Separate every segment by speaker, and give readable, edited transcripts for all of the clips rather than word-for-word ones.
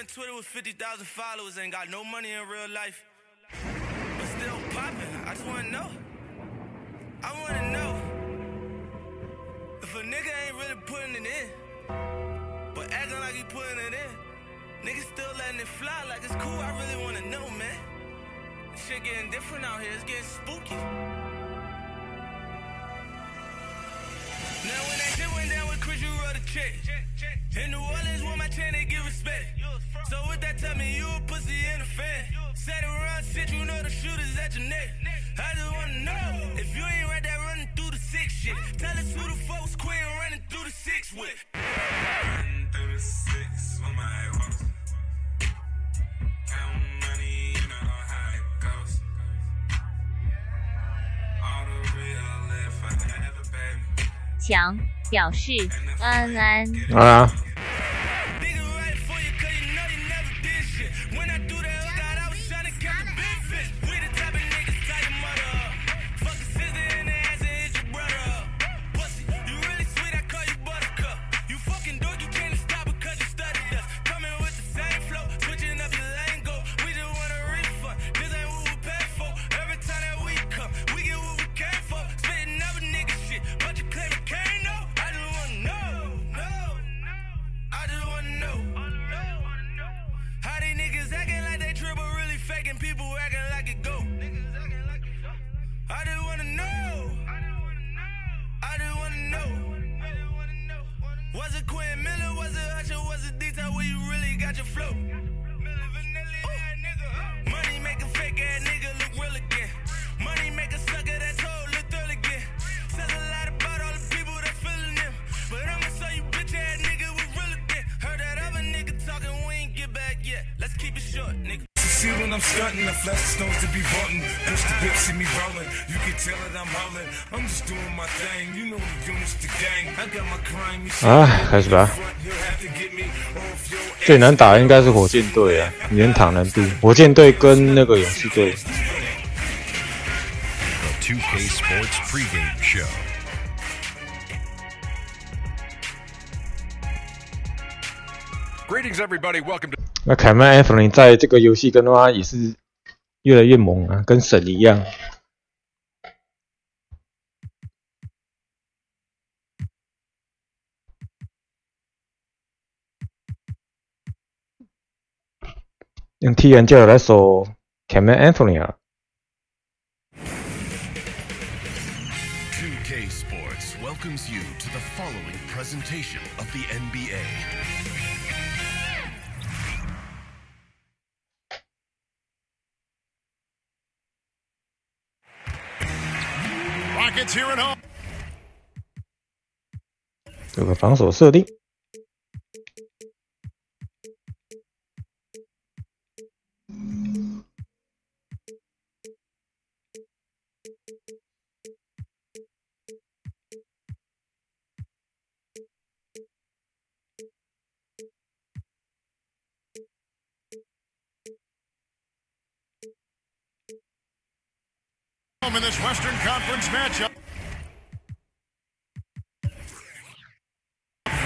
Speaker 1: on Twitter with 50,000 followers and got no money in real life, but still popping. I just wanna know. I wanna know if a nigga ain't really putting it in, but acting like he putting it in. Niggas still letting it fly like it's cool. I really wanna know, man. This shit getting different out here. It's getting spooky. Now when that shit went down with Chris, you wrote a check. In New Orleans, with my chain, they give respect. So with that, tell me you a pussy in a fan. Sat around shit, you know the shooters at your neck. I just wanna know if you ain't right there running through the six shit. Tell us who the folks queen running through the six with. Running through the six with my walls. Count money, you know how it goes. All the real life I had a baby.
Speaker 2: 强表示安安。
Speaker 3: 啊。
Speaker 1: Was it Quinn Miller? Was it Usher? Was it detail where you really got your flow? Money make a fake ass nigga look real again. Money make a sucker that's whole look thrill again. Says a lot about all the people that feeling them, but I'ma show you bitch ass nigga was real again. Heard that other nigga talking, we ain't get back yet. Let's keep it short, nigga.
Speaker 4: See when I'm stunting, the flash stones to be button. Push the bitch, see me rolling. You can tell that I'm howling. I'm just doing my thing. You know the units, the gang. I got my crime.
Speaker 3: 开始吧。最难打的应该是火箭队啊，原塔难度。火箭队跟那个勇士队。
Speaker 5: 2K Sports pregame show. Greetings, everybody. Welcome to.
Speaker 3: 那凯曼·安东尼在这个游戏跟他也是越来越猛啊，跟神一样。用踢人叫来守凯曼·安东尼啊。
Speaker 5: 2K Sports welcomes you to the following presentation of the NBA. Rockets here at home.
Speaker 3: 这个防守设定。
Speaker 5: In this Western Conference matchup.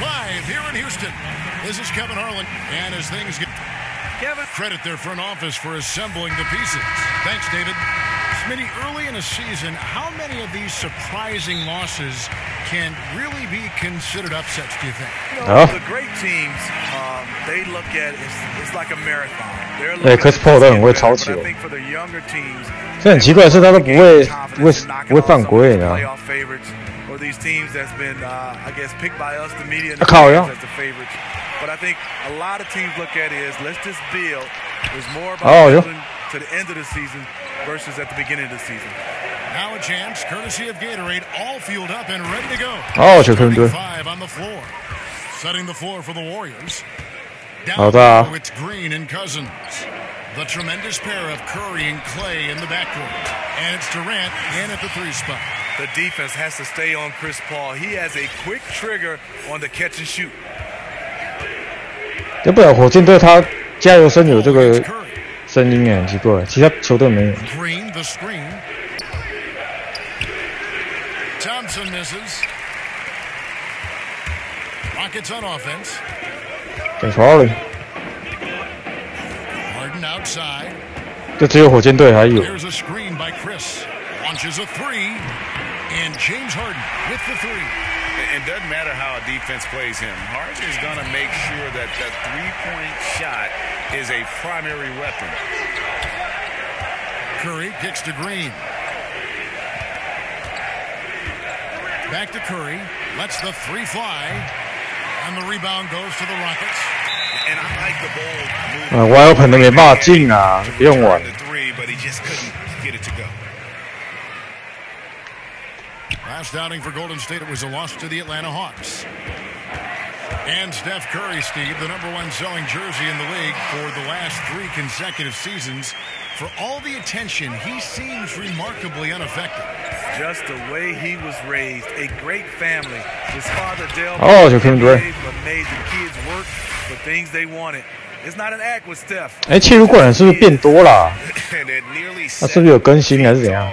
Speaker 5: Live here in Houston, this is Kevin Harlan, and as things get credit their front office for assembling the pieces. Thanks, David. Smitty, early in a season, how many of these surprising losses can really be considered upsets, do you think?
Speaker 6: You know, the great teams, they look at it's like a marathon.
Speaker 3: 对 ，Chris Paul 都很会抄球。 这很奇怪的是，他都不会犯规，你知道吗？靠呀！哦哟！ 哦，球克顿。好的啊。
Speaker 5: The tremendous pair of Curry and Clay in the backcourt. And it's Durant in at the 3 spot.
Speaker 6: The defense has to stay on Chris Paul. He has a quick trigger on the catch and shoot.
Speaker 3: 要不然火箭队他加油声有这个声音也很奇怪，其他球队没有。
Speaker 5: Green the screen. Thompson misses. Rockets on offense.
Speaker 3: Thanks, Harley. 就只有火箭队还有。
Speaker 5: There's a screen by Chris. Launches a three, and James Harden with the three.
Speaker 7: It doesn't matter how a defense plays him. Harden is going to make sure that that three-point shot is a primary weapon.
Speaker 5: Curry kicks to Green. Back to Curry. Lets the three fly. And the rebound goes to the Rockets.
Speaker 7: And I like the bold move.
Speaker 3: 我有可能没办法进啊，不用玩。
Speaker 7: But he just couldn't get it to go.
Speaker 5: Last outing for Golden State, it was a loss to the Atlanta Hawks. And Steph Curry, Steve, the #1 selling jersey in the league for the last 3 consecutive seasons. For all the attention, he seems remarkably unaffected.
Speaker 6: Just the way he was raised, a great family. His father Dale made the kids work for things they wanted. It's not an act with Steph.
Speaker 3: 哎，切入过人是不是变多了？他是不是有更新还是怎样？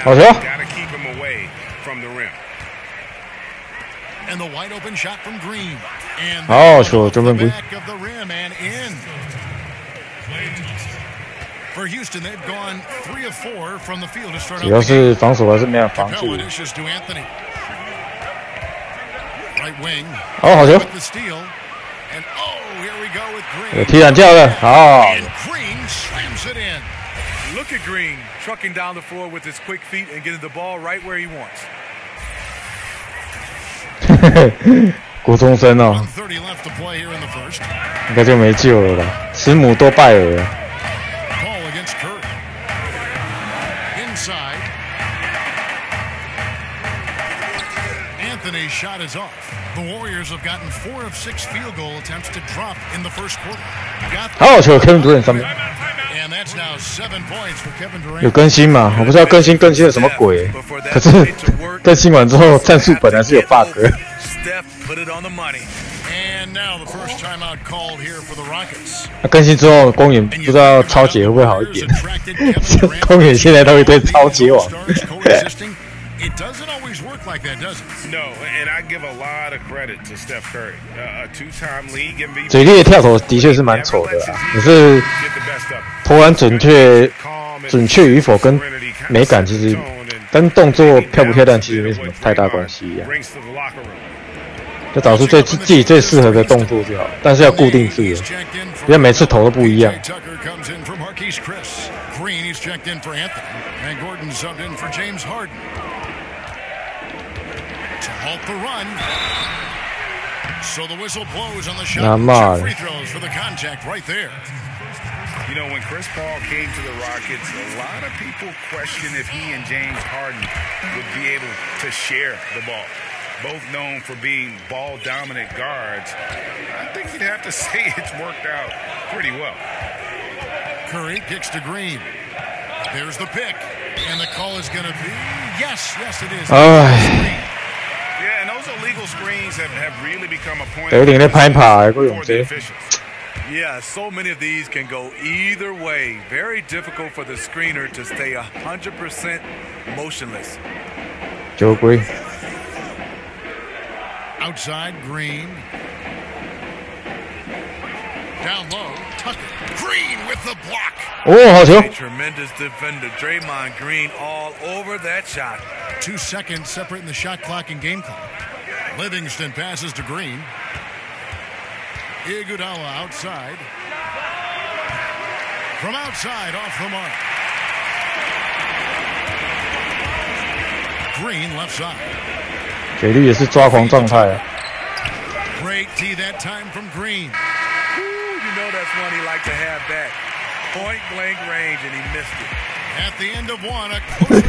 Speaker 3: 好球！
Speaker 5: And the wide open shot from Green. And
Speaker 3: 好球，中分
Speaker 5: back of the rim and in. For Houston, they've gone 3 of 4 from the field to start.
Speaker 3: 主要是防守还是没有防住。
Speaker 5: Right wing.
Speaker 3: 好，好球！
Speaker 5: The steal. And oh, here we go with Green.
Speaker 3: 有踢篮跳的，好。
Speaker 5: And Green slams it in.
Speaker 6: Look at Green trucking down the floor with his quick feet and getting the ball right where he wants.
Speaker 3: 国中生哦，
Speaker 5: 1:30 left to play here in the first.
Speaker 3: 应该就没救了啦，慈母多败儿了。
Speaker 5: Ball against Curry. Inside. Anthony's shot is off. The Warriors have gotten 4 of 6 field goal attempts to drop in the first quarter.
Speaker 3: 好球 ，Kevin Durant 上面。
Speaker 5: And that's now 7 points for Kevin Durant.
Speaker 3: 有更新吗？我不知道更新了什么鬼，可是更新完之后战术本来是有 bug。
Speaker 6: Steph put it on the money.
Speaker 5: And now the first timeout called here for the Rockets.
Speaker 3: 更新之后，公园不知道超节会不会好一点？公园现在都一堆超节网。
Speaker 5: It doesn't always work like that, does it?
Speaker 7: No, and I give a lot of credit to Steph Curry, a 2-time league MVP.
Speaker 3: 嘴力的跳投的确是蛮丑的啦，可是投篮准确与否跟美感其实跟动作漂不漂亮其实没什么太大关系呀。就找出自己最适合的动作就好，但是要固定住的，不要每次投都不一样。
Speaker 5: Green, he's checked in for Anthony. And Gordon subbed in for James Harden. To halt the run. So the whistle blows on the shot. Free throws for the contact right there.
Speaker 7: You know, when Chris Paul came to the Rockets, a lot of people questioned if he and James Harden would be able to share the ball. Both known for being ball-dominant guards. I think you'd have to say it's worked out pretty well.
Speaker 5: Curry kicks to Green. There's the pick. And the call is going to be... Yes, it is.
Speaker 7: Yeah, and those illegal screens have really become a point of for the officials.
Speaker 6: Yeah, so many of these can go either way. Very difficult for the screener to stay 100% motionless.
Speaker 3: Joe Green.
Speaker 5: Outside, Green. Down low, Tucker. Green with the block.
Speaker 3: 哦，好球
Speaker 6: Tremendous defender, Draymond Green all over that shot.
Speaker 5: 2 seconds separating the shot clock and game clock. Livingston passes to Green. Iguodala outside. From outside, off the mark. Green left side.
Speaker 3: 嘴力也是抓狂状态啊。
Speaker 5: Great tee that time from Green.
Speaker 6: You know that's one he liked to have back. Point blank range and he missed it.
Speaker 5: At the end of one,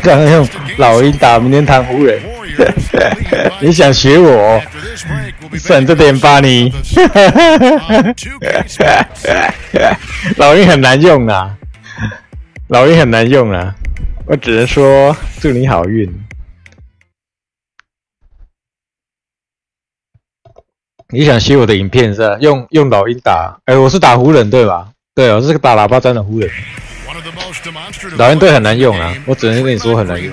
Speaker 3: 刚刚用老鹰打明天谈湖人，你想学我？省着点吧你。老鹰很难用啊，老鹰很难用啊，我只能说祝你好运。你想学我的影片是吧？用老鹰打，我是打湖人对吧？对，我是个打喇叭战的湖人。老鹰队很难用啊，我只能跟你说很难用。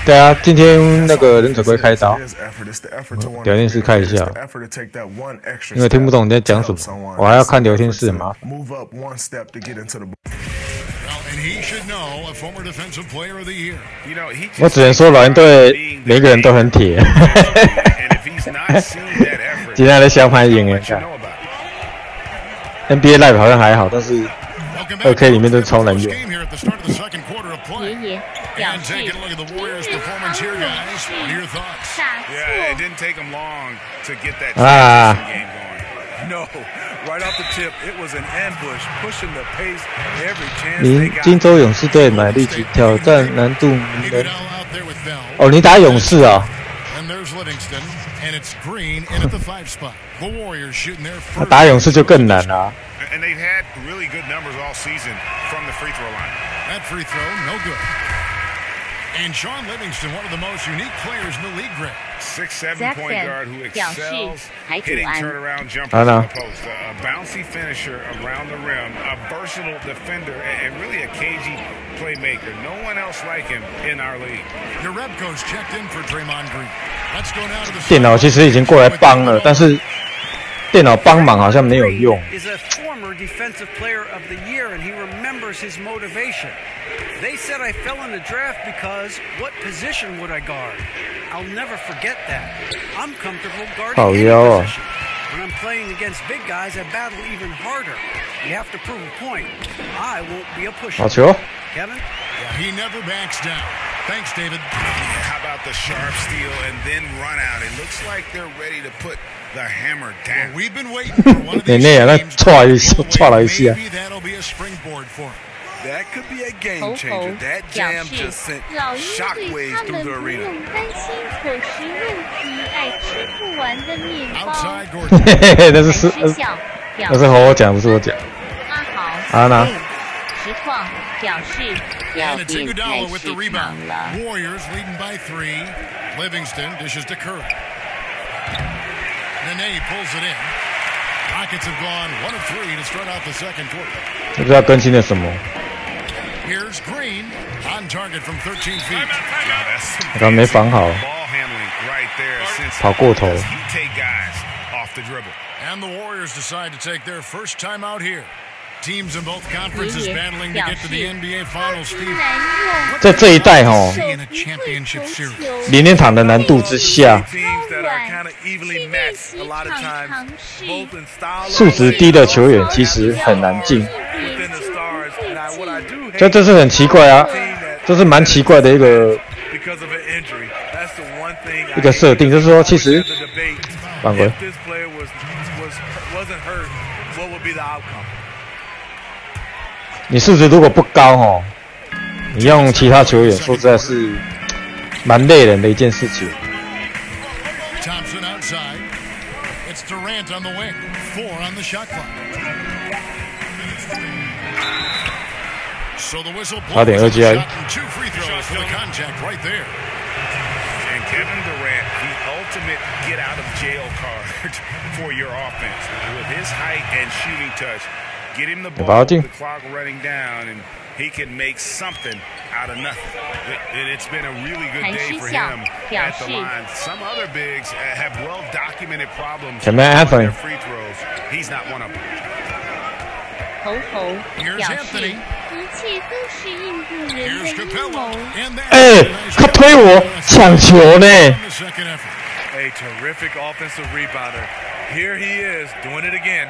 Speaker 3: 对啊，今天那个忍者龟开刀，聊天室开一下，因为听不懂你在讲什么，我还要看聊天室，很麻烦。我只能说老鹰队每个人都很铁。今天的小盘赢了，看 NBA Live 好像还好，但是2K 里面都超难用。
Speaker 2: 爷爷表示因为他们武器大错。
Speaker 3: 金州勇士队买立即挑战难度名人。哦，你打勇士啊？他打勇士就更难啦。
Speaker 7: And they've had really good numbers all season from the free throw line.
Speaker 5: That free throw, no good. And Sean Livingston, one of the most unique players in the league, Greg.
Speaker 7: 6'7" point guard who excels hitting turnaround jumpers in the post. A bouncy finisher around the rim, a versatile defender, and really a cagey playmaker. No one else like him in our league.
Speaker 5: Your Rebco's checked in for Draymond Green. Let's go now to the
Speaker 3: 电脑其实已经过来帮了，但是电脑帮忙好像没有用。
Speaker 8: Is a former defensive player of the year, and he remembers his motivation. They said I fell in the draft because what position would I guard? I'll never forget that. I'm comfortable guarding any position. When I'm playing against big guys, I battle even harder. You have to prove a point. I won't be a pusher.
Speaker 3: 好球
Speaker 8: Kevin?
Speaker 5: He never backs down. Thanks, David.
Speaker 7: How about the sharp steal and then run out? It looks like they're ready to put the hammer down.
Speaker 5: Well, we've been waiting for one of these games. Maybe that'll be a springboard for him.
Speaker 6: That could be a game changer. That jam just sent shockwaves through the arena.
Speaker 5: Outside Gordon.
Speaker 3: 那是和我讲，不是我讲。阿娜。
Speaker 2: 实况表示要变态市场了。
Speaker 5: Warriors leading by 3. Livingston dishes to Curry. Nene pulls it in. Rockets have gone 1 of 3 to start out the second quarter.
Speaker 3: 不知道更新了什么。
Speaker 5: Here's Green on target from 13 feet.
Speaker 3: 刚刚没防好，跑过头。
Speaker 5: And the Warriors decide to take their first time out here. Teams in both conferences battling to get to the NBA Finals.
Speaker 3: 在这一代连连场的难度之下，素质低的球员其实很难进。这是很奇怪啊，这是蛮奇怪的一个设定，就是说其实犯规。你素质如果不高吼，你用其他球员，说实在是蛮累人的一件事情。8.2 GI。Kevin
Speaker 7: Durant, the ultimate get out of jail card for your offense. With his height and shooting touch, get him the ball, the clock running down, and he can make something out of nothing. And it's been a really good day for him at the line. Some other bigs have well-documented problems with their free throws. He's not one of them.
Speaker 2: 头表示一切都是印度人的阴谋。
Speaker 3: 他推我抢球呢。
Speaker 6: A terrific offensive rebounder. Here he is doing it again.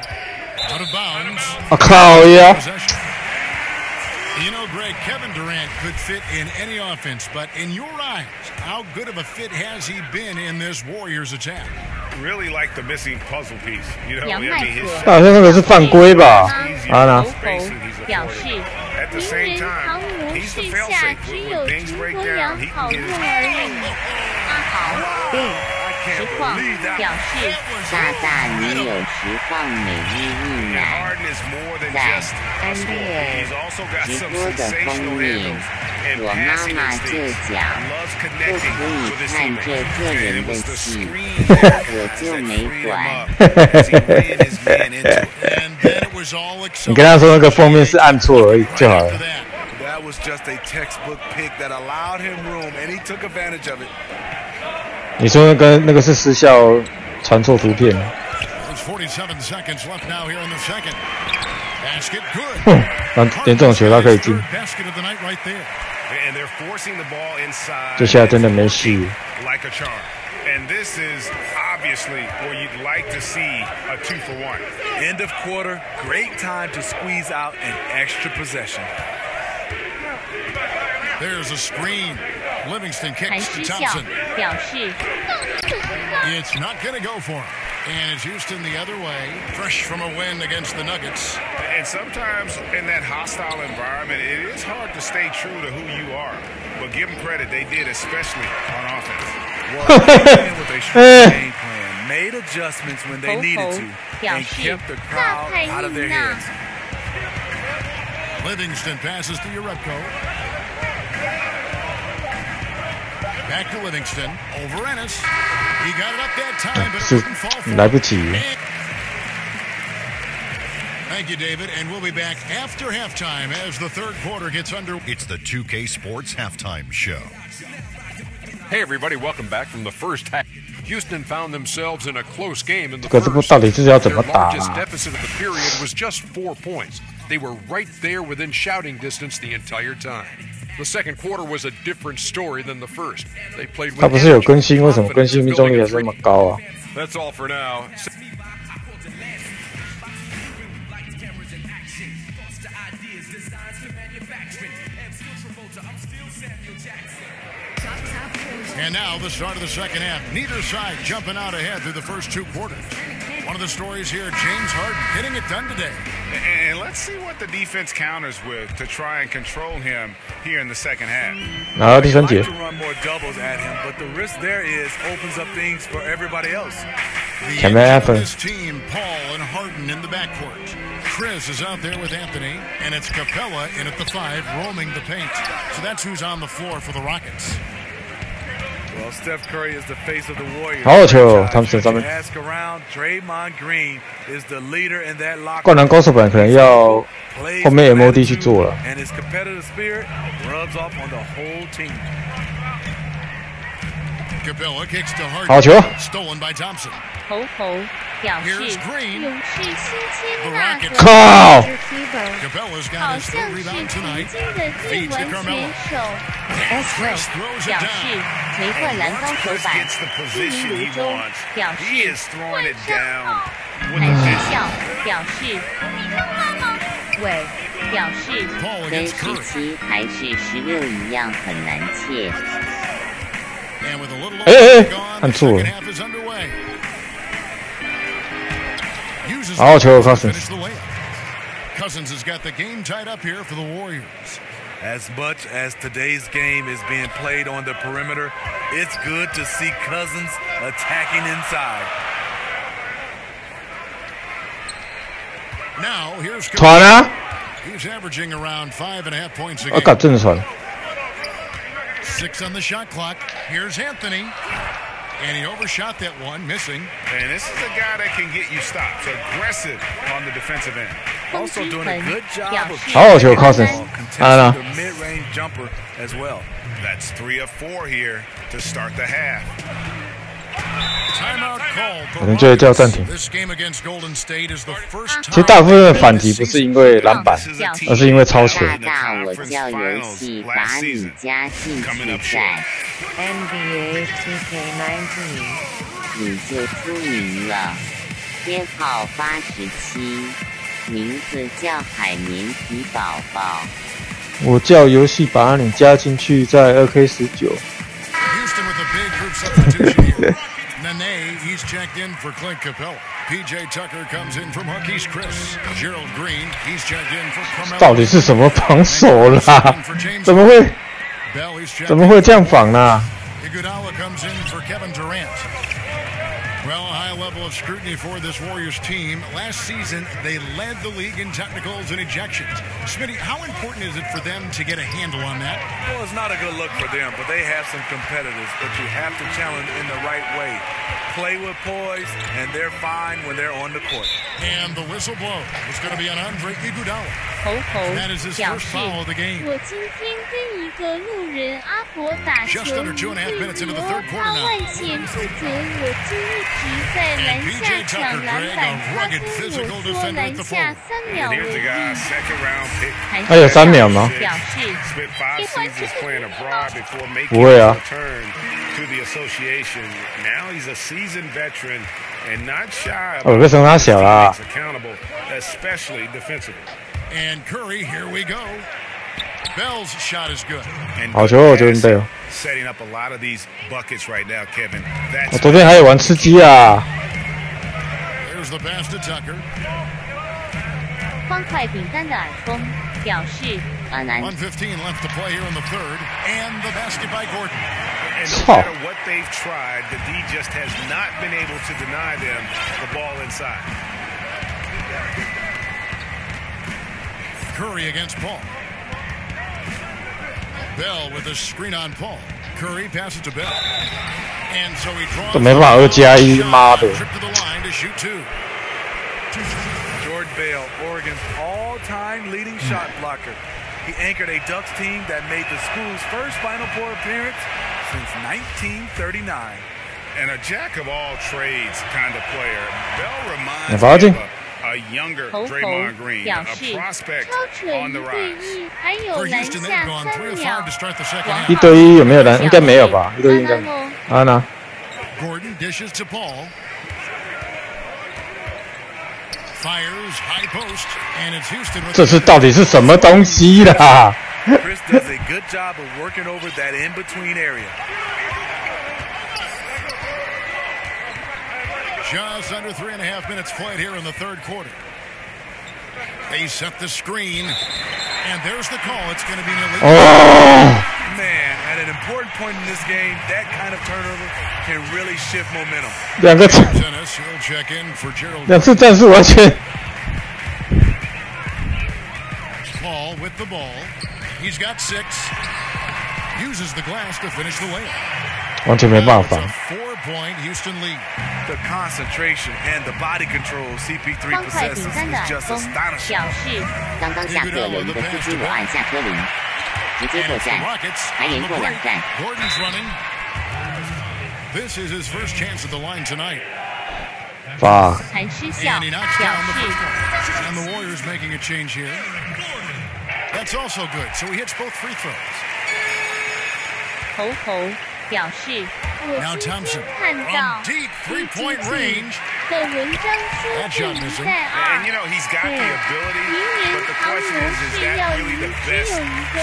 Speaker 5: Out of bounds.
Speaker 3: 我靠呀！
Speaker 5: You know, Greg, Kevin Durant could fit in any offense, but in your eyes, how good of a fit has he been in this Warriors attack?
Speaker 7: Really like the missing puzzle piece. You know,
Speaker 3: 好像那个是犯规吧？啊呢？
Speaker 2: 表示名人堂模式下只有诸葛亮好用而已。阿豪。实况表示，大女友实况每日一男，在 NBA 直播的封面，我妈妈就讲，不可以看这个人的戏，我就没管。
Speaker 3: 你跟他说那个封面是按错而已就好了。
Speaker 6: was just a textbook pick that allowed him room, and he took advantage of it.
Speaker 3: 你说那个是失效传错图片。
Speaker 5: 47 seconds left now here in the second. Basket good.
Speaker 3: 连这种球他可以进。
Speaker 5: Basket of the night right there.
Speaker 7: And they're forcing the ball inside.
Speaker 3: 这下真的没戏。
Speaker 7: Like a charm. And this is obviously where you'd like to see a 2-for-1.
Speaker 6: End of quarter, great time to squeeze out an extra possession.
Speaker 5: There's a screen. Livingston kicks to Thompson.
Speaker 2: 表示
Speaker 5: It's not going to go for him. And it's Houston the other way, fresh from a win against the Nuggets.
Speaker 7: And sometimes in that hostile environment, it is hard to stay true to who you are. But give them credit, they did, especially on offense.
Speaker 6: Well, they with a strong game plan, made adjustments when they needed to, and kept the crowd out of their heads.
Speaker 5: Livingston passes to Urepko. Back to Livingston. Over Ennis. He got it up that time, but it didn't fall for him.
Speaker 3: 来不及。
Speaker 5: Thank you, David, and we'll be back after halftime as the third quarter gets under.
Speaker 9: It's the 2K Sports Halftime Show.
Speaker 10: Hey, everybody, welcome back from the first half. Houston found themselves in a close game in the
Speaker 3: 这个
Speaker 10: first.
Speaker 3: 到底是要怎么
Speaker 10: Their
Speaker 3: 打
Speaker 10: largest
Speaker 3: 啊？
Speaker 10: deficit of the period was just 4 points. They were right there within shouting distance the entire time. The second quarter was a different story than the first. They played with
Speaker 3: 它不是有更新，为什么更新命中率还是那么高啊？
Speaker 10: That's all for now.
Speaker 5: And now the start of the second half. Neither side jumping out ahead through the first 2 quarters. One of the stories here, James Harden getting it done today.
Speaker 7: And let's see what the defense counters with to try and control him here in the second half.
Speaker 3: 然后第三节
Speaker 6: To run more doubles at him, but the risk there is opens up things for everybody else.
Speaker 5: The
Speaker 3: Can that
Speaker 5: engine of
Speaker 3: happen?
Speaker 5: this team, Paul and Harden in the backcourt. Chris is out there with Anthony, and it's Capella in at the 5, roaming the paint. So that's who's on the floor for the Rockets.
Speaker 6: Well, Steph Curry is the face of the Warriors.
Speaker 3: 好球，他们身上面
Speaker 6: Ask around, Draymond Green is the leader in that locker.
Speaker 3: 灌篮高手本可能要后面 MOD 去做了。
Speaker 6: And his competitive spirit rubs off on the whole team.
Speaker 5: Capella kicks to Harden.
Speaker 3: 好球
Speaker 5: Stolen by Thompson.
Speaker 2: 头表示
Speaker 5: Here's Green.
Speaker 2: 勇士新
Speaker 5: The
Speaker 2: 签纳
Speaker 5: Rockets.
Speaker 3: 靠！
Speaker 5: Capella's
Speaker 2: 好
Speaker 5: got his
Speaker 2: 像
Speaker 5: third
Speaker 2: 是
Speaker 5: rebound
Speaker 2: 曾
Speaker 5: tonight.
Speaker 2: 经的电
Speaker 5: Feeds to
Speaker 2: 玩
Speaker 5: Carmelo.
Speaker 2: 选手
Speaker 5: Chris throws it
Speaker 2: 表
Speaker 5: down.
Speaker 2: 示没灌篮高手
Speaker 7: Chris
Speaker 2: 版
Speaker 7: gets the
Speaker 2: 一
Speaker 7: position
Speaker 2: 如
Speaker 7: he
Speaker 2: 中
Speaker 7: wants.
Speaker 2: 表
Speaker 7: He
Speaker 2: 示
Speaker 7: is throwing
Speaker 2: 会
Speaker 7: it
Speaker 2: 上
Speaker 7: down
Speaker 2: 号
Speaker 7: with
Speaker 2: 还
Speaker 7: a
Speaker 2: 是
Speaker 7: vision.
Speaker 2: 笑表示喂表示
Speaker 5: Paul
Speaker 2: 跟
Speaker 5: against
Speaker 2: 时
Speaker 5: Curry.
Speaker 2: 期还是16一样很难切。
Speaker 5: And with a little
Speaker 3: Hey,
Speaker 5: over gone,
Speaker 3: I'm
Speaker 5: the
Speaker 3: sorry.
Speaker 5: second half is underway. Uses
Speaker 3: 好球
Speaker 5: to
Speaker 3: Cousins
Speaker 5: finish the layup. Cousins has got the game tied up here for the Warriors.
Speaker 6: As much as today's game is being played on the perimeter, it's good to see Cousins attacking inside.
Speaker 5: Now here's
Speaker 3: 传啊！
Speaker 5: He's averaging around 5.5 points a
Speaker 3: 我搞
Speaker 5: game.
Speaker 3: 正传，
Speaker 5: 6 on the shot clock. Here's Anthony. And he overshot that one, missing.
Speaker 7: And this is a guy that can get you stops, aggressive on the defensive end.
Speaker 6: Also doing a good job of
Speaker 3: 好球 Cousins， 安了
Speaker 6: contesting the mid-range jumper as well.
Speaker 7: That's 3 of 4 here to start the half.
Speaker 5: Timeout called.
Speaker 3: 可能就会叫暂停。
Speaker 5: This game against Golden State is the first
Speaker 3: 其实
Speaker 5: time.
Speaker 3: 大部分的反击不是因为篮板，而是因为超球。
Speaker 2: 大我叫游戏把你加进去赛 NBA 2K19，你就出名了。编号87，名字叫海绵体宝宝。
Speaker 3: 我叫游戏把你加进去，在2K19。
Speaker 5: Houston with a big group substitution here. Nene, he's checked in for Clint Capella. PJ Tucker comes in from Hookie's Chris. Gerald Green, he's checked in for Carmelo.
Speaker 3: 到底是什么防守啦？怎么会
Speaker 5: Bell, he's checked
Speaker 3: 怎么会这样防呢？
Speaker 5: Iguodala comes in for Kevin Durant. Well, a high level of scrutiny for this Warriors team. Last season, they led the league in technicals and ejections. Smitty, how important is it for them to get a handle on that?
Speaker 6: Well, it's not a good look for them, but they have some competitors, but you have to challenge in the right way. Play with poise, and they're fine when they're on the court.
Speaker 5: And the whistle blow is going to be on Andre Iguodala. That is his first foul of the game. Just under 2.5 minutes into the third quarter now. And PJ Tucker, Greg, a rugged physical defender at the forward.
Speaker 7: And here's the guy, second round pick.
Speaker 3: 还有3秒吗？
Speaker 7: Spent 5 seasons playing abroad before making his return to the association. Now he's a seasoned veteran and not shy about being accountable, especially defensively.
Speaker 5: And Curry, here we go. Bell's shot is good.
Speaker 7: And setting up a lot of these buckets right now, Kevin.
Speaker 3: 我昨天还有玩吃鸡啊。
Speaker 5: There's the pass to Tucker.
Speaker 2: 欢快饼干的耳风表示安安。
Speaker 5: 1:15 left to play here in the third, and the basket by Gordon.
Speaker 7: And no matter what they've tried, the D just has not been able to deny them the ball inside.
Speaker 5: Curry against Paul. Bell with a screen on Paul. Curry passes to Bell. And so he draws.
Speaker 3: 都没办法2+1，妈的。
Speaker 5: Trip to the line to shoot 2.
Speaker 6: Jordan Bell, Oregon's all-time leading shot blocker. He anchored a Ducks team that made the school's first Final Four appearance since 1939.
Speaker 7: And a jack-of-all-trades kind of player. Bell reminds me of a younger Draymond Green, a prospect on the rise.
Speaker 5: For Houston, they've gone 3 of 5 to start the second half.
Speaker 3: 1对1有没有篮？应该没有吧？1对1应该。安娜。
Speaker 5: Gordon dishes to Paul. Fires high post, and it's Houston with
Speaker 3: 这是到底是什么东西啦
Speaker 6: Chris does a good job of working over that in-between area.
Speaker 5: Just under 3.5 minutes played here in the third quarter. They set the screen, and there's the call. It's going to be an illegal.
Speaker 6: Man, at an important point in this game, that kind of turnover can really shift momentum.
Speaker 3: 2次战术完全。
Speaker 5: Paul with the ball. He's got 6. Uses the glass to finish the layup.
Speaker 3: 完全没办法。
Speaker 5: 4-point Houston lead.
Speaker 6: The concentration and the body control CP3 possesses is just astonishing.
Speaker 2: 表示刚刚下课有一个蜘蛛我按下科林，直接破站，还连过2站。
Speaker 5: Gordon's running. This is his first chance at the line tonight.
Speaker 3: 哇！
Speaker 2: 还失效，
Speaker 5: And he knocks
Speaker 2: 表
Speaker 5: down the
Speaker 2: 示
Speaker 5: first one. And the Warriors making a change here. That's also good. So he hits both free throws.
Speaker 2: 侯侯表示我今天看到
Speaker 5: deep three-point range
Speaker 2: 的文章说是1在2，
Speaker 7: And you know he's got the ability, but the question is that really the best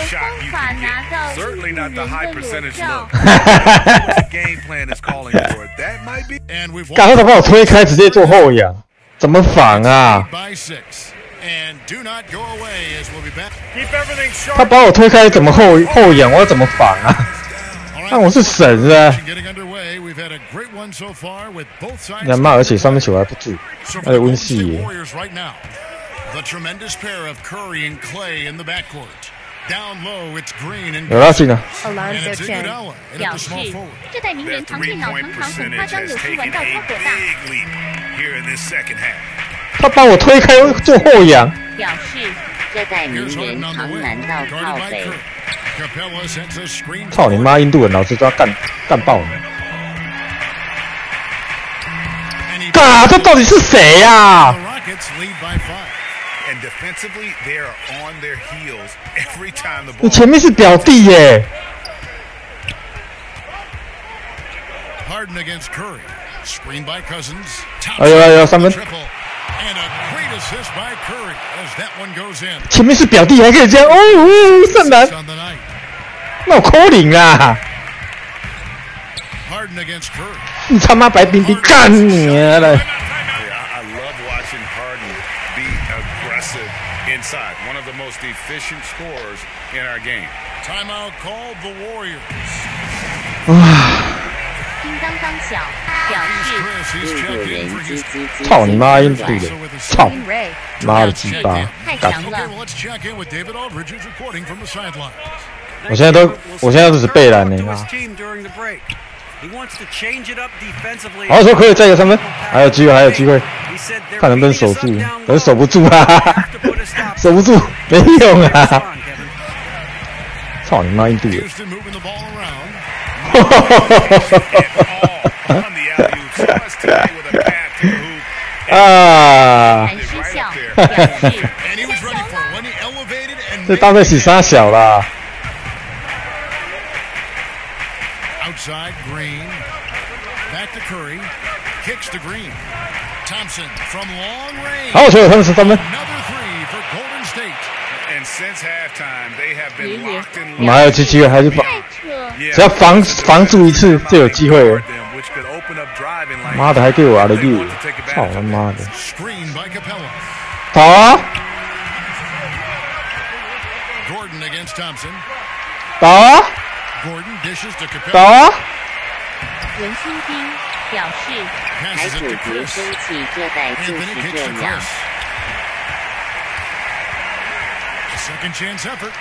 Speaker 7: shot you can get?
Speaker 6: Certainly not the high percentage look. The game plan is calling for it. That might be.
Speaker 5: And we've
Speaker 3: 刚才他把我推开，直接做后仰，怎么防啊？
Speaker 5: by 6. And do not go away as we'll be back.
Speaker 6: Keep everything sharp.
Speaker 3: 他把我推开，怎么后仰？我要怎么防啊？ 那我是神啊！
Speaker 5: Getting underway. We've had a great one so far with both sides.
Speaker 3: 你妈，而且上面球还不住，还有温系耶。
Speaker 5: Warriors right now. The tremendous pair of Curry and Clay in the backcourt. Down low, it's Green and
Speaker 3: 有拉进了。
Speaker 5: and it's Iguodala in at
Speaker 2: 表
Speaker 5: the
Speaker 2: 示
Speaker 5: small forward.
Speaker 2: 这代名人常电脑常常很夸
Speaker 7: Percentage
Speaker 2: 张，
Speaker 7: has
Speaker 2: 有时
Speaker 7: taken
Speaker 2: 玩到超
Speaker 7: a
Speaker 2: 火大。
Speaker 7: big leap here in this second half.
Speaker 3: 他把我推开做后仰。
Speaker 2: 表示这代名
Speaker 5: Here's
Speaker 2: 人
Speaker 5: Harden on
Speaker 2: 常
Speaker 5: the
Speaker 2: 难
Speaker 5: way.
Speaker 2: 到
Speaker 5: Guarded
Speaker 2: 靠
Speaker 5: by
Speaker 2: 北。
Speaker 5: Curry. Capella sends a screen.
Speaker 3: 操你妈！印度人老师都要干爆你！ 啊，这到底是谁呀
Speaker 5: The Rockets lead by 5.
Speaker 7: And defensively, they are on their heels every time the
Speaker 3: 你
Speaker 7: ball.
Speaker 3: 前面是表弟耶！
Speaker 5: Harden against Curry. Screen by Cousins.
Speaker 3: 哎呦，3分。
Speaker 5: Triple. And a great assist by Curry as that one goes in.
Speaker 3: 前面是表弟还可以这样上篮，
Speaker 5: On the night.
Speaker 3: 那我扣零啊！
Speaker 5: Harden against Curry.
Speaker 3: 你他妈白冰冰干你了！
Speaker 7: I love watching Harden be aggressive inside. One of the most efficient scorers in our game.
Speaker 5: Timeout called the Warriors.
Speaker 2: 叮当当小表示路人吱吱吱。
Speaker 3: 操你妈印度人！操！妈的鸡巴！
Speaker 2: 太强了！
Speaker 3: 我现在都是背篮呢啊！好球可以再一个3分，还有机会，看能不能守住，可是守不住啊！守不住，没用啊！操你妈印度人！啊！这大概是啥小啦？
Speaker 5: Outside, Green. Back to Curry. Kicks to Green. Thompson from long range.
Speaker 3: 好球，他们13分。
Speaker 5: Another three for Golden State.
Speaker 7: And since halftime, they have been locked in.
Speaker 3: 我们还有机会，还是只要防住一次就有机会了。妈的，还给我的绿，操他妈的！好啊！
Speaker 5: Gordon against Thompson.
Speaker 3: 打啊！
Speaker 5: Gordon dishes to
Speaker 3: 打啊！
Speaker 2: 文新兵表示，还主角生气，这代就是这样。
Speaker 5: Second chance effort.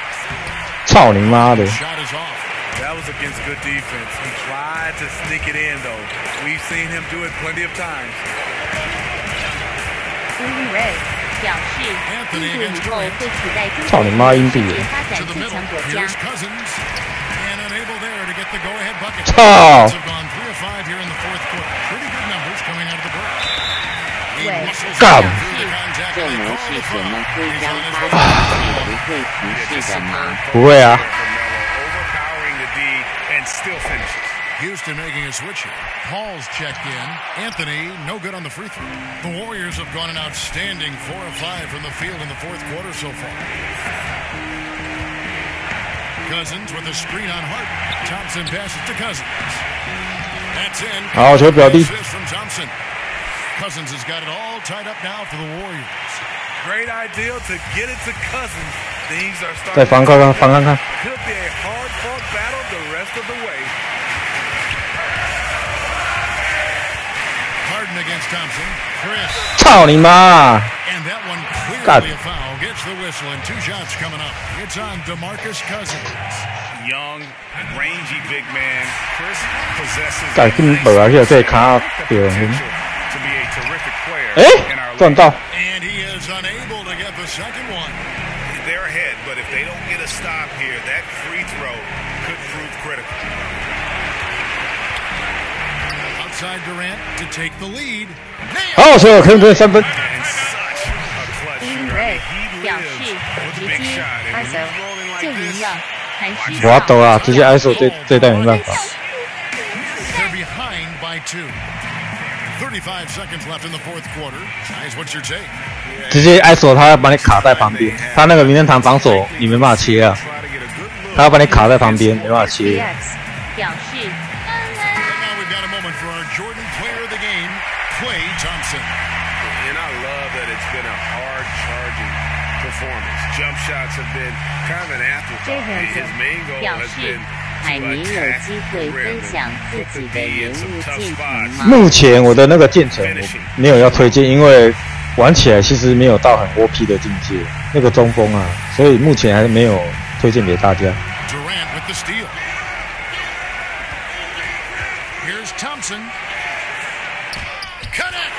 Speaker 3: 操你妈的！
Speaker 5: Shot is off.
Speaker 6: That was against good defense. He tried to sneak it in though. We've seen him do it plenty of times.
Speaker 2: Ray 表示，印度以后会取代中
Speaker 3: 操你妈印度人！
Speaker 2: 发展最强国家。
Speaker 5: And unable there to get the go-ahead bucket.
Speaker 3: 操！
Speaker 5: Have gone 3 of 5 here in the fourth quarter. Pretty good numbers coming out of the break.
Speaker 3: 干！
Speaker 2: 这模式怎么会让他不会提示的吗？
Speaker 3: 不会啊。
Speaker 5: Houston making a switch here. Paul's checked in. Anthony, no good on the free throw. The Warriors have gone an outstanding 4 of 5 from the field in the fourth quarter so far. Cousins with a screen on Hart. Thompson passes to Cousins. That's in.
Speaker 3: 好球表弟。
Speaker 5: From Thompson. Cousins has got it all tied up now for the Warriors.
Speaker 6: Great idea to get it to Cousins. Things are starting.
Speaker 3: 再防看看，防看看。
Speaker 6: Could be a hard-fought battle the rest of the way.
Speaker 5: Harden against Thompson. Chris.
Speaker 3: 操你妈！
Speaker 5: And that one clearly a foul. Gets the whistle and 2 shots coming up. It's on DeMarcus Cousins.
Speaker 7: Young and rangy big man. Chris possesses.
Speaker 3: 改根本啊，现在这卡掉。
Speaker 7: To be a terrific player.
Speaker 3: 哎，赚到。
Speaker 5: And he is unable to get the second one.
Speaker 7: They're ahead, but if they don't get a stop here, that free throw could prove critical.
Speaker 5: Outside Durant to take the lead.
Speaker 3: 好球，可以对3分。
Speaker 7: And such a clutch shooter. He
Speaker 2: 表
Speaker 7: lives
Speaker 2: 示
Speaker 7: with a
Speaker 2: 直
Speaker 7: big
Speaker 2: 接
Speaker 7: shot. And when he's rolling
Speaker 2: 就
Speaker 7: like
Speaker 2: 赢
Speaker 7: this,
Speaker 2: 了，韩诗
Speaker 3: 我懂啊，直接 ISO 这代没办法。
Speaker 5: They're behind by 2. 35 seconds left in the fourth quarter. Guys, what's your take?
Speaker 3: 直接 ISO 他要把你卡在旁边，他那个名人堂防守你没办法切啊，他要把你卡在旁边，没办法切。
Speaker 2: 表示。
Speaker 5: Now we've got a moment for our Jordan player of the game, Klay Thompson.
Speaker 7: and I love that it's been a hard-charging performance. Jump shots have been kind of an afterthought. His main goal has been to attack the rim and put the D in some tough spots.
Speaker 3: 目前我的那个渐层没有要推荐，因为玩起来其实没有到很 OP 的境界，那个中锋啊，所以目前还没有推荐给大家。
Speaker 5: Durant with the steal. Here's Thompson.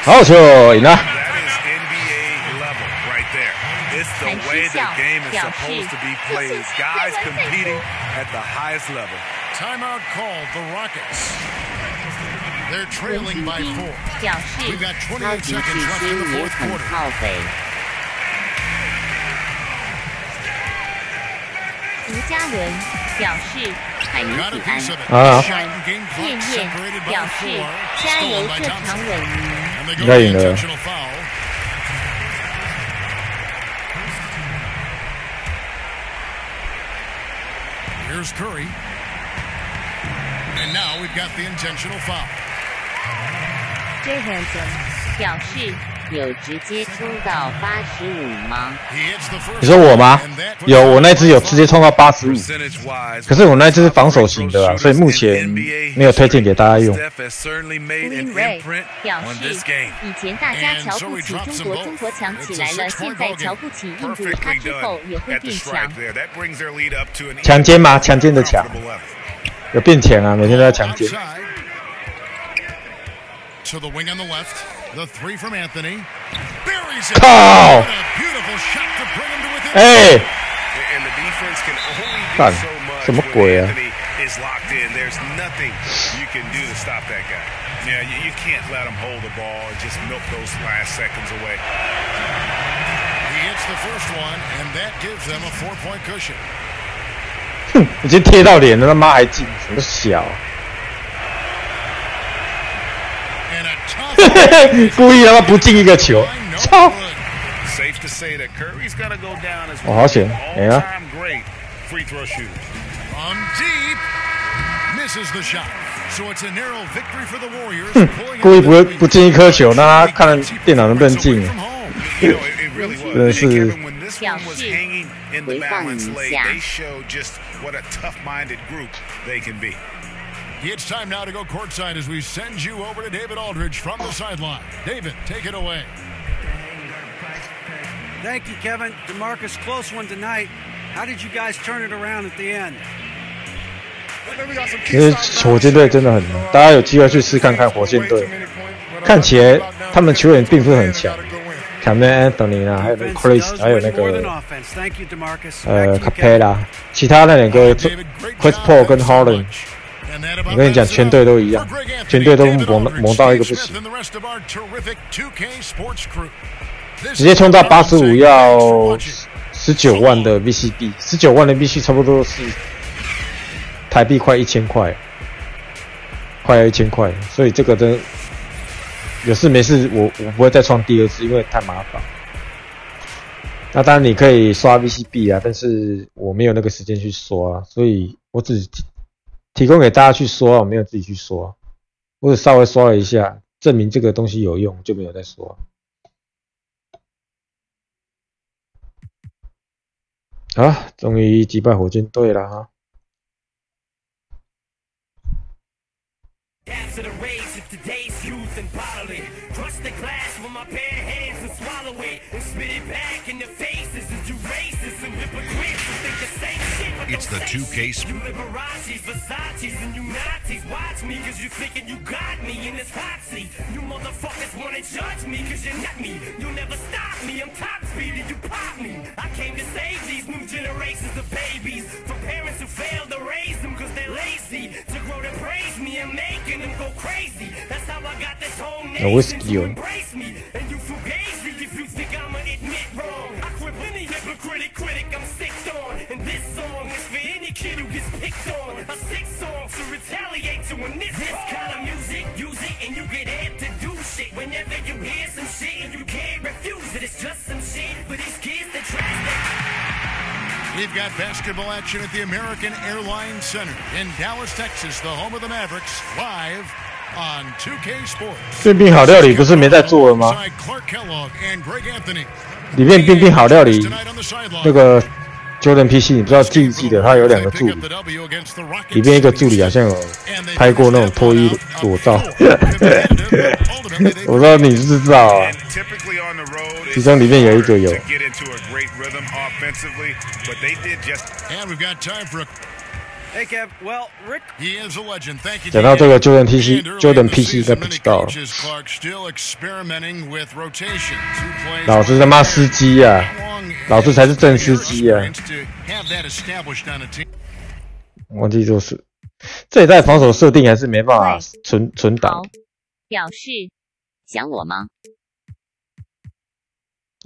Speaker 3: 好球，赢了。
Speaker 6: That is NBA level right there. It's the way the game is supposed to be played. Guys competing at the highest level.
Speaker 5: Timeout called the Rockets. They're trailing by 4.
Speaker 2: 表示
Speaker 5: We've got 28
Speaker 2: 超级
Speaker 5: seconds
Speaker 2: 巨
Speaker 5: left in
Speaker 2: 星
Speaker 5: the
Speaker 2: 也
Speaker 5: fourth
Speaker 2: 很
Speaker 5: quarter.
Speaker 2: 靠北。吴嘉伦表示海尼
Speaker 5: Got a
Speaker 2: 比
Speaker 5: piece of it.
Speaker 2: 安。
Speaker 3: 啊
Speaker 5: Shot and game clock
Speaker 2: 燕燕
Speaker 5: separated
Speaker 2: 表
Speaker 5: by
Speaker 2: 示
Speaker 5: 4.
Speaker 2: 加油
Speaker 5: Stolen by
Speaker 2: 这场
Speaker 5: Thompson.
Speaker 2: 稳赢。
Speaker 5: And they
Speaker 3: 应
Speaker 5: go
Speaker 3: 该
Speaker 5: to
Speaker 3: 赢
Speaker 5: the
Speaker 3: 了。
Speaker 5: intentional foul. Here's Curry. And now we've got the intentional foul.
Speaker 2: Jay Hanson 表示有直接冲到85吗？
Speaker 3: 你说我吗？有，我那只有直接冲到85，可是我那只是防守型的啊，所以目前没有推荐给大家用。
Speaker 2: Ray 表示，以前大家瞧不起中国强起来了，现在瞧不起印度，他之后也会变强。
Speaker 3: 强奸吗？强奸的强，有变强啊，每天都在强奸。
Speaker 5: To the wing on the left, the three from Anthony.
Speaker 3: 靠！哎，干什么鬼啊？
Speaker 7: Yeah, you can't let him hold the ball and just milk those last seconds away.
Speaker 5: He hits the first one, and that gives them a 4-point cushion.
Speaker 3: 哼，已经贴到脸了，他妈还进，什么小？故意让他不进一个球，操！我好险，没了。 哼，故意不进一颗球，让他看电脑能不能进。真的是。
Speaker 2: 表示回放一下。
Speaker 5: It's time now to go courtside as we send you over to David Aldridge from the sideline. David, take it away.
Speaker 8: Thank you, Kevin. DeMarcus, close one tonight. How did you guys turn it around at the end?
Speaker 3: 其实火箭队真的很难，大家有机会去试看看火箭队。看起来他们球员并不是很强 ，Cameron Anthony 啊，还有那个 Chris， 还有那个Capella， 其他那两个 Chris Paul 跟 Harden。 我跟你讲，全队都一样，全队都猛到一个不行，直接冲到85要19万的 VCB，19万的 VCB 差不多是台币快1000块，快要1000块，所以这个真有事没事我不会再创第二次，因为太麻烦。那当然你可以刷 VCB 啊，但是我没有那个时间去刷，所以我只提供给大家去刷，我没有自己去刷，我只稍微刷了一下，证明这个东西有用，就没有再刷。啊，终于击败火箭队了哈！It's
Speaker 9: the 2K
Speaker 1: generations of babies from parents who failed to raise them because they're lazy to grow to praise me and making them go crazy. That's how I got this whole nation to embrace me. And you fugazi if you think I'ma admit wrong. I quit any hypocritic critic I'm sick on. And this song is for any kid who gets picked on. A sick song to retaliate to when this kind of music, use it and you get amped to do shit. Whenever you hear some shit and you can't refuse it, it's just some shit for these kids that try to.
Speaker 5: We've got basketball action at the American Airlines Center in Dallas, Texas, the home of the Mavericks, live on 2K Sports.
Speaker 3: 便秘好料理不是没在做了吗？里面便秘好料理那个 Jordan PC， 你不知道记不记得他有2个助理，里面一个助理好像有拍过那种脱衣裸照，我不知道你知不知道啊？其中里面有一个有。讲到这个 Jordan PC 应该不知道，老子他妈司机啊！老子才是正司机啊！忘记就是这一代防守设定还是没办法存档。
Speaker 2: 表示想我吗？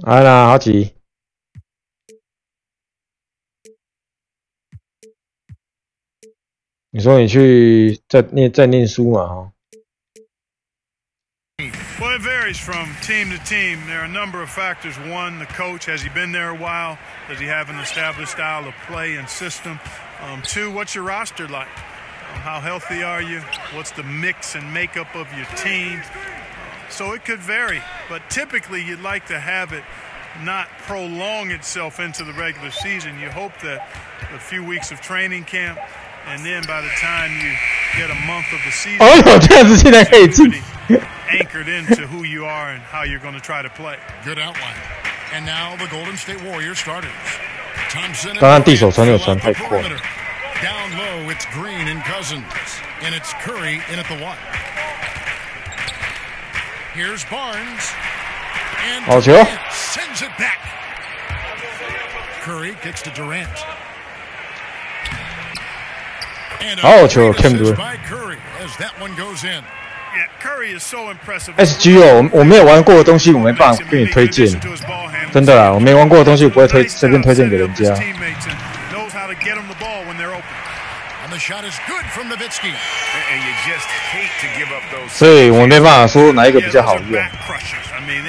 Speaker 3: 来啦，好几。你说你去在念书嘛？哈。
Speaker 11: Well, it varies from team to team. There are a number of factors. One, the coach, has he been there a while? Does he have an established style of play and system? Two, what's your roster like? How healthy are you? What's the mix and makeup of your team? So it could vary, but typically you'd like to have it not prolong itself into the regular season. You hope that a few weeks of training camp, and then by the time you get a month of the season,
Speaker 3: 哦，这样子竟然可以进。
Speaker 11: anchored into who you are and how you're going to try to play.
Speaker 5: Good outline. And now the Golden State Warriors starters. Thompson.
Speaker 3: 刚刚地手传球传太快。
Speaker 5: Down low, it's Green and Cousins, and it's Curry in at the one. Here's Barnes, and Durant sends it back. Curry kicks to Durant. And a assist by Curry as that one goes in.
Speaker 11: Yeah, Curry is so impressive.
Speaker 3: SG 哦，我没有玩过的东西，我没办法给你推荐。真的啦，我没玩过的东西，我不会随便推荐给人家。 所以我没办法说哪一个比较好用，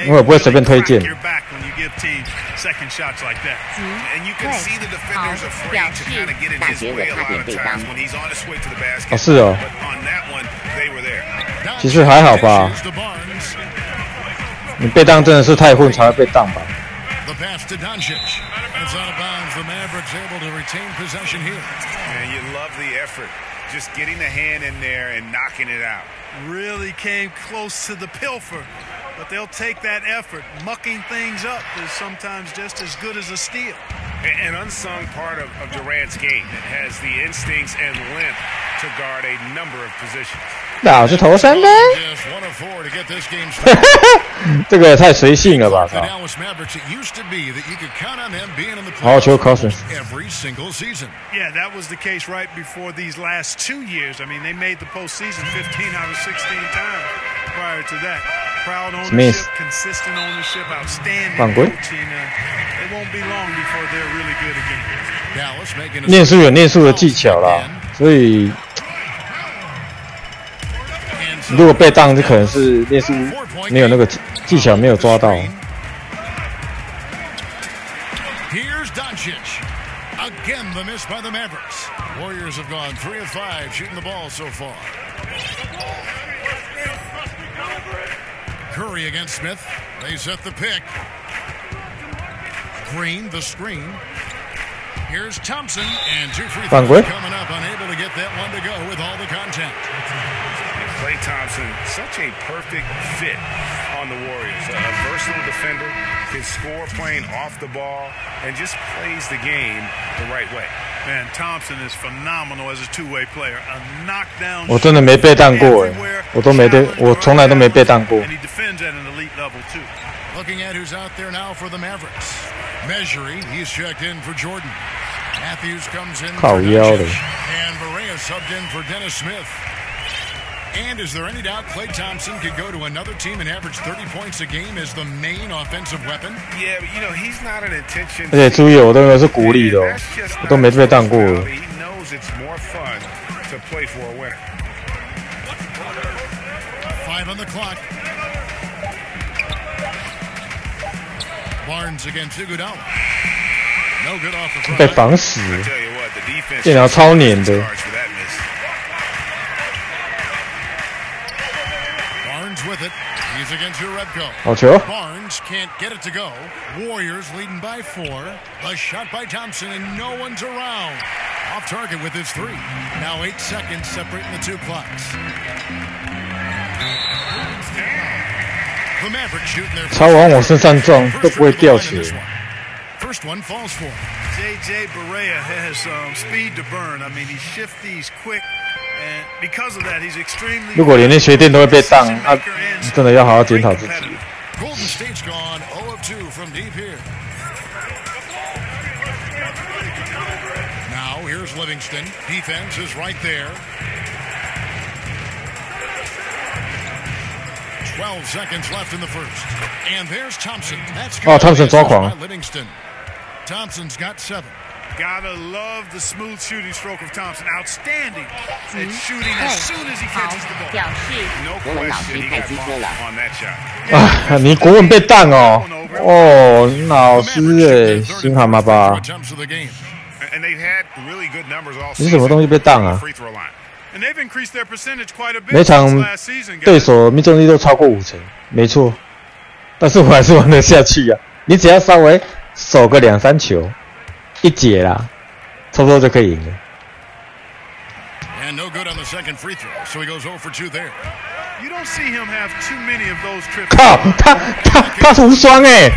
Speaker 3: 因为我不会随便推荐。哦，是哦。其实还好吧。你被当真的是太混才会被当吧。
Speaker 5: It's out of bounds. The Mavericks able to retain possession here.
Speaker 7: And you love the effort. Just getting the hand in there and knocking it out.
Speaker 11: Really came close to the pilfer, but they'll take that effort. Mucking things up is sometimes just as good as a steal.
Speaker 7: An unsung part of Durant's game that has the instincts and length to guard a number of positions.
Speaker 3: 老是投三分，这个也太随性了吧！好球 ，Cousins。
Speaker 11: Yeah, that was the case right before these last 2 years. I mean, they made the postseason 15 out of 16 times prior to that. Proud ownership, consistent ownership, outstanding coaching. It won't be long before they're really good again.
Speaker 3: 念书有念书的技巧啦，所以。 如果被当，就可能是念书没有那个技巧没有抓到。
Speaker 5: Here's Doncic. Again, the miss by the Mavericks. Warriors have gone 3 of 5 shooting the ball so far. Curry against Smith. They set the pick. Green, the screen. Here's Thompson, and 2 free throws coming up, unable to get that one to go with all the contact.
Speaker 7: Klay Thompson, such a perfect fit on the Warriors. A versatile defender, can score playing off the ball, and just plays the game the right way.
Speaker 11: Man, Thompson is phenomenal as a two-way player. A knockdown.
Speaker 3: 我真的没被当过哎，我从来都没被当过。
Speaker 11: And he defends at an elite level too.
Speaker 5: Looking at who's out there now for the Mavericks. Measuring, he's checked in for Jordan. Matthews comes in for Doncic, and Barea subbed in for Dennis Smith. And is there any doubt Klay Thompson could go to another team and average 30 points a game as the main offensive weapon?
Speaker 7: Yeah, but you know he's not an intention.
Speaker 3: 而且注意，我都是鼓励的哦，我都没被当过。
Speaker 7: He knows it's more fun to play for a winner.
Speaker 5: 5 on the clock. Barnes against Iguodala. No good off the front.
Speaker 3: 被绑死，电脑超黏的。
Speaker 5: With it, he's against Urebko.
Speaker 3: 好球
Speaker 5: Barnes can't get it to go. Warriors leading by 4. A shot by Thompson and no one's around. Off target with his 3. Now 8 seconds separating the 2 clocks. The Mavericks shooting their
Speaker 3: 超往我身上撞都不会掉起来。
Speaker 5: First one falls for.
Speaker 11: JJ Barea has speed to burn. I mean, he's shifty, he's quick. And because of that, he's extremely
Speaker 3: 如果连学电都会被当，啊，真的要好好检讨自己。
Speaker 5: Golden State's gone 0 of 2 from deep here. Now here's Livingston. Defense is right there. 12 seconds left in the first. And there's Thompson. That's good.
Speaker 3: Thompson 抓狂。
Speaker 5: Livingston. Thompson's got 7.
Speaker 11: Gotta love the smooth shooting stroke of Thompson. Outstanding at shooting as soon as he catches the ball.
Speaker 2: 表示国文老师太机车了。
Speaker 3: 啊，你国文被当哦，哦，老师哎，心寒吗吧？你是什么东西被当啊？每场对手命中率都超过50%。没错，但是我还是玩得下去啊。你只要稍微守个2-3球，一节啦，差不多就可以赢了。
Speaker 5: And no good on the second free throw, so he goes 0 for 2 there.
Speaker 11: You don't see him have too many of those trips.
Speaker 3: 靠，他无双哎，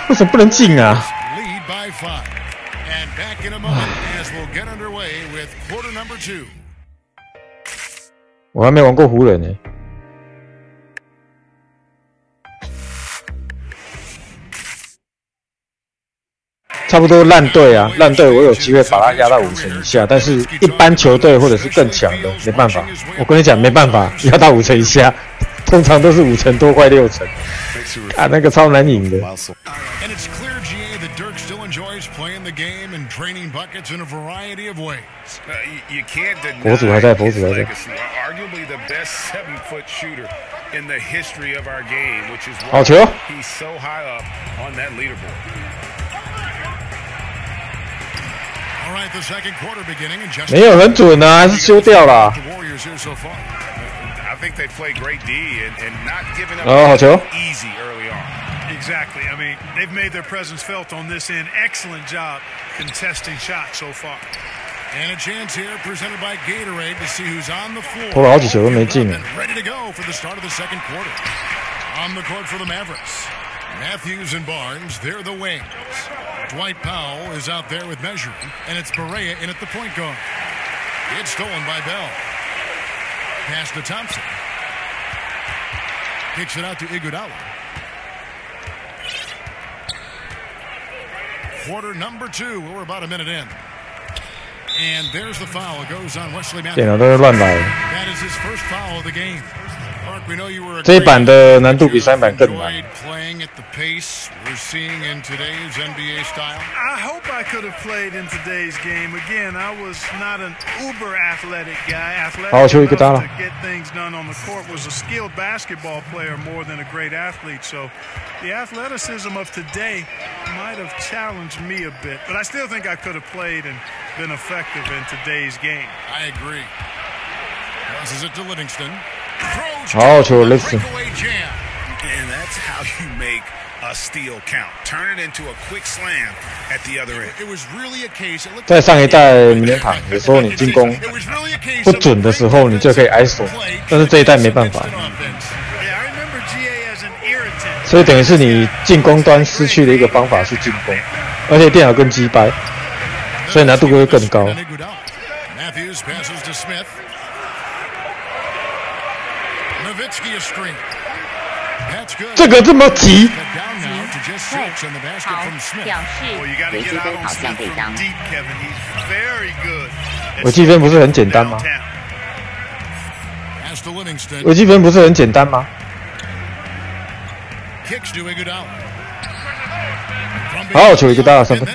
Speaker 3: 为什么不能进啊？
Speaker 5: Lead by 5. And back in a moment as we'll get underway with quarter number 2.
Speaker 3: 我还没玩过湖人呢。差不多烂队啊，烂队我有机会把它压到5成以下，但是一般球队或者是更强的，没办法。我跟你讲，没办法压到5成以下，通常都是5成多，快6成。啊，那个超难赢的。佛祖还在，佛祖还在。好球！没有很准啊，还是修掉了。哦，好球！
Speaker 11: Exactly. I mean, they've made their presence felt on this end. Excellent job contesting shots so far.
Speaker 5: And a chance here presented by Gatorade to see who's on the floor.
Speaker 3: 投了好几球都没进。
Speaker 5: Ready to go for the start of the second quarter. On the court for the Mavericks. Matthews and Barnes, they're the wings. Dwight Powell is out there with measuring, and it's Barea in at the point guard. It's stolen by Bell. Pass to Thompson. Kicks it out to Iguodala. Quarter number 2. We're about a minute in. And there's the foul. It goes on Wesley Matthews.
Speaker 3: 电脑都是乱来的。
Speaker 5: That is his first foul of the game.
Speaker 3: 这一版的难度比3版更难。
Speaker 11: I hope I could have played in today's game. Again, I was not an uber athletic guy. Athletic enough to get things done on the court. Was a skilled basketball player more than a great athlete. So the athleticism of today might have challenged me a bit. But I still think I could have played and been effective in today's game.
Speaker 5: I agree. Passes it to Livingston.
Speaker 3: 好球 ，Livingston。
Speaker 7: And that's how you make a steal count. Turn it into a quick slam at the other end.
Speaker 5: It was really a case.
Speaker 3: 在上一代名人堂，有时候你进攻不准的时候，你就可以挨手，但是这一代没办法。所以等于是你进攻端失去了一个方法是进攻，而且电脑更鸡掰，所以难度会更高。
Speaker 5: Matthews passes to Smith. Nowitzki a screen. That's good.
Speaker 3: 这个这么急。
Speaker 2: 好，表示微积分好像被当。
Speaker 3: 微积分不是很简单吗？微积分不是很简单吗？好，球一个大3分。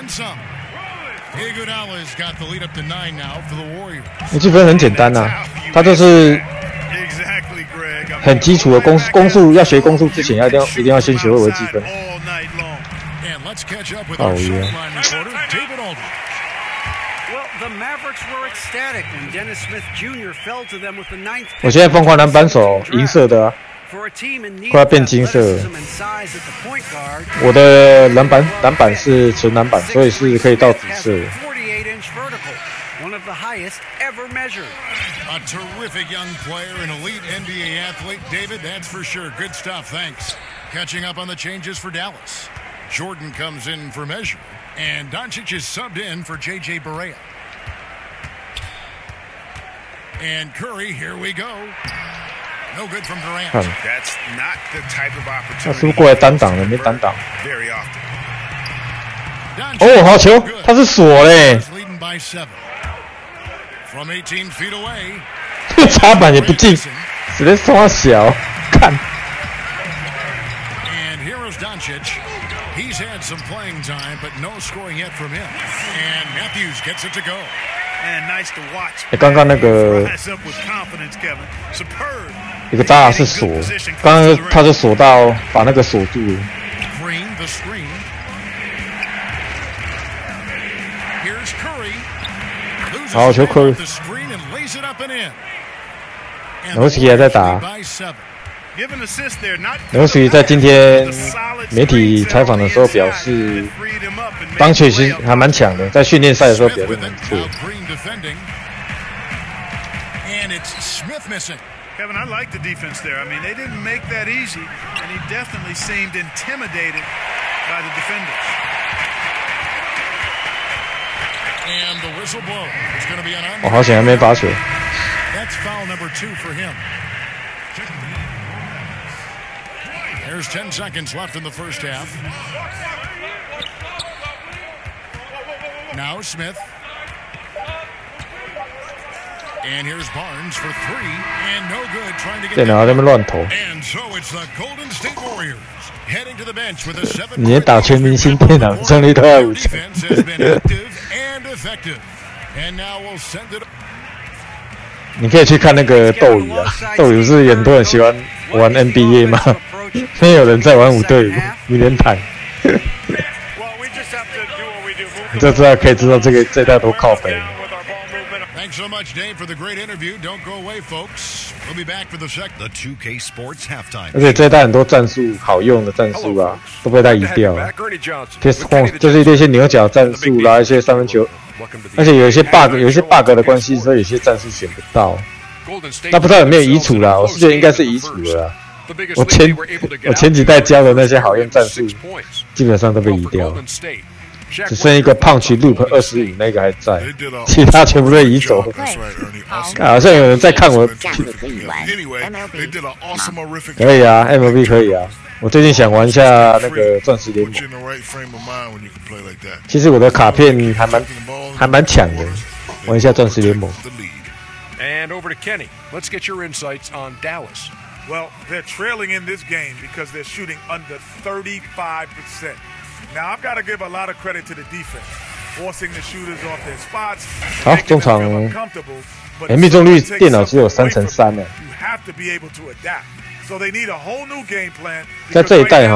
Speaker 3: 微积分很简单呐，它就是很基础的公数，要学公数之前一定要先学会微积分。好耶！ 我现在疯狂篮板手，银色的、啊，快要变金色了。我的篮板是纯篮板，所以是可以到紫色的。
Speaker 5: A terrific young player, an elite NBA athlete. David, that's for sure. Good stuff, thanks. Catching up on the changes for Dallas. Jordan comes in for measure. And Doncic is subbed in for J.J. Barea. And Curry, here we go. No good from Durant.
Speaker 7: That's not the type of opportunity.
Speaker 3: 他是不是过来单挡了？没单挡。
Speaker 7: Very often.
Speaker 3: 哦，好球！他是锁嘞。
Speaker 5: From 18 feet away.
Speaker 3: 插板也不进，直接冲他小，看。
Speaker 5: And here's Doncic. He's had some playing time, but no scoring yet from him. And Matthews gets it to go.
Speaker 11: And nice to watch.
Speaker 3: 刚刚那个一个扎是锁，刚刚他就锁到把那个锁住了。
Speaker 5: Green the screen. Here's Curry.
Speaker 3: 好球 Curry。
Speaker 5: The screen and lays it up and in.
Speaker 3: 然后其实还在打。尤其在今天媒体采访的时候表示，邦切其实还蛮强的，在训练赛的时候表现很不错。
Speaker 11: Kevin, I like the defense there. I mean, they didn't make that easy, and he definitely seemed intimidated by the defenders.
Speaker 5: And the whistle blow. It's going to be an on.
Speaker 3: 我好险还没罚球。
Speaker 5: That's foul number 2 for him. There's 10 seconds left in the first half. Now Smith. And here's Barnes for 3, and no good trying to get.
Speaker 3: 电脑在那边乱投。
Speaker 5: And so it's the Golden State Warriors heading to the bench with a 7.
Speaker 3: 你连打全明星电脑胜率都要50%。
Speaker 5: Defense has been active and effective, and now we'll send it.
Speaker 3: 你可以去看那个斗鱼啊，斗鱼是很多人喜欢玩 NBA 吗？没有人在玩5对5，有点坦。你就可以知道这代都靠北。
Speaker 5: Thanks so much, Dave, for the great interview. Don't go away, folks. We'll be back for the
Speaker 9: 2K Sports halftime.
Speaker 3: 而且这一代很多战术好用的战术啊，都被他移掉了。就是一些牛角战术啦，一些三分球，而且有一些 bug 的关系，所以有些战术选不到。那不知道有没有移除啦？我是觉得应该是移除了啦。我前几代教的那些好用战术，基本上都被移掉了。只剩一个胖曲 loop 25那个还在，其他全部都移走。好像有人在看我。可以啊 ，MLB 可以啊。我最近想玩一下那个钻石联盟。其实我的卡片还蛮强的，玩一下钻石联盟。
Speaker 10: And over to Kenny. Let's get your insights on Dallas.
Speaker 4: Well, they're trailing in this game because they're shooting under 35%. Now, I've got to give a lot of credit to the defense, forcing the shooters off their spots.
Speaker 3: 好，中场命中率电脑只有3/3呢。在这一代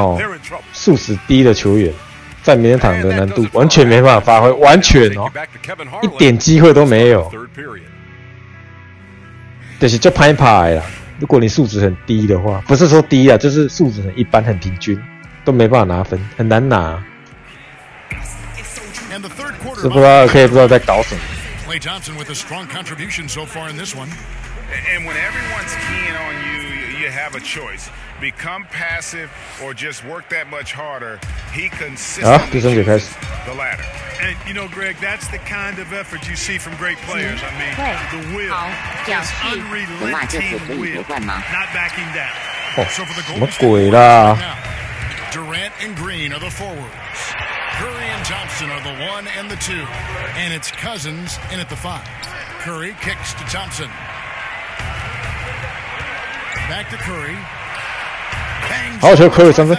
Speaker 3: 素质低的球员，在名人堂的难度完全没办法发挥，完全一点机会都没有。就是就拍牌啦。如果你素质很低的话，不是说低啊，就是素质很一般、很平均，都没办法拿分，很难拿。是不知道在搞什么。
Speaker 5: Klay Thompson with a strong contribution so far in this one.
Speaker 7: And when everyone's keying on you, you have a choice: become passive or just work that much harder. He consistently chooses the latter.
Speaker 11: And you know, Greg, that's the kind of effort you see from great players. I mean, the will, just unrelenting will, not backing down.
Speaker 5: So for the
Speaker 3: 什么鬼啦
Speaker 5: Durant and Green are the forwards. Curry and Thompson are the 1 and the 2. And it's Cousins in at the 5. Curry kicks to Thompson. Back to Curry.
Speaker 3: How's your Curry something?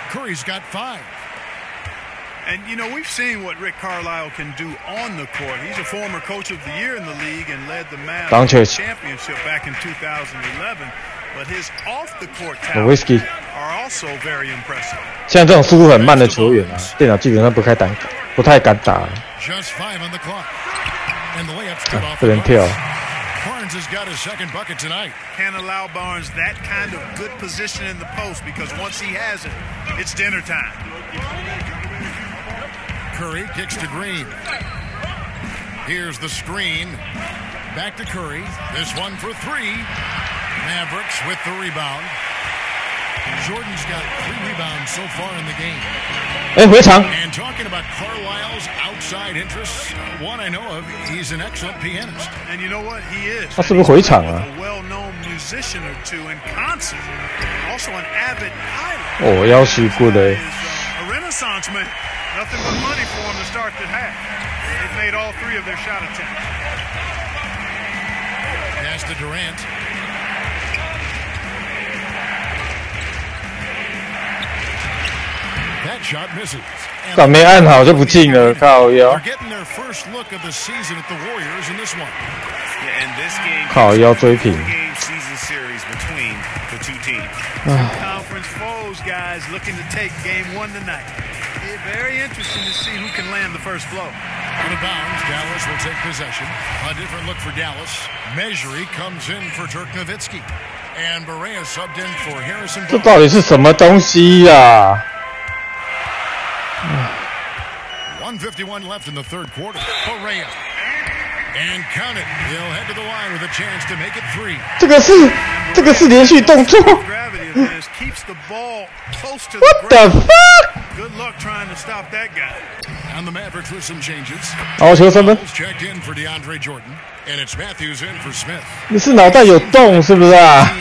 Speaker 5: Curry's got 5.
Speaker 11: And, you know, we've seen what Rick Carlisle can do on the court. He's a former coach of the year in the league and led the Mavs to the championship back in 2011. But his off-the-court talents are also very impressive.
Speaker 3: 像这种速度很慢的球员啊，电脑基本上不太敢打。不能跳。
Speaker 5: Barnes has got his second bucket tonight.
Speaker 11: Can't allow Barnes that kind of good position in the post because once he has it, it's dinner time.
Speaker 5: Curry kicks to Green. Here's the screen. Back to Curry. This one for 3. Mavericks with the rebound. Jordan's got 3 rebounds so far in the game. And talking about Carlisle's outside interests, one I know of, he's an excellent pianist.
Speaker 11: And you know what? He is.
Speaker 3: 他是不是回场啊？
Speaker 11: A well-known musician or two in concert. Also an avid pilot.
Speaker 3: 哦，要是good嘞。
Speaker 11: A renaissance man. Nothing but money for him to start the half. They've made all 3 of their shot attempts.
Speaker 5: Pass to Durant. That shot misses.
Speaker 3: 干没按好就不进了，靠腰。靠腰追平。
Speaker 11: Conference foes, guys, looking to take game 1 tonight. Very interesting to see who can land the first blow.
Speaker 5: Out of bounds, Dallas will take possession. A different look for Dallas. Mejri comes in for Dirk Nowitzki. And Berea subbed in for Harrison.
Speaker 3: 这到底是什么东西呀
Speaker 5: ？151 left in the third quarter. Berea. And count it. He'll head to the line with a chance to make it 3.
Speaker 3: 这个是连续动作。What the fuck?
Speaker 11: Good luck trying to stop that guy.
Speaker 5: And the Mavericks with some changes.
Speaker 3: 好球3分。
Speaker 5: Checked in for DeAndre Jordan, and it's Matthews in for Smith.
Speaker 3: 你是脑袋有洞是不是啊？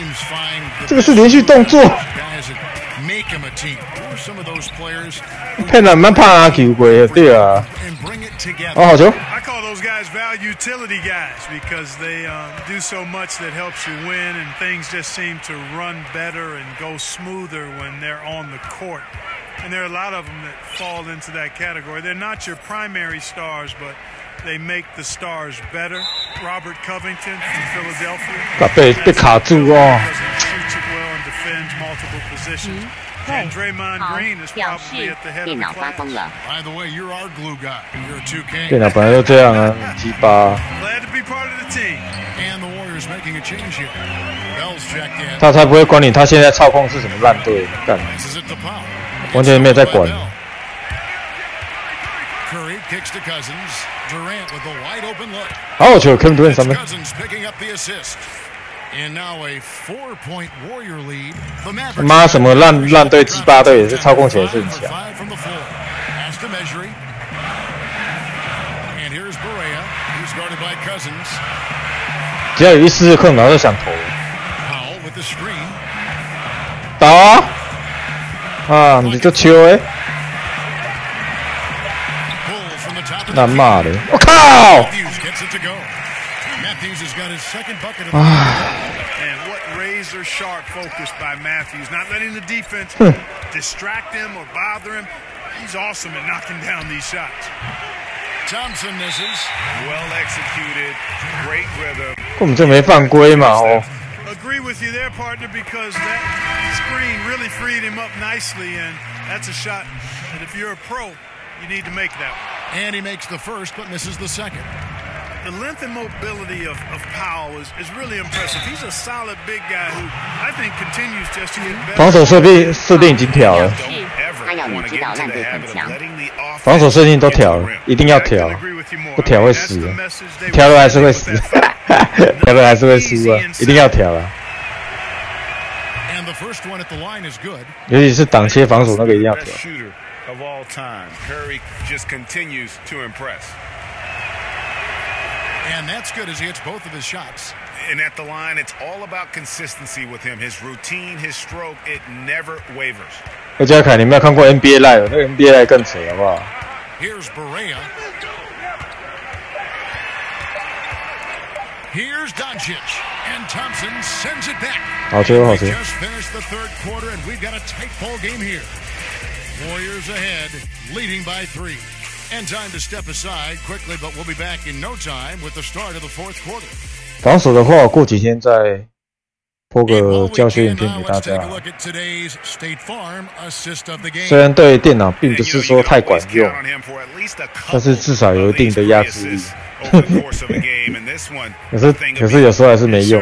Speaker 3: 这个是连续动作。
Speaker 5: Make him a team. Some of those players.
Speaker 3: 骗人蛮怕啊，球过对啊。哦，好球。
Speaker 11: I call those guys value utility guys because they do so much that helps you win, and things just seem to run better and go smoother when they're on the court. And there are a lot of them that fall into that category. They're not your primary stars, but they make the stars better. Robert Covington from Philadelphia.
Speaker 3: 被卡住哦。
Speaker 11: Shoots it well and defends multiple positions. And Draymond Green is probably at the head of the class.
Speaker 5: By the way, you're our glue guy. You're a 2K.
Speaker 3: 电脑本来就这样啊，鸡巴。
Speaker 11: Glad to be part of the team.
Speaker 5: And the Warriors making a change here. Bell's checked in.
Speaker 3: 他才不会管你，他现在操控是什么烂队，干。完全没有在管。
Speaker 5: Curry kicks to Cousins. Durant with a wide open look.
Speaker 3: 好球 ，Kevin Durant 3分。
Speaker 5: Cousins picking up the assist. And now a 4-point Warrior lead.
Speaker 3: 他妈什么烂队鸡巴队也是操控起来是很强。
Speaker 5: Pass to Measury. And here's Berea. He's guarded by Cousins.
Speaker 3: 只要有一丝的空档就想投。
Speaker 5: Powell with the screen.
Speaker 3: 打啊！啊，你这球哎！难骂的，我靠！
Speaker 5: Matthews has got his second bucket of
Speaker 11: And what razor sharp focus by Matthews, not letting the defense distract him or bother him. He's awesome at knocking down these shots.
Speaker 5: Thompson misses.
Speaker 7: Well executed, great rhythm.
Speaker 3: 根本就没犯规嘛哦。
Speaker 11: Agree with you there, partner, because that screen really freed him up nicely, and that's a shot that if you're a pro, you need to make that one.
Speaker 5: And he makes the first, but misses the second.
Speaker 11: The length and mobility of Powell is really impressive. He's a solid big guy who I think continues just to get better.
Speaker 3: 防守设定已经调了。防守设定都调了，一定要调，不调会死的，调了还是会死，调了还是会输啊，一定要调了。尤其是挡切防守那个一定要调。
Speaker 5: And that's good as he hits both of his shots.
Speaker 7: And at the line, it's all about consistency with him. His routine, his stroke, it never wavers.
Speaker 3: 大家看，你没有看过 NBA Live， 那个 NBA Live 更扯，好不好
Speaker 5: ？Here's Berea. Here's Doncic, and Thompson sends it back.
Speaker 3: 好球，好球。
Speaker 5: Just finished the third quarter, and we've got a tight ball game here. Warriors ahead, leading by 3. And time to step aside quickly, but we'll be back in no time with the start of the fourth quarter.
Speaker 3: 防守的话，过几天再播个教学影片给大家。虽然对电脑并不是说太管用，但是至少有一定的压制力。可是有时候还是没用。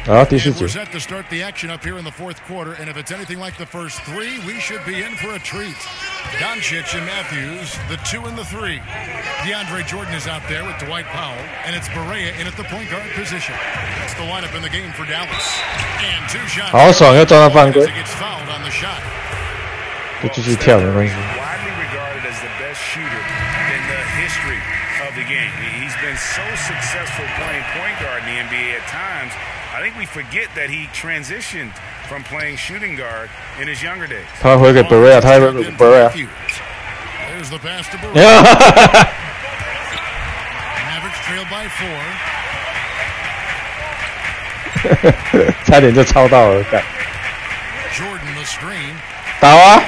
Speaker 3: 好，第4节。
Speaker 5: We're set to start the action up here in the fourth quarter, and if it's anything like the first 3, we should be in for a treat. Doncic and Matthews, the 2 and the 3. DeAndre Jordan is out there with Dwight Powell, and it's Berea in at the point guard position. That's the lineup in the game for Dallas. And 2 shots.
Speaker 3: 好爽，又抓到犯规。
Speaker 5: Gets fouled on the shot.
Speaker 3: 就继续跳没关系。
Speaker 7: Widely regarded as the best shooter in the history of the game. He's been so successful playing point guard in the NBA at times. I think we forget that he transitioned from playing shooting guard in his younger days.
Speaker 3: 他回给 Berea， 他回给 Berea。
Speaker 5: There's the pass to Berea. Mavericks trailed by
Speaker 3: 4。差点就抄到了，干。
Speaker 5: Jordan the screen.
Speaker 3: 打啊！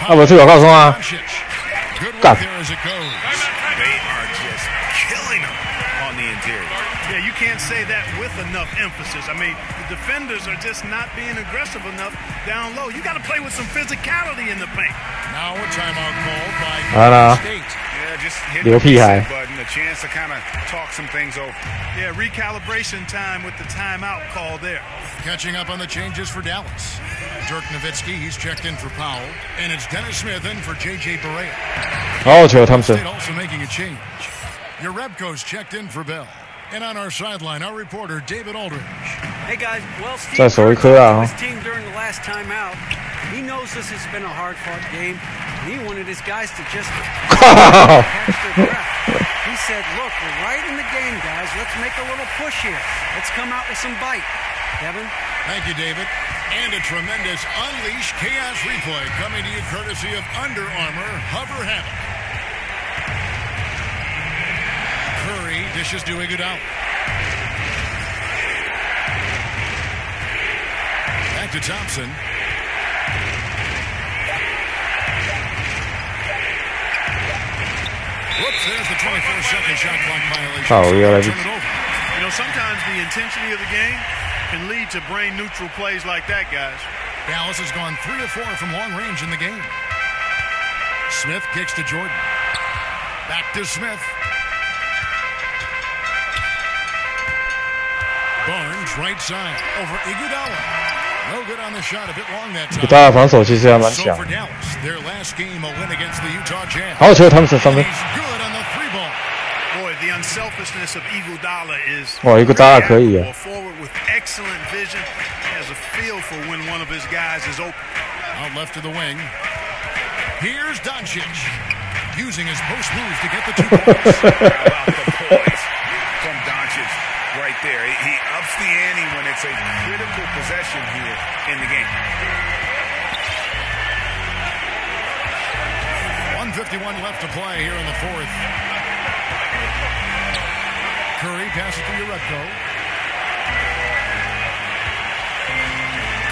Speaker 3: 那不是有告诉吗？干。
Speaker 7: on the interior.
Speaker 11: Yeah, you can't say that with enough emphasis. I mean, the defenders are just not being aggressive enough down low. You got to play with some physicality in the paint.
Speaker 5: Now a timeout called by Golden State.
Speaker 7: Yeah, just hit the reset button, a chance to kind of talk some things over.
Speaker 11: Yeah, recalibration time with the timeout call there.
Speaker 5: Catching up on the changes for Dallas. Dirk Nowitzki, he's checked in for Powell. And it's Dennis Smith in for J.J. Barea.
Speaker 3: Oh, Joe Thompson.
Speaker 5: State also making a change. Yarebko's checked in for Bell. And on our sideline, our reporter, David Aldridge.
Speaker 8: Hey, guys. Well, Steve his team during the last timeout. He knows this has been a hard-fought game. And he wanted his guys to just catch their breath. He said, look, we're right in the game, guys. Let's make a little push here. Let's come out with some bite. Kevin?
Speaker 5: Thank you, David. And a tremendous Unleash Chaos replay coming to you courtesy of Under Armour Hover Hammock. Curry dishes to Iguodala. Back to Thompson. Whoops, there's the 24-second shot clock violation.
Speaker 3: Oh, yeah.
Speaker 11: Turn it over. You know, sometimes the intensity of the game can lead to brain-neutral plays like that, guys.
Speaker 5: Dallas has gone 3 of 4 from long range in the game. Smith kicks to Jordan. Back to Smith. Barnes right side over Iguodala. No good on the shot, a bit long that time.
Speaker 3: 大家防守其实还蛮强。
Speaker 5: for Dallas, their last game a win against the Utah Jazz.
Speaker 3: 好球，他们上面。
Speaker 5: He's good on the 3-ball.
Speaker 11: Boy, the unselfishness of Iguodala is
Speaker 3: 哇，Iguodala 可以啊。
Speaker 11: forward with excellent vision. Has a feel for when one of his guys is open.
Speaker 5: Out left to the wing. Here's Doncic using his post moves to get the 2 points.
Speaker 7: How about the poise from Doncic right there? He ups the ante when it's a critical possession here in the game.
Speaker 5: 1:51 left to play here in the 4th. Curry passes to Yarebko.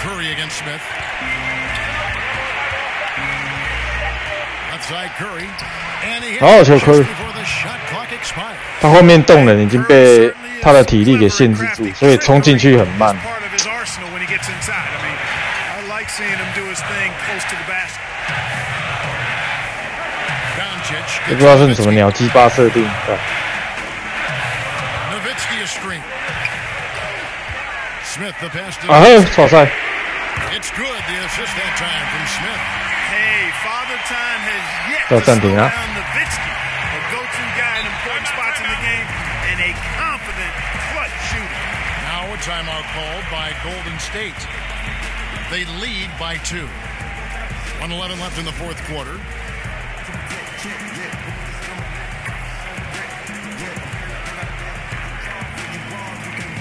Speaker 5: Curry against Smith. Outside Curry. And he hits just before the shot clock expired.
Speaker 3: 他后面动人已经被他的体力给限制住，所以冲进去很慢。也不知道是什么鸟鸡巴设定。啊嘿，草赛。
Speaker 5: It's good, the assist that time from Smith.
Speaker 11: Hey, Father Time has yet
Speaker 3: to slow down
Speaker 11: Nowitzki, a go-to guy in important spots in the game, and a confident clutch shooter.
Speaker 5: Now a timeout called by Golden State. They lead by 2. 1:11 left in the 4th quarter.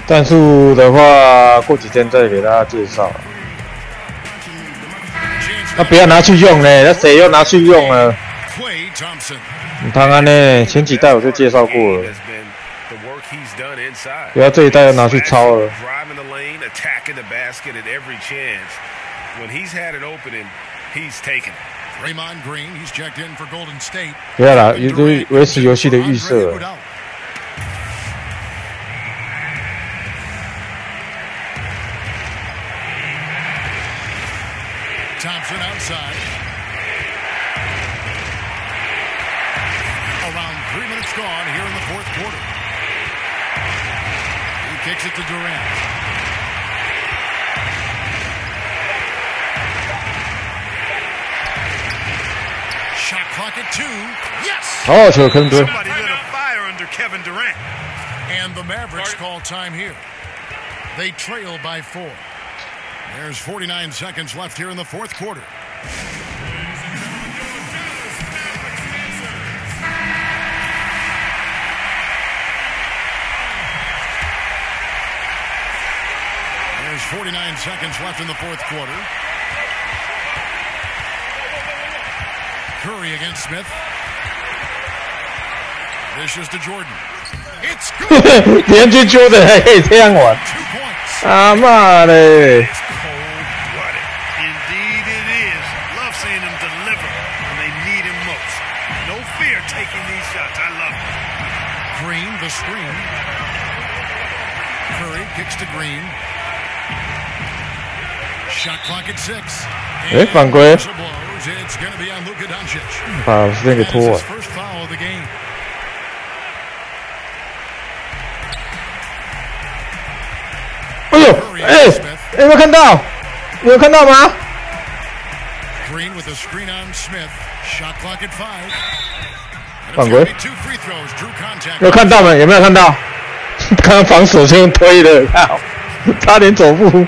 Speaker 3: 战术的话，过几天再给大家介绍。他不要拿去用呢，那谁又拿去用了？你看看呢，前几代我就介绍过了。不要这一代又拿去抄了。不要啦，也就是维持游戏的预设。
Speaker 5: Thompson outside. Around 3 minutes gone here in the 4th quarter. He kicks it to Durant. Shot clock at 2. Yes!
Speaker 3: Oh, sure, couldn't do it.
Speaker 11: Somebody lit a fire under Kevin Durant.
Speaker 5: And the Mavericks call time here. They trail by 4. There's 49 seconds left here in the 4th quarter. There's 49 seconds left in the 4th quarter. Curry against Smith. Dishes to Jordan. It's good.
Speaker 3: 连续揪的还可以这样玩，啊妈嘞！
Speaker 5: Green, the screen. Curry kicks to Green. Shot clock at 6.
Speaker 3: 哎，犯规！
Speaker 5: It's going to be on Luka Doncic.
Speaker 3: 把时间给拖了。
Speaker 5: First foul of the game.
Speaker 3: 哎呦，哎，有没有看到？有看到吗
Speaker 5: ？Green with a screen on Smith. Shot clock at 5.
Speaker 3: 犯规。有看到吗？有没有看到？刚刚防守先推的，靠，差点走步。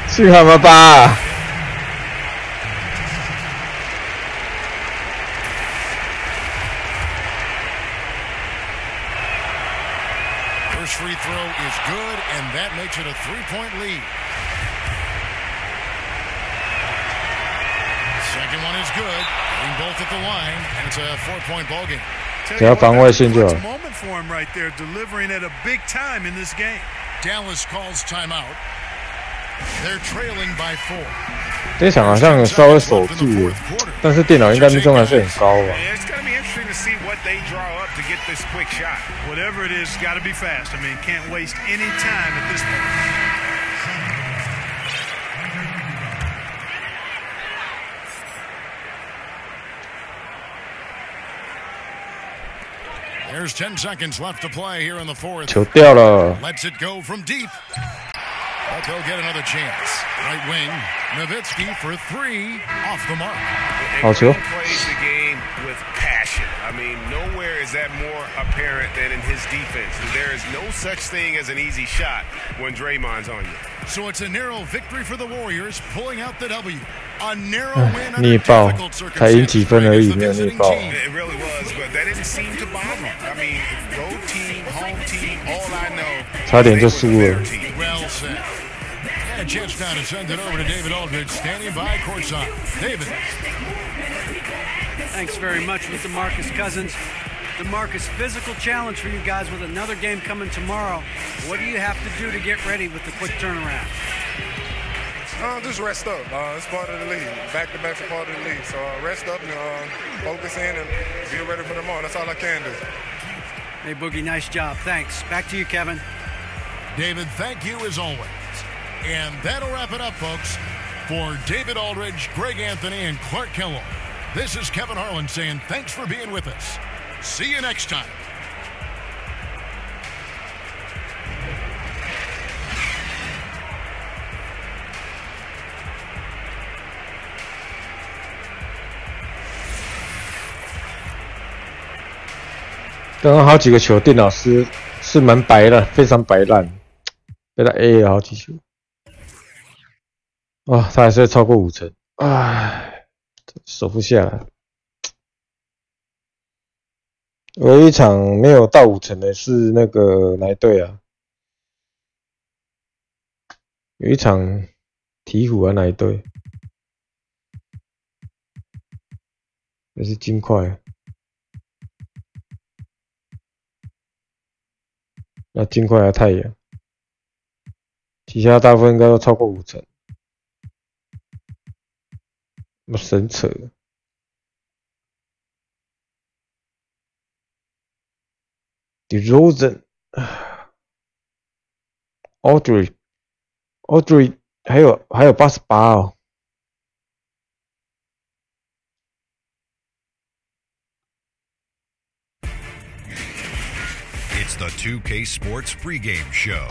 Speaker 3: 去他妈吧！
Speaker 5: First free throw is good, and that makes it a 3-point lead. Second one is good. Getting both at the line, and it's a 4-point ball game.
Speaker 3: 只要防卫性就好。
Speaker 11: moment for him right there, delivering at a big time in this game.
Speaker 5: Dallas calls timeout. They're trailing by 4.
Speaker 3: 这场好像稍微守住了，但是电脑应该命中还是很高吧。
Speaker 11: Whatever it is, got to be fast. I mean, can't waste any time at this point.
Speaker 5: There's 10 seconds left to play here in the 4th.
Speaker 3: 球掉了。
Speaker 5: Lets it go from deep. But they'll get another chance. Right wing, Nowitzki for 3, off the mark.
Speaker 3: 好球。
Speaker 7: Plays the game with passion. I mean, nowhere is that more apparent than in his defense. There is no such thing as an easy shot when Draymond's on you.
Speaker 5: So it's a narrow victory for the Warriors, pulling out the W. A narrow win
Speaker 3: 逆
Speaker 5: under
Speaker 3: 爆
Speaker 5: difficult
Speaker 3: 才赢几
Speaker 5: circumstances
Speaker 3: 分而已，
Speaker 5: against
Speaker 3: 没有
Speaker 5: the
Speaker 3: 逆
Speaker 5: visiting
Speaker 3: 爆。
Speaker 5: team.
Speaker 7: It really was, but that didn't seem to bother him. I mean, road team, home team, all I know.
Speaker 3: 差点就输了。
Speaker 5: Well said. And a chance now to send it over to David Aldridge, standing by courtside. David.
Speaker 8: Thanks very much with DeMarcus Cousins. DeMarcus, physical challenge for you guys with another game coming tomorrow. What do you have to do to get ready with the quick turnaround?
Speaker 12: Just rest up. It's part of the league. Back-to-backs are part of the league. So rest up and focus in and be ready for tomorrow. That's all I can do.
Speaker 8: Hey, Boogie, nice job. Thanks. Back to you, Kevin.
Speaker 5: David, thank you as always. And that'll wrap it up, folks. For David Aldridge, Greg Anthony, and Clark Kellogg, this is Kevin Harlan saying thanks for being with us. See you next time.
Speaker 3: “刚刚好几个球，电脑是蛮白的，非常白烂，被他 A 了好几球。哇，他还是超过5成，唉，守不下来。唯一一场没有到5成的是那个哪一队啊？有一场鹈鹕啊，哪一队？也是金块。那金块还太阳，其他大部分应该都超过5成，那么神扯。DeRozan、Audrey 还有88哦。
Speaker 9: It's the 2K Sports pregame show.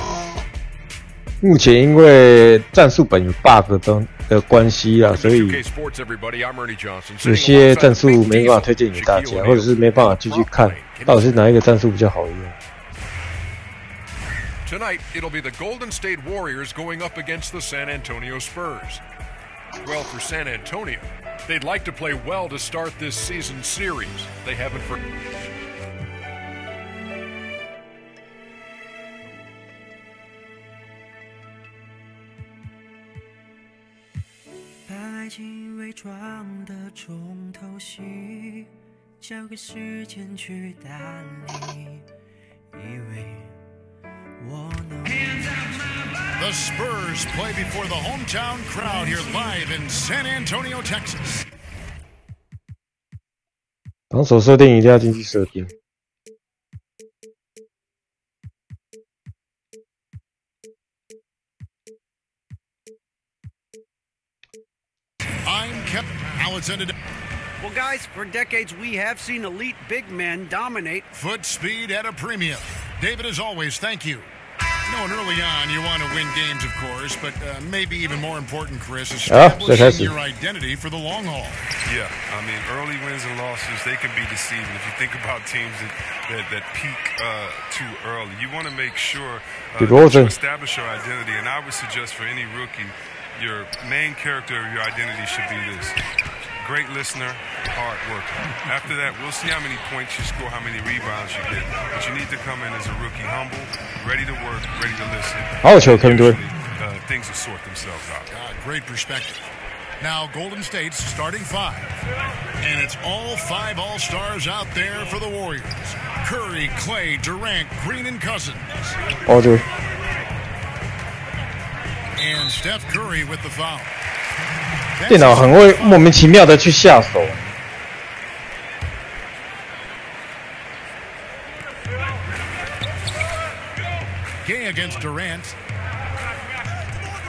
Speaker 3: 目前因为战术本有 bug 的关系啊，所以有些战术没办法推荐给大家，或者是没办法继续看，到底是哪一个战术比较好用。
Speaker 10: Tonight, it'll be the Golden State Warriors going up against the San Antonio Spurs. Well, for San Antonio, they'd like to play well to start this season series. They haven't for...
Speaker 5: The Spurs play before the hometown crowd here live in San Antonio, Texas.
Speaker 3: 防守设定一定要进去设定。
Speaker 5: Now it's ended.
Speaker 8: Well, guys, for decades we have seen elite big men dominate.
Speaker 5: Foot speed at a premium. David, as always, thank you. Knowing early on you want to win games, of course, but maybe even more important, Chris, establishing your identity for the long haul.
Speaker 13: Yeah, I mean, early wins and losses, they can be deceiving. If you think about teams that peak too early, you want to make sure that you establish your identity. And I would suggest for any rookie, your main character of your identity should be this. Great listener, hard worker. After that, we'll see how many points you score, how many rebounds you get. But you need to come in as a rookie, humble, ready to work, ready to listen. Things will sort themselves out.
Speaker 5: Great perspective. Now, Golden State's starting five. And it's all five All-Stars out there for the Warriors. Curry, Clay, Durant, Green, and Cousins. And Steph Curry with the foul.
Speaker 3: 电脑很会莫名其妙的去下手。
Speaker 5: Gay against Durant.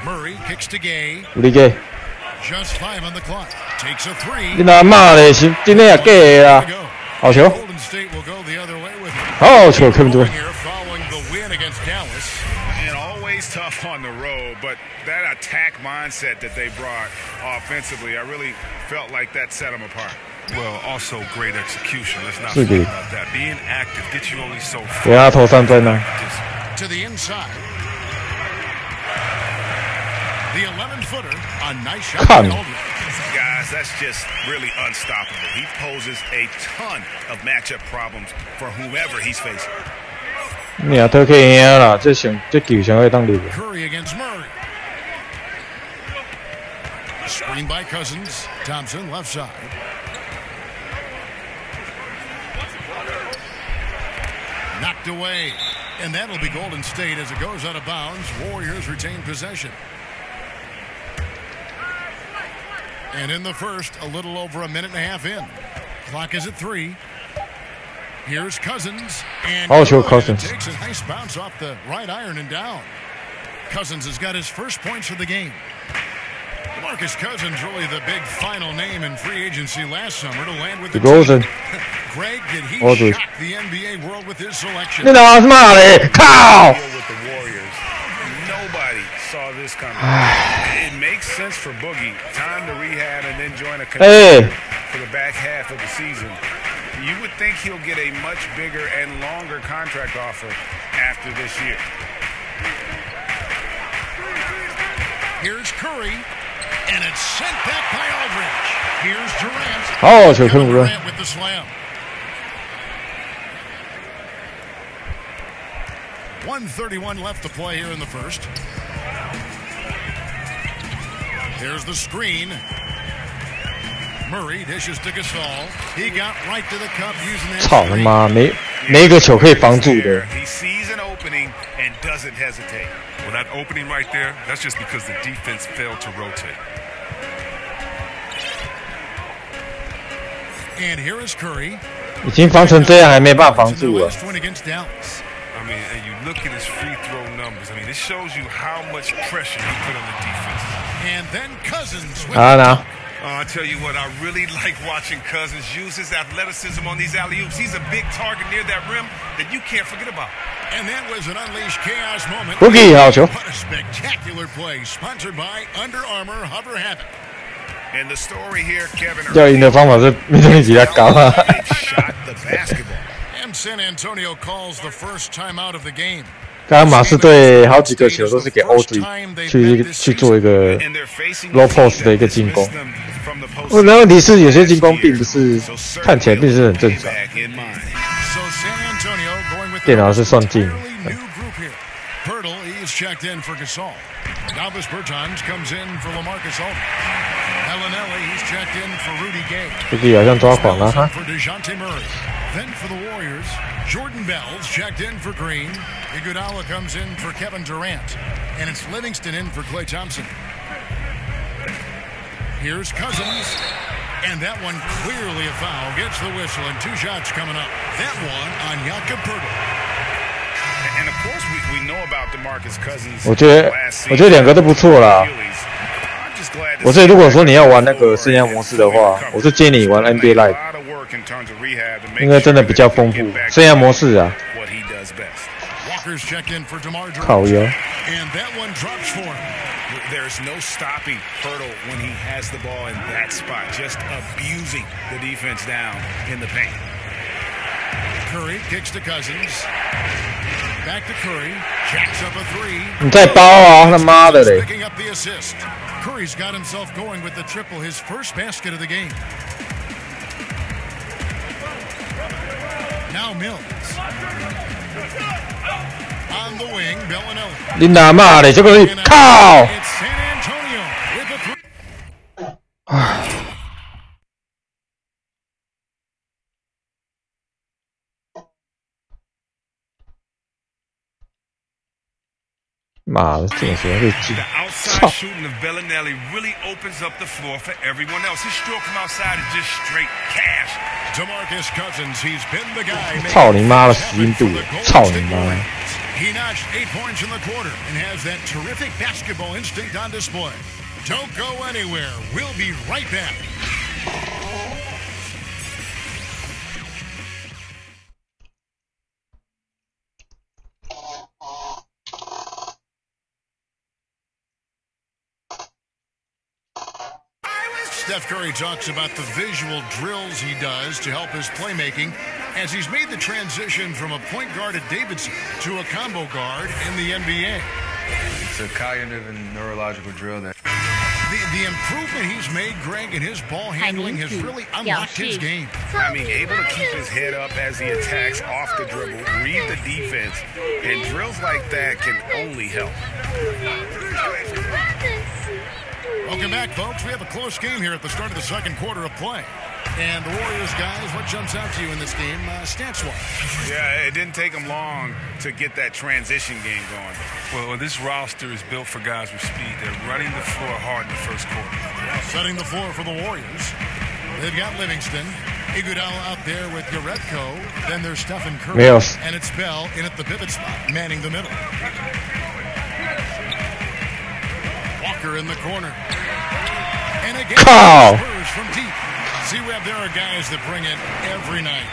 Speaker 5: Murray kicks to Gay. Just 5 on the clock. Takes a 3.
Speaker 3: 你哪骂嘞？今天也 gay 啊！好球！好球 ，Kevin Durant。
Speaker 7: Tough on the road, but that attack mindset that they brought offensively, I really felt like that set them apart.
Speaker 13: Well, also great execution. Let's not forget about that. Being active gets you only so far.
Speaker 3: 给他投3分呢。
Speaker 5: To the inside. The 11-footer, a nice shot.
Speaker 7: Guys, that's just really unstoppable. He poses a ton of matchup problems for whoever he's facing.
Speaker 3: 你也都可以赢啦，这球上会当入。
Speaker 5: Curry against Murray. Screen by Cousins. Thompson left side. Knocked away, and that'll be Golden State as it goes out of bounds. Warriors retain possession. And in the first, a little over a minute and a half in. Clock is at 3. Here's Cousins, and
Speaker 3: Cousins
Speaker 5: takes a nice bounce off the right iron and down. Cousins has got his first points of the game. DeMarcus Cousins, really the big final name in free agency last summer to land with the team. Greg, did he shock the NBA world with his selection?
Speaker 3: With the
Speaker 7: Warriors, nobody saw this coming. It makes sense for Boogie. Time to rehab and then join a contender for the back half of the season. You would think he'll get a much bigger and longer contract offer after this year.
Speaker 5: Here's Curry, and it's sent back by Aldridge. Here's Durant. Durant with the slam. 1:31 left to play here in the first. Here's the screen. Murray dishes to Gasol. He got right to the cup using that.
Speaker 3: 操他妈，没一个球可以防住的。
Speaker 7: He sees an opening and doesn't hesitate.
Speaker 13: Well, that opening right there, that's just because the defense failed to rotate.
Speaker 5: And here is Curry.
Speaker 3: 已经防成这样，还没办法防住了。
Speaker 13: I mean, and you look at his free throw numbers. I mean, it shows you how much pressure he put on the defense.
Speaker 5: And then Cousins.
Speaker 13: I tell you what, I really like watching Cousins use his athleticism on these alley-oops. He's a big target near that rim that you can't forget about.
Speaker 5: And that was an unleashed chaos moment.
Speaker 3: Boogie,
Speaker 5: what a spectacular play, sponsored by Under Armour Hover Habit.
Speaker 7: And the story here, Kevin.
Speaker 3: 要赢的方法是命中率比较高啊。
Speaker 5: And San Antonio calls the first timeout of the game.
Speaker 3: 刚刚马刺队好几个球都是给Aldridge去做一个 low post 的一个进攻。那问题是有些进攻并不是看起来并不是很正常。电脑是算进。
Speaker 5: Pirtle, he's checked in for Gasol. Davis Bertans comes in for LaMarcus Aldridge. Bellinelli, he's checked in for Rudy Gay.
Speaker 3: 这个好像抓狂了哈。
Speaker 5: For DeJounte Murray. Then for the Warriors, Jordan Bell's checked in for Green. Iguodala comes in for Kevin Durant. And it's Livingston in for Klay Thompson. Here's Cousins. And that one clearly a foul. Gets the whistle and 2 shots coming up. That one on Jakob Pirtle.
Speaker 7: And of course we know about DeMarcus Cousins.
Speaker 3: 我觉得2个都不错啦。
Speaker 7: I'm just
Speaker 3: 我这如果说你要玩那个生涯模式的话，我是建议你玩 NBA Live， 应该真的比较丰富。生涯模式啊，靠腰。
Speaker 7: There's no stopping Hurdle when he has the ball in that spot, just abusing the defense down in the paint.
Speaker 5: Curry kicks to Cousins. Back to Curry. Jacks up a three.
Speaker 3: 你再包啊，他妈的嘞
Speaker 5: Picking up the assist. Curry's got himself going with the triple, his first basket of the game. Now Mills. On the wing, Bellinelli.
Speaker 3: 你哪骂嘞？这个靠！唉，妈的，这种时候会进。操！
Speaker 7: Shooting of Bellinelli really opens up the floor for everyone else. His stroke from outside is just straight cash.
Speaker 5: DeMarcus Cousins, he's been the guy.
Speaker 3: 操你妈的死印度！操你妈！
Speaker 5: He notched 8 points in the quarter and has that terrific basketball instinct on display. Don't go anywhere. We'll be right back. Steph Curry talks about the visual drills he does to help his playmaking as he's made the transition from a point guard at Davidson to a combo guard in the NBA.
Speaker 13: It's a cognitive and neurological drill that
Speaker 5: the improvement he's made, Greg, in his ball handling has really unlocked his game.
Speaker 7: I mean, able to keep his head up as he attacks off the dribble, read the defense, and drills like that can only help.
Speaker 5: Welcome back, folks. We have a close game here at the start of the second quarter of play. And the Warriors, guys, what jumps out to you in this game, stats-wise?
Speaker 7: Yeah, it didn't take them long to get that transition game going.
Speaker 13: Well, this roster is built for guys with speed. They're running the floor hard in the first quarter.
Speaker 5: Setting the floor for the Warriors. They've got Livingston. Iguodala out there with Goretko. Then there's Stephen Curry.
Speaker 3: Yes.
Speaker 5: And it's Bell in at the pivot spot, manning the middle. Walker in the corner. And again, Spurs from deep. See, there are guys that bring it every night.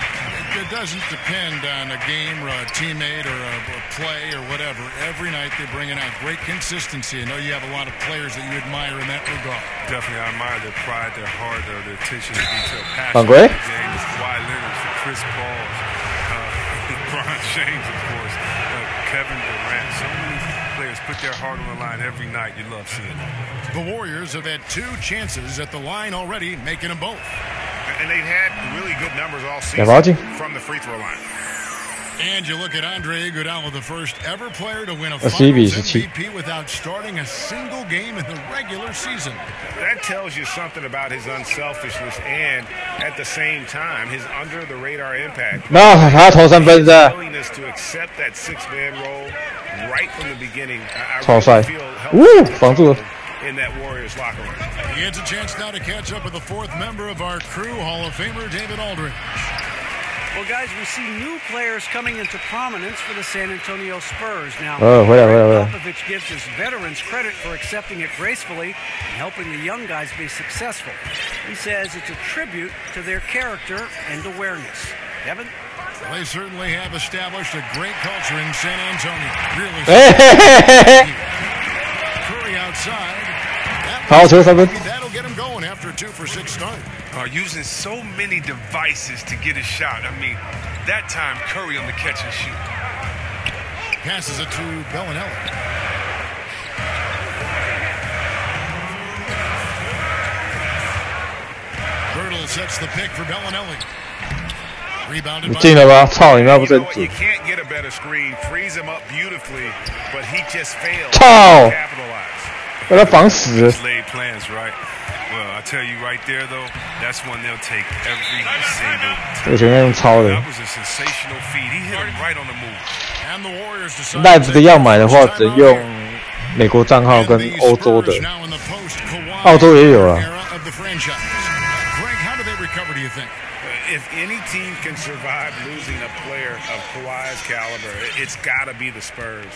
Speaker 5: It doesn't depend on a game or a teammate or a play or whatever. Every night they bring it out. Great consistency. I know you have a lot of players that you admire in that regard.
Speaker 13: Definitely, I admire their pride, their heart, their attention to detail, passion for the game. It's Kawhi Leonard, the Chris Pauls, LeBron James, of course, Kevin Durant. So many players put their heart on the line every night. You love seeing it.
Speaker 5: The Warriors have had 2 chances at the line already, making them both.
Speaker 7: And they've had really good numbers all season from the free throw line.
Speaker 5: And you look at Andre Iguodala, the first ever player to win a Finals MVP without starting a single game in the regular season.
Speaker 7: That tells you something about his unselfishness and, at the same time, his under-the-radar impact. Willingness to accept that 6-man role right from the beginning. I really feel helpful in that Warriors locker room.
Speaker 5: He gets a chance now to catch up with the 4th member of our crew, Hall of Famer David Aldridge.
Speaker 8: Well, guys, we see new players coming into prominence for the San Antonio Spurs. Now, Popovich gives his veterans credit for accepting it gracefully and helping the young guys be successful. He says it's a tribute to their character and awareness. Kevin?
Speaker 5: They certainly have established a great culture in San Antonio. Really. Curry outside. That'll get him going after a 2-for-6 start.
Speaker 13: Using so many devices to get a shot. I mean, that time Curry on the catch and shoot.
Speaker 5: Passes it to Bellinelli. Hurdle sets the pick for Bellinelli. Rebounded by
Speaker 7: you can't get a better screen. Frees him up beautifully, but he just failed to capitalize.
Speaker 13: Laid plans, right? Well, I tell you right there, though, that's one they'll take every single time. That was a sensational feed. He hit him right on the move.
Speaker 5: And the Warriors decided
Speaker 3: 赖子的要买的话，只能用美国账号跟欧洲的，澳洲也有啊。
Speaker 7: If any team can survive losing a player of Kawhi's caliber, it's got to be the Spurs.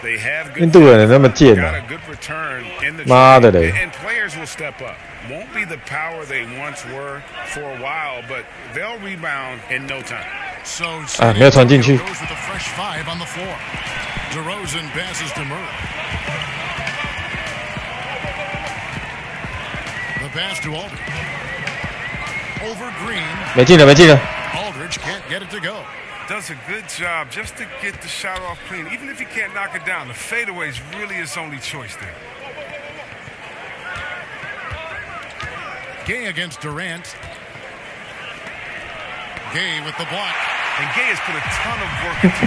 Speaker 7: They have good, got a good return in the trade, and players will step up. Won't be the power they once were for a while, but they'll rebound in no time.
Speaker 5: So DeRozan goes with a fresh 5 on the floor. DeRozan passes to Murray. The pass to Aldridge. Over Green.
Speaker 3: 没进了
Speaker 5: Aldridge can't get it to go.
Speaker 13: Does a good job just to get the shot off clean. Even if he can't knock it down, the fadeaway is really his only choice there.
Speaker 5: Gay against Durant. Gay with the block.
Speaker 13: And Gay has put a ton of work into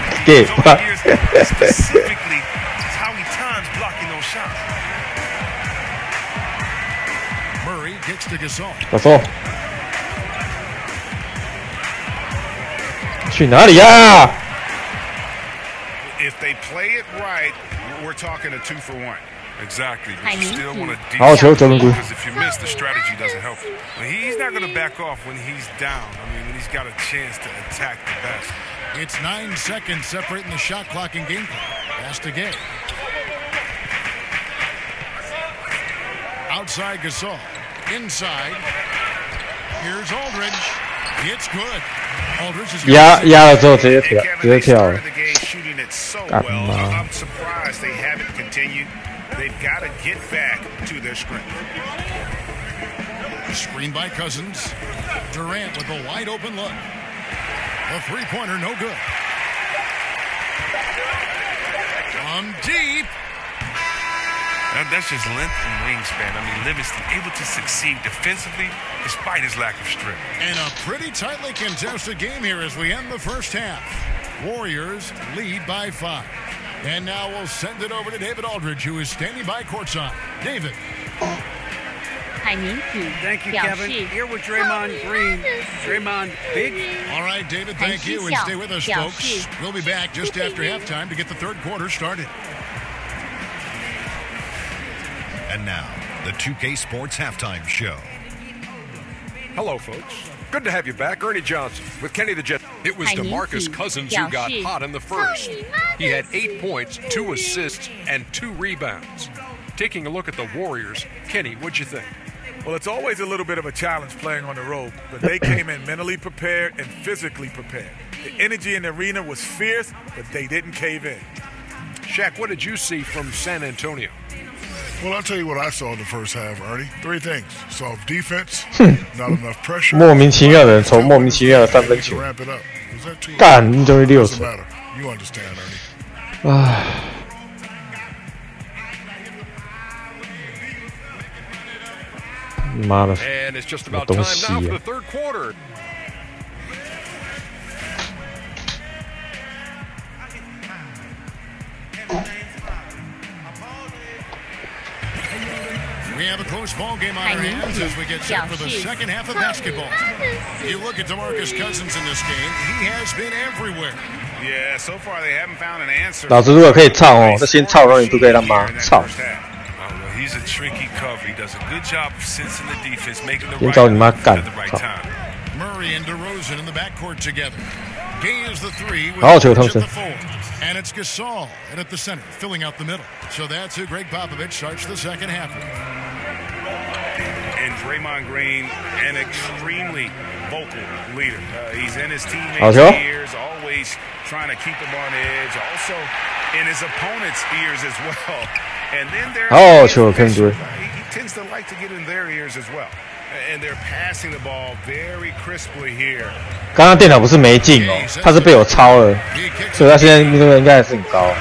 Speaker 13: the specifically how he times blocking those shots.
Speaker 5: Murray kicks to Gasol.
Speaker 3: 去哪里呀
Speaker 7: If they play it right, we're talking a 2 for 1.
Speaker 13: Exactly, but you still want to
Speaker 3: because
Speaker 13: if you miss, the strategy doesn't help. He's not going to back off when he's down. I mean, when he's got a chance to attack the basket.
Speaker 5: It's 9 seconds separating the shot clock and game clock. Pass to Gay. Outside Gasol. Inside. Here's Aldridge. It's good. Aldridge is
Speaker 3: 压了之后直接跳了。
Speaker 7: I'm surprised they haven't continued. They've got to get back to their strength.
Speaker 5: Screen by Cousins. Durant with a wide open look. A three-pointer, no good. From deep.
Speaker 13: That's just length and wingspan. I mean, Livingston able to succeed defensively despite his lack of strength.
Speaker 5: And a pretty tightly contested game here as we end the first half. Warriors lead by 5. And now we'll send it over to David Aldridge, who is standing by courtside. David.
Speaker 8: Thank you, Kevin. Here with Draymond Green. Draymond big.
Speaker 5: All right, David, thank you. And stay with us, folks. We'll be back just after halftime to get the third quarter started.
Speaker 9: And now, the 2K Sports Halftime Show.
Speaker 10: Hello, folks. Good to have you back. Ernie Johnson with Kenny the Jet. It was DeMarcus Cousins who got hot in the first. He had 8 points, 2 assists, and 2 rebounds. Taking a look at the Warriors, Kenny, what'd you think?
Speaker 6: Well, it's always a little bit of a challenge playing on the road, but they came in mentally prepared and physically prepared. The energy in the arena was fierce, but they didn't cave in.
Speaker 10: Shaq, what did you see from San Antonio?
Speaker 14: Well, I'll tell you what I saw in the first half, Ernie. 3 things. Soft defense, not enough pressure.
Speaker 3: 莫名其妙的人从莫名其妙的3分球，干你终于6成。
Speaker 14: You understand, Ernie.
Speaker 3: 唉，妈的，
Speaker 10: And it's just about time now for the third quarter.
Speaker 5: We have a close ball game on our hands as we get set for the second half of basketball. You look at DeMarcus Cousins in this game, he has been everywhere.
Speaker 7: Yeah, so far they haven't found an answer.
Speaker 3: 老子如果可以唱哦，那先唱而已，不可以让妈唱。
Speaker 13: He's a tricky cover. He does a good job of sensing the defense, making the
Speaker 3: 别找你妈干！
Speaker 5: Murray and DeRozan in the backcourt together. Gay is the 3 with
Speaker 3: 好球，汤神。
Speaker 5: And it's Gasol and at the center, filling out the middle. So that's who Greg Popovich starts the second half with.
Speaker 7: And Draymond Green, an extremely vocal leader. He's in his teammates' ears, always trying to keep them on edge. Also in his opponent's ears as well. And then he tends to like to get in their ears as well. And they're passing the ball very crisply here.
Speaker 3: 刚刚电脑不是没进哦，他是被我抄了，所以他现在命中率应该还是很高。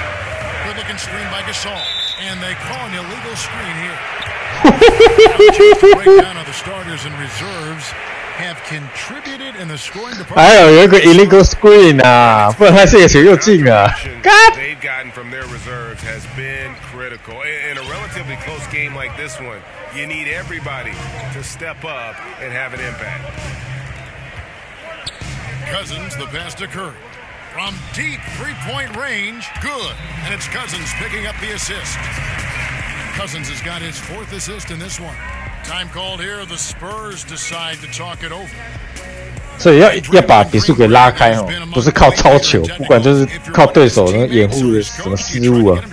Speaker 3: 还有一个 illegal screen 啊，不然他这个球又进了。
Speaker 7: They've gotten from their reserves has been critical. In a relatively close game like this one, you need everybody to step up and have an impact.
Speaker 5: Cousins, the pass to Curry. From deep three-point range, good. And it's Cousins picking up the assist. Cousins has got his 4th assist in this one. Time called here, the Spurs decide to talk it over.
Speaker 3: 所以要把比数给拉开哦，不是靠超球，不管就是靠对手那个掩护的什么失误啊，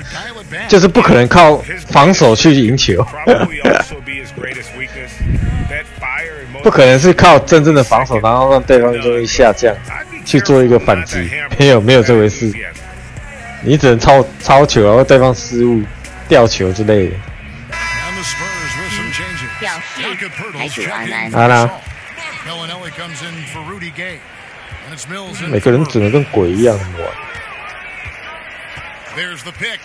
Speaker 3: 就是不可能靠防守去赢球，不可能是靠真正的防守，然后让对方就会下降去做一个反击，没有这回事，你只能超球，然后对方失误掉球之类的。
Speaker 2: 表示台主阿南。
Speaker 3: 阿拉。每个人只能跟鬼一样玩。
Speaker 5: There's the pick.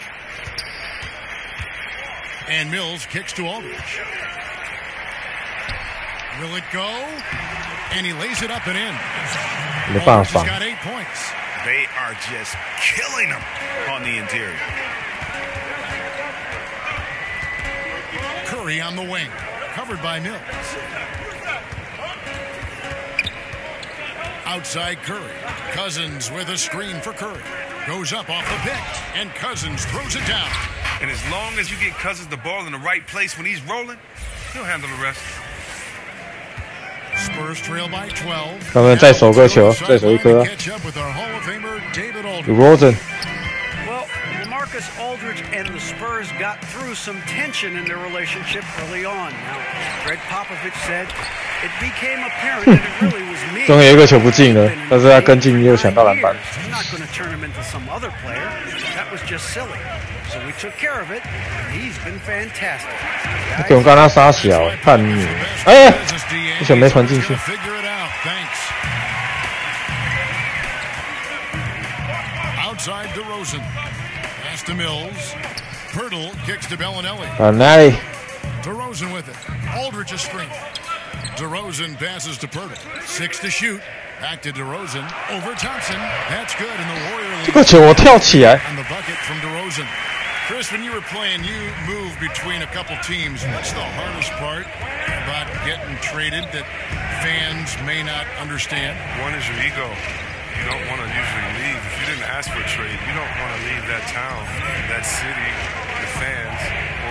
Speaker 5: And Mills kicks to Aldridge. Will it go? And he lays it up and in. Aldridge has got 8 points.
Speaker 7: They are just killing him on the interior.
Speaker 5: Curry on the wing, covered by Mills. Outside Curry. Cousins with a screen for Curry. Goes up off the pick, and Cousins throws it down.
Speaker 7: And as long as you get Cousins the ball in the right place when he's rolling, he'll handle the rest.
Speaker 5: Spurs trail by 12.
Speaker 3: 他们再守个球，再守一颗。DeRozan.
Speaker 8: Well, LaMarcus Aldridge and the Spurs got through some tension in their relationship early on. Now, Greg Popovich said it became apparent that it really was me.
Speaker 3: 终于有一个球不进了，但是他跟进又抢到篮板。
Speaker 8: I'm not going to turn him into some other player. That was just silly. So we took care of it. He's been fantastic.
Speaker 3: 给我刚刚杀小叛逆，哎，这球没传进去。
Speaker 5: Outside DeRozan, pass to Mills. Pirtle kicks to Bellinelli. DeRozan with it. Aldridge a screen. DeRozan passes to Pirtle. 6 to shoot. Back to DeRozan. Over Thompson. That's good. And the Warrior lead.
Speaker 3: 这个球我跳起来。
Speaker 5: And the bucket from DeRozan. Chris, when you were playing, you moved between a couple teams. What's the hardest part about getting traded that fans may not understand?
Speaker 13: One is your ego. You don't want to usually leave. If you didn't ask for a trade, you don't want to leave that town, that city, the fans,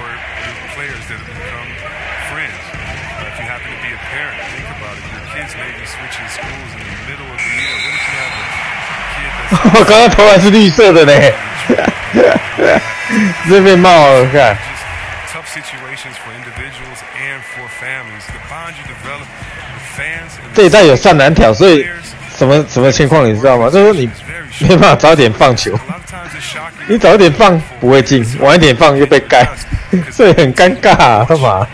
Speaker 13: or the players that have become friends. If you happen to be a parent, think about it. Your kids may be switching schools in the middle of the year. What if you have a kid that's...
Speaker 3: 我刚刚投篮是绿色的呢，这被冒了，看。
Speaker 13: Tough situations for individuals and for families. The bond you develop with fans.
Speaker 3: 这一代有上篮条，所以什么情况你知道吗？就是你没办法早点放球，你早一点放不会进，晚一点放又被盖，所以很尴尬啊，干嘛？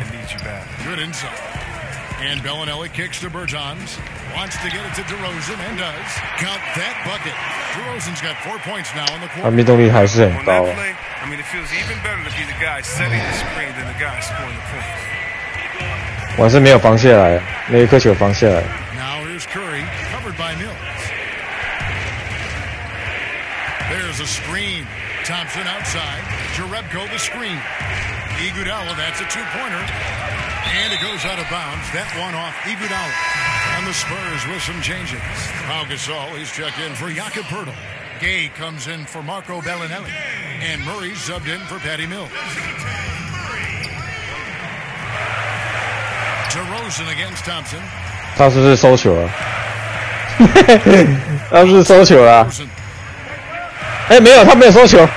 Speaker 5: And Bellinelli kicks to Bertans. Wants to get it to DeRozan and does. Count that bucket. DeRozan's got 4 points now in the quarter.
Speaker 3: 命中率还是很高啊。
Speaker 7: I mean, it feels even better to be the guy setting the screen than the guy scoring the points.
Speaker 3: 我还是没有防下来，那一颗球防下来。
Speaker 5: Now here's Curry, covered by Mills. There's a screen. Thompson outside. Jerebko the screen. Iguodala, that's a 2-pointer. And it goes out of bounds. That one off Iguodala. And the Spurs with some changes. Pau Gasol, he's checked in for Jakob Poeltl. Gay comes in for Marco Bellinelli. And Murray subbed in for Patty Mills. DeRozan against Thompson.
Speaker 3: 他是不是收球了？他是不是收球了？哎，没有，他没有收球。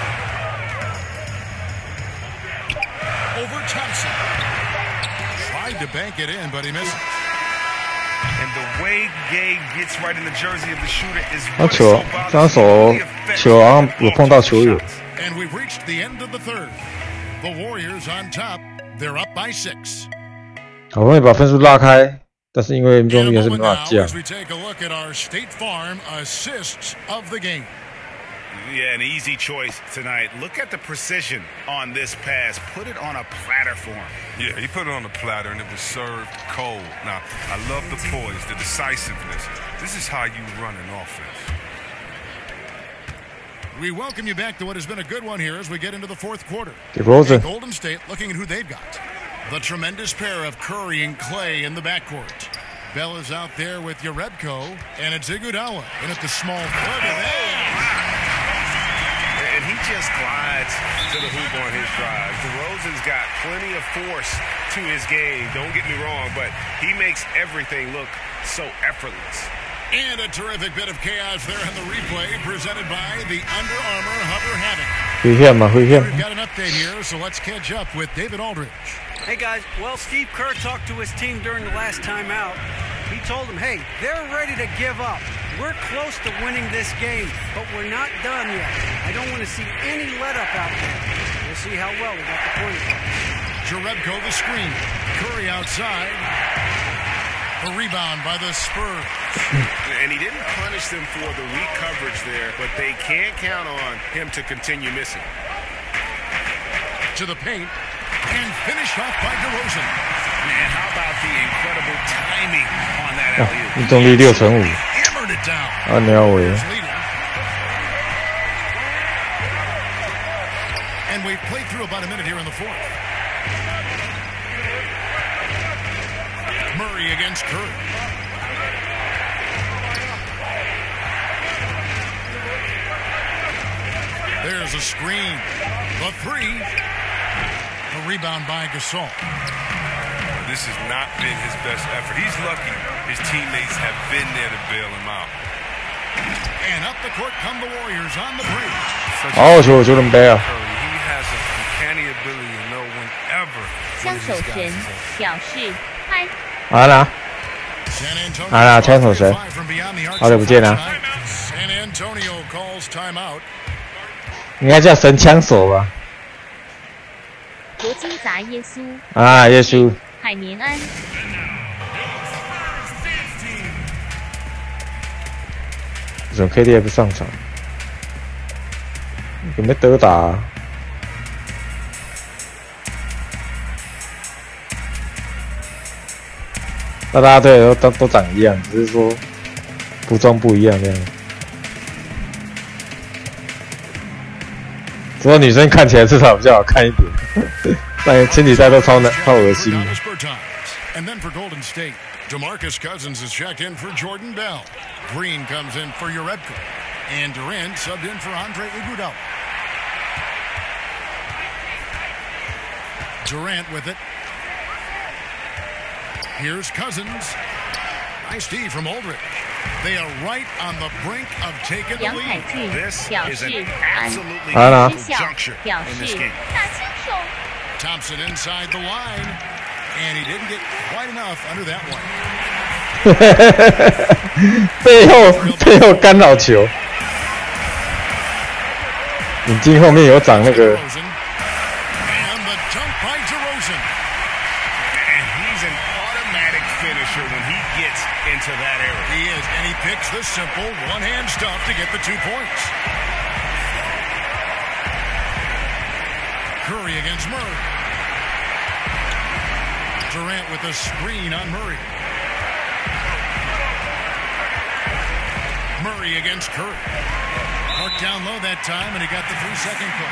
Speaker 5: To bank it in, but he misses.
Speaker 7: And the way Gay gets right in the jersey of the shooter is
Speaker 3: 他球，这手好像有碰到球友。
Speaker 5: And we've reached the end of the third. The Warriors on top. They're up by 6.
Speaker 3: 好不容易把分数拉开，但是因为命中率还是没办法降。
Speaker 5: As we take a look at our State Farm assists of the game.
Speaker 7: Yeah, an easy choice tonight. Look at the precision on this pass. Put it on a platter for him.
Speaker 13: Yeah, he put it on a platter and it was served cold. Now, I love the poise, the decisiveness. This is how you run an offense.
Speaker 5: We welcome you back to what has been a good one here as we get into the fourth quarter.
Speaker 3: DeRozan.
Speaker 5: Golden State looking at who they've got. The tremendous pair of Curry and Clay in the backcourt. Bell is out there with Jerebko, and it's Iguodala in at the small foot.
Speaker 7: And he just glides to the hoop on his drive. DeRozan's got plenty of force to his game. Don't get me wrong, but he makes everything look so effortless.
Speaker 5: And a terrific bit of chaos there in the replay presented by the Under Armour Hover Havoc. We've got an update here, so let's catch up with David Aldridge.
Speaker 8: Hey guys, well, Steve Kerr talked to his team during the last timeout. He told them, hey, they're ready to give up. We're close to winning this game, but we're not done yet. I don't want to see any let-up out there. We'll see how well we got the point across.
Speaker 5: Jerebko the screen. Curry outside. The rebound by the Spurs.
Speaker 7: And he didn't punish them for the weak coverage there, but they can't count on him to continue missing.
Speaker 5: To the paint. And finished off by DeRozan.
Speaker 7: Man, how about the incredible timing on that alley-oop?
Speaker 3: 命中率6.5%。啊，鸟尾。
Speaker 5: And we've played through about a minute here in the fourth. Murray against Curry. There's a screen. The three. A rebound by Gasol.
Speaker 13: This has not been his best effort. He's lucky his teammates have been there to bail him out.
Speaker 5: And up the court come the Warriors on the break.
Speaker 3: 좀 빼요.
Speaker 13: He has an uncanny ability to know whenever.
Speaker 2: 枪手神表示嗨。
Speaker 3: 好啦，好啦，枪手神，好久不见啦。
Speaker 5: San Antonio calls timeout.
Speaker 3: 应该叫神枪手吧。
Speaker 2: 国金砸耶稣
Speaker 3: 啊，耶稣。
Speaker 2: 海绵安。
Speaker 3: 怎么 KD 还不上场？有没有得打啊？那大家队都长一样，只是说服装不一样这样。只有女生看起来至少比较好看一点。但前几代都超恶心。
Speaker 5: And then for Golden State, DeMarcus Cousins is checked in for Jordan Bell. Green comes in for Jerebko. And Durant subbed in for Andre Iguodala. Durant with it. Here's Cousins. Nice D from Aldridge. They are right on the brink of taking the lead.
Speaker 7: This is an absolutely critical juncture in this game.
Speaker 5: Thompson inside the line, and he didn't get quite enough under that one.
Speaker 3: 背后干扰球，眼睛后面有长那个。
Speaker 5: And the dunk by DeRozan.
Speaker 7: And he's an automatic finisher when he gets into that area.
Speaker 5: He is, and he picks the simple one-hand stuff to get the 2 points. Curry against Murray. Durant with a screen on Murray. Murray against Curry. Marked down low that time, and he got the 3-second call.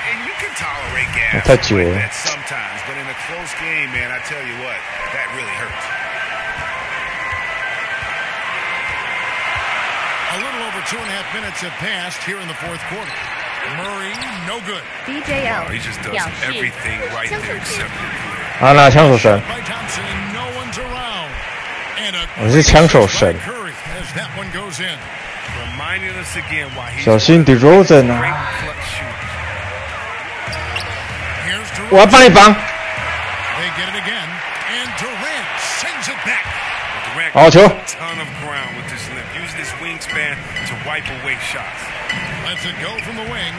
Speaker 7: And you can tolerate gas like that sometimes, but in a close game, man, I tell you what, that really hurts.
Speaker 5: A little over 2.5 minutes have passed here in the fourth quarter. Murray, no good.
Speaker 2: DJL.
Speaker 13: He just does everything right there except play.
Speaker 3: 好啦，枪手神。我是枪手神。小心 DeRozan 啊！我要帮你防。好球！
Speaker 5: Lets it go from the wing.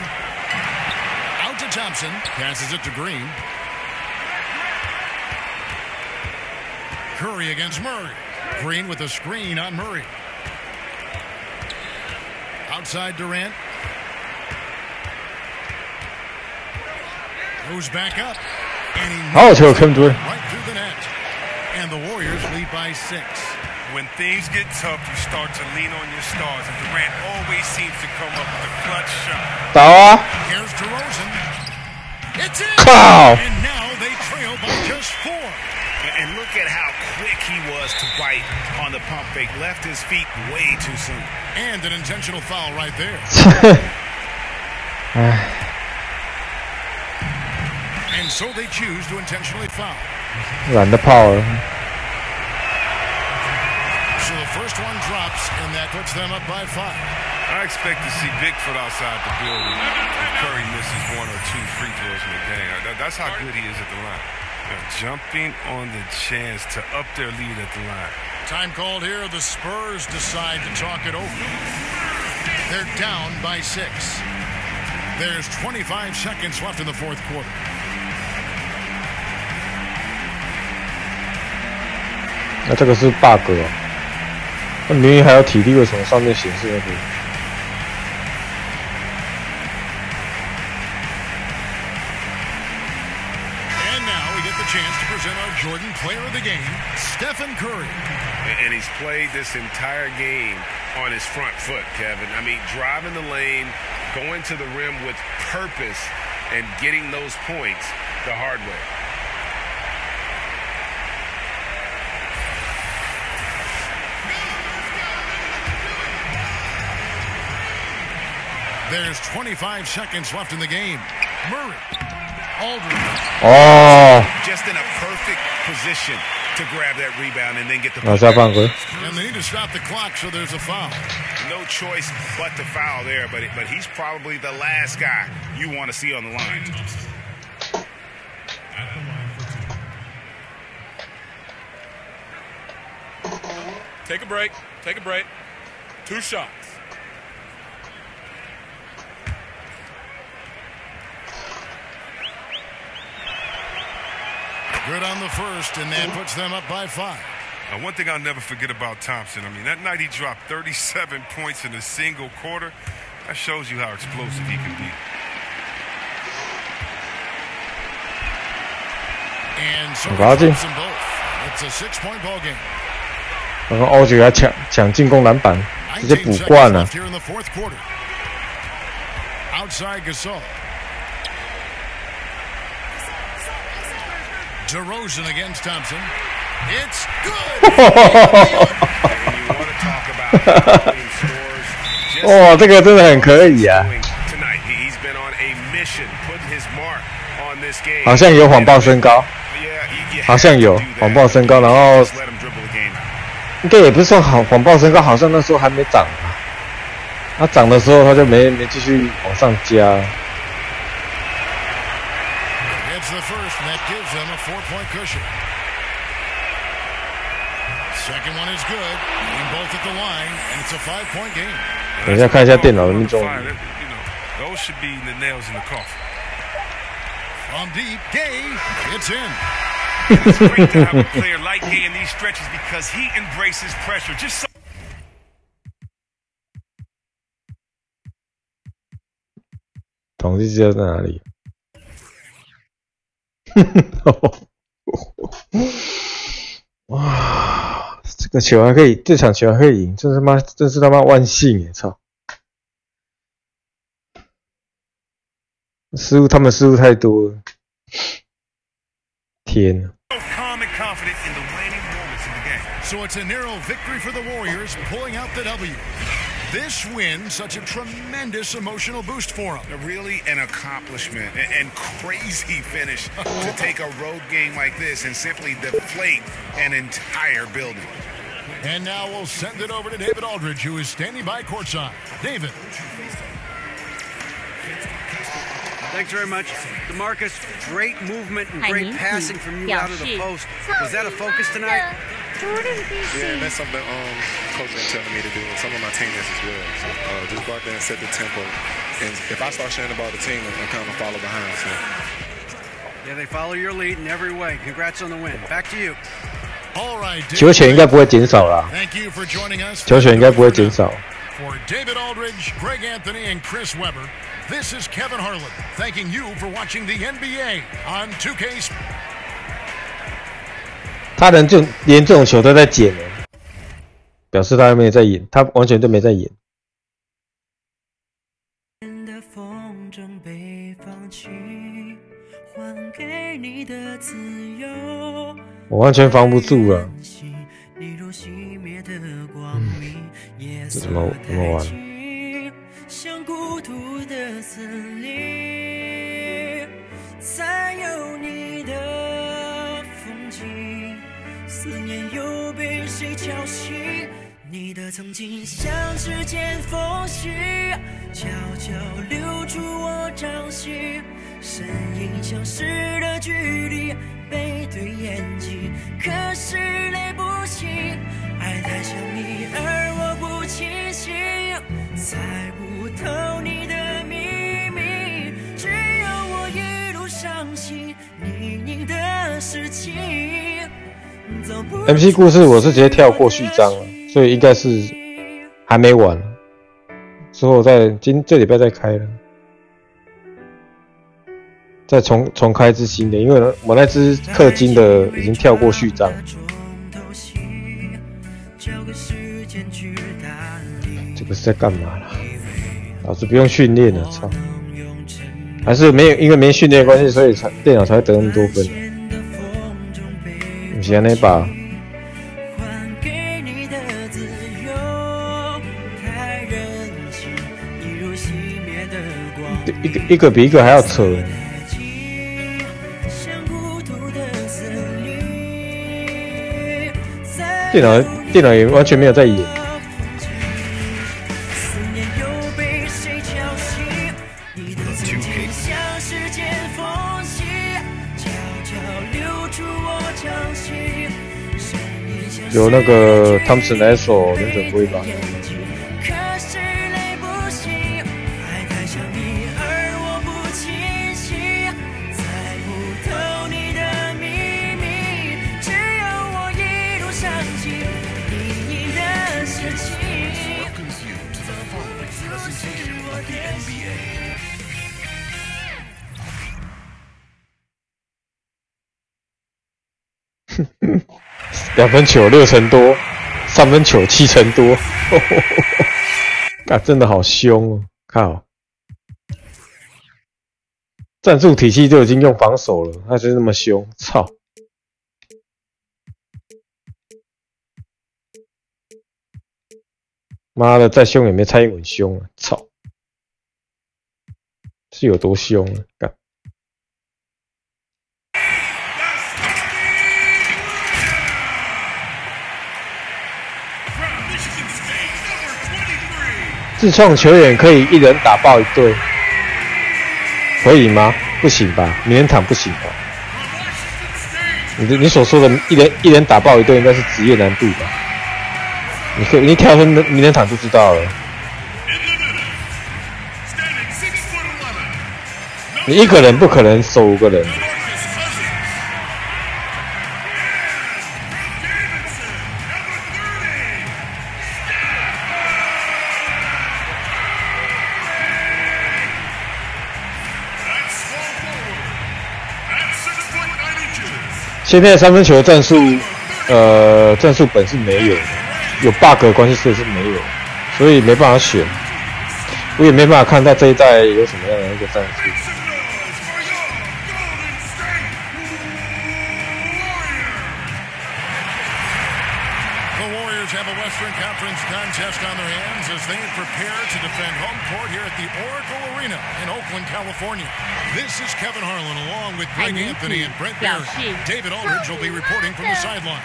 Speaker 5: Out to Thompson. Passes it to Green. Curry against Murray. Green with a screen on Murray. Outside Durant. Moves back up. And he right through the net. And the Warriors lead by 6.
Speaker 13: When things get tough, you start to lean on your stars, and Durant always seems to come up with a clutch shot.
Speaker 5: Here's DeRozan. It's in!
Speaker 3: Wow.
Speaker 5: And now they trail by just 4.
Speaker 7: And look at how quick he was to bite on the pump fake. Left his feet way too soon.
Speaker 5: And an intentional foul right there. And so they choose to intentionally foul.
Speaker 3: Run the power.
Speaker 5: So the first first one drops, and that puts them up by 5.
Speaker 13: I expect to see Bigfoot outside the building if Curry misses 1 or 2 free throws in the game. That's how good he is at the line. Jumping on the chance to up their lead at the line.
Speaker 5: Time called here. The Spurs decide to talk it over. They're down by 6. There's 25 seconds left in the fourth quarter.
Speaker 3: 那这个是 bug 哦，那明明还有体力，为什么上面显示那个？
Speaker 5: Chance to present our Jordan Player of the Game, Stephen Curry.
Speaker 7: And he's played this entire game on his front foot, Kevin. I mean, driving the lane, going to the rim with purpose, and getting those points the hard way.
Speaker 5: There's 25 seconds left in the game. Murray. Aldridge.
Speaker 3: Oh.
Speaker 7: Just in a perfect position to grab that rebound and then get the
Speaker 3: ball.
Speaker 5: And they need to stop the clock, so there's a foul.
Speaker 7: No choice but to foul there, but he's probably the last guy you want to see on the line.
Speaker 15: Take a break. Take a break. 2 shots.
Speaker 5: Good on the first, and that puts them up by 5.
Speaker 13: Now, one thing I'll never forget about Thompson, I mean, that night he dropped 37 points in a single quarter. That shows you how explosive he can be.
Speaker 5: And so Thompson both. It's a 6-point ball game.
Speaker 3: 然后欧举还抢进攻篮板，直接补灌了。
Speaker 5: Here in the fourth quarter. Outside Gasol. DeRozan against Thompson. It's good.
Speaker 3: 哇，这个真的很可以啊！好像有谎报身高，好像有谎报身高，然后应该也不是说谎报身高，好像那时候还没涨吧。他涨的时候他就没继续往上加。
Speaker 5: The first, and that gives them a 4-point cushion. Second one is good. Aim both at the line, and it's a 5-point game.
Speaker 3: 等一下看一下电脑的命中率。
Speaker 13: Those should be the nails in the coffin.
Speaker 5: From deep, Gay, it's in.
Speaker 7: It's great to have a player like Gay in these stretches because he embraces pressure. Just so
Speaker 3: 统计资料在哪里？ 哇，这个球还可以，这场球还可以赢，真是他妈万幸耶！操，他们失误太多了，天哪！
Speaker 5: So it's a narrow victory for the Warriors, pulling out the W. This win, such a tremendous emotional boost for them.
Speaker 7: Really an accomplishment and crazy finish to take a road game like this and simply deflate an entire building.
Speaker 5: And now we'll send it over to David Aldridge, who is standing by courtside. David.
Speaker 8: Thanks very much. DeMarcus, great movement and great passing from you out of the post. Was that a focus tonight?
Speaker 12: Yeah, and that's something coach been telling me to do, and some of my teammates as well. So just go out there and set the tempo. And if I start sharing the ball to the team, I'm kind of follow behind. So.
Speaker 8: Yeah, they follow your lead in every way. Congrats on the win. Back to you.
Speaker 5: All right.
Speaker 3: 球权应该不会减少啦。
Speaker 5: Thank you for joining us.
Speaker 3: 球权应该不会减少。
Speaker 5: For David Aldridge, Greg Anthony, and Chris Webber, this is Kevin Harlan thanking you for watching the NBA on 2K.
Speaker 3: 他连这种球都在捡，表示他没有在演，他完全都没在演。我完全防不住了。这怎么玩？
Speaker 1: 像孤独的森林，才有你的风景。思念又被谁敲醒？你的曾经像指尖缝隙，悄悄溜出我掌心，身影消失的距离，背对眼睛，可是泪不醒，爱太像你而我不清醒，猜不透你的秘密，只有我一路伤心，泥泞的事情。
Speaker 3: MC 故事我是直接跳过序章了，所以应该是还没完，之后这礼拜再开了，再重开支新的，因为我那支氪金的已经跳过序章。这个是在干嘛啦？老子不用训练了，操！还是没有，因为没训练的关系，所以电脑才会得那么多分。不是那把。一个比一个还要扯。电脑也完全没有在演。有那个汤姆森来手忍者龟吧。2分球6成多，3分球7成多，真的好凶哦！靠，战术体系就已经用防守了，他就是那么凶，操！妈的，再凶也没蔡英文凶啊！操，是有多凶啊？干！自创球员可以一人打爆一队，可以吗？不行吧？名人堂不行吧？你所说的一人打爆一队，应该是职业难度吧？你跳出名人堂就知道了。你一个人不可能守5个人。现在3分球的战术本是没有的，有 bug 的关系所以是没有，所以没办法选，我也没办法看到这一代有什么样的一个战术。
Speaker 5: Have a Western Conference contest on their hands as they prepare to defend home court here at the Oracle Arena in Oakland, California. This is Kevin Harlan along with Greg Anthony and Brent Barrett. David Aldridge will be reporting from the sideline.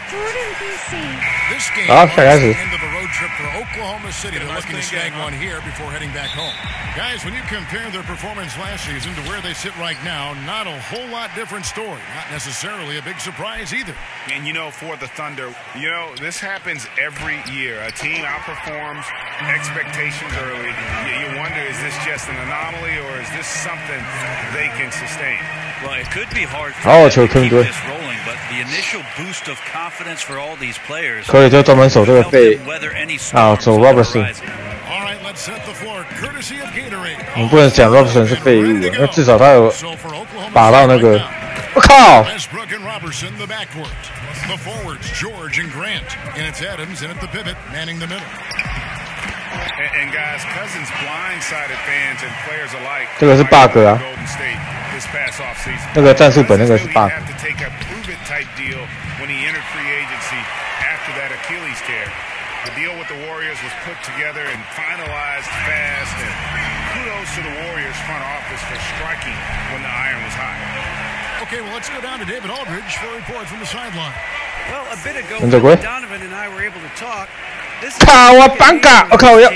Speaker 5: This game marks the end of a road trip for Oklahoma City. They're looking to snag one here before heading back home. Guys, when you compare their performance last season to where they sit right now, not a whole lot different story. Not necessarily a big surprise either.
Speaker 7: And for the Thunder, this happens every year. A team outperforms expectations early. You wonder, is this just an anomaly or is this something they can sustain?
Speaker 8: Well, it could be hard to keep this rolling, but the initial boost of confidence for all these players
Speaker 3: 可以就专门守这个废走 Robertson。我们不能讲 Robertson 是废物啊，因为至少他有打到那个。我靠！
Speaker 5: The forwards, George and Grant. And it's Adams in at the pivot, manning the middle.
Speaker 7: And guys, Cousins blindsided fans and players alike.
Speaker 3: 这个是 bug 啊。那个战术本那个是 bug。Have
Speaker 7: to take a prove it type deal when he entered free agency after that Achilles tear. The deal with the Warriors was put together and finalized fast. And kudos to the Warriors front office for striking when the iron was hot.
Speaker 5: Okay, well, let's go down to David Aldridge for a report from the sideline.
Speaker 8: Well, a bit ago, Donovan and I were able to talk.
Speaker 3: 靠！我绑架！我靠！我要。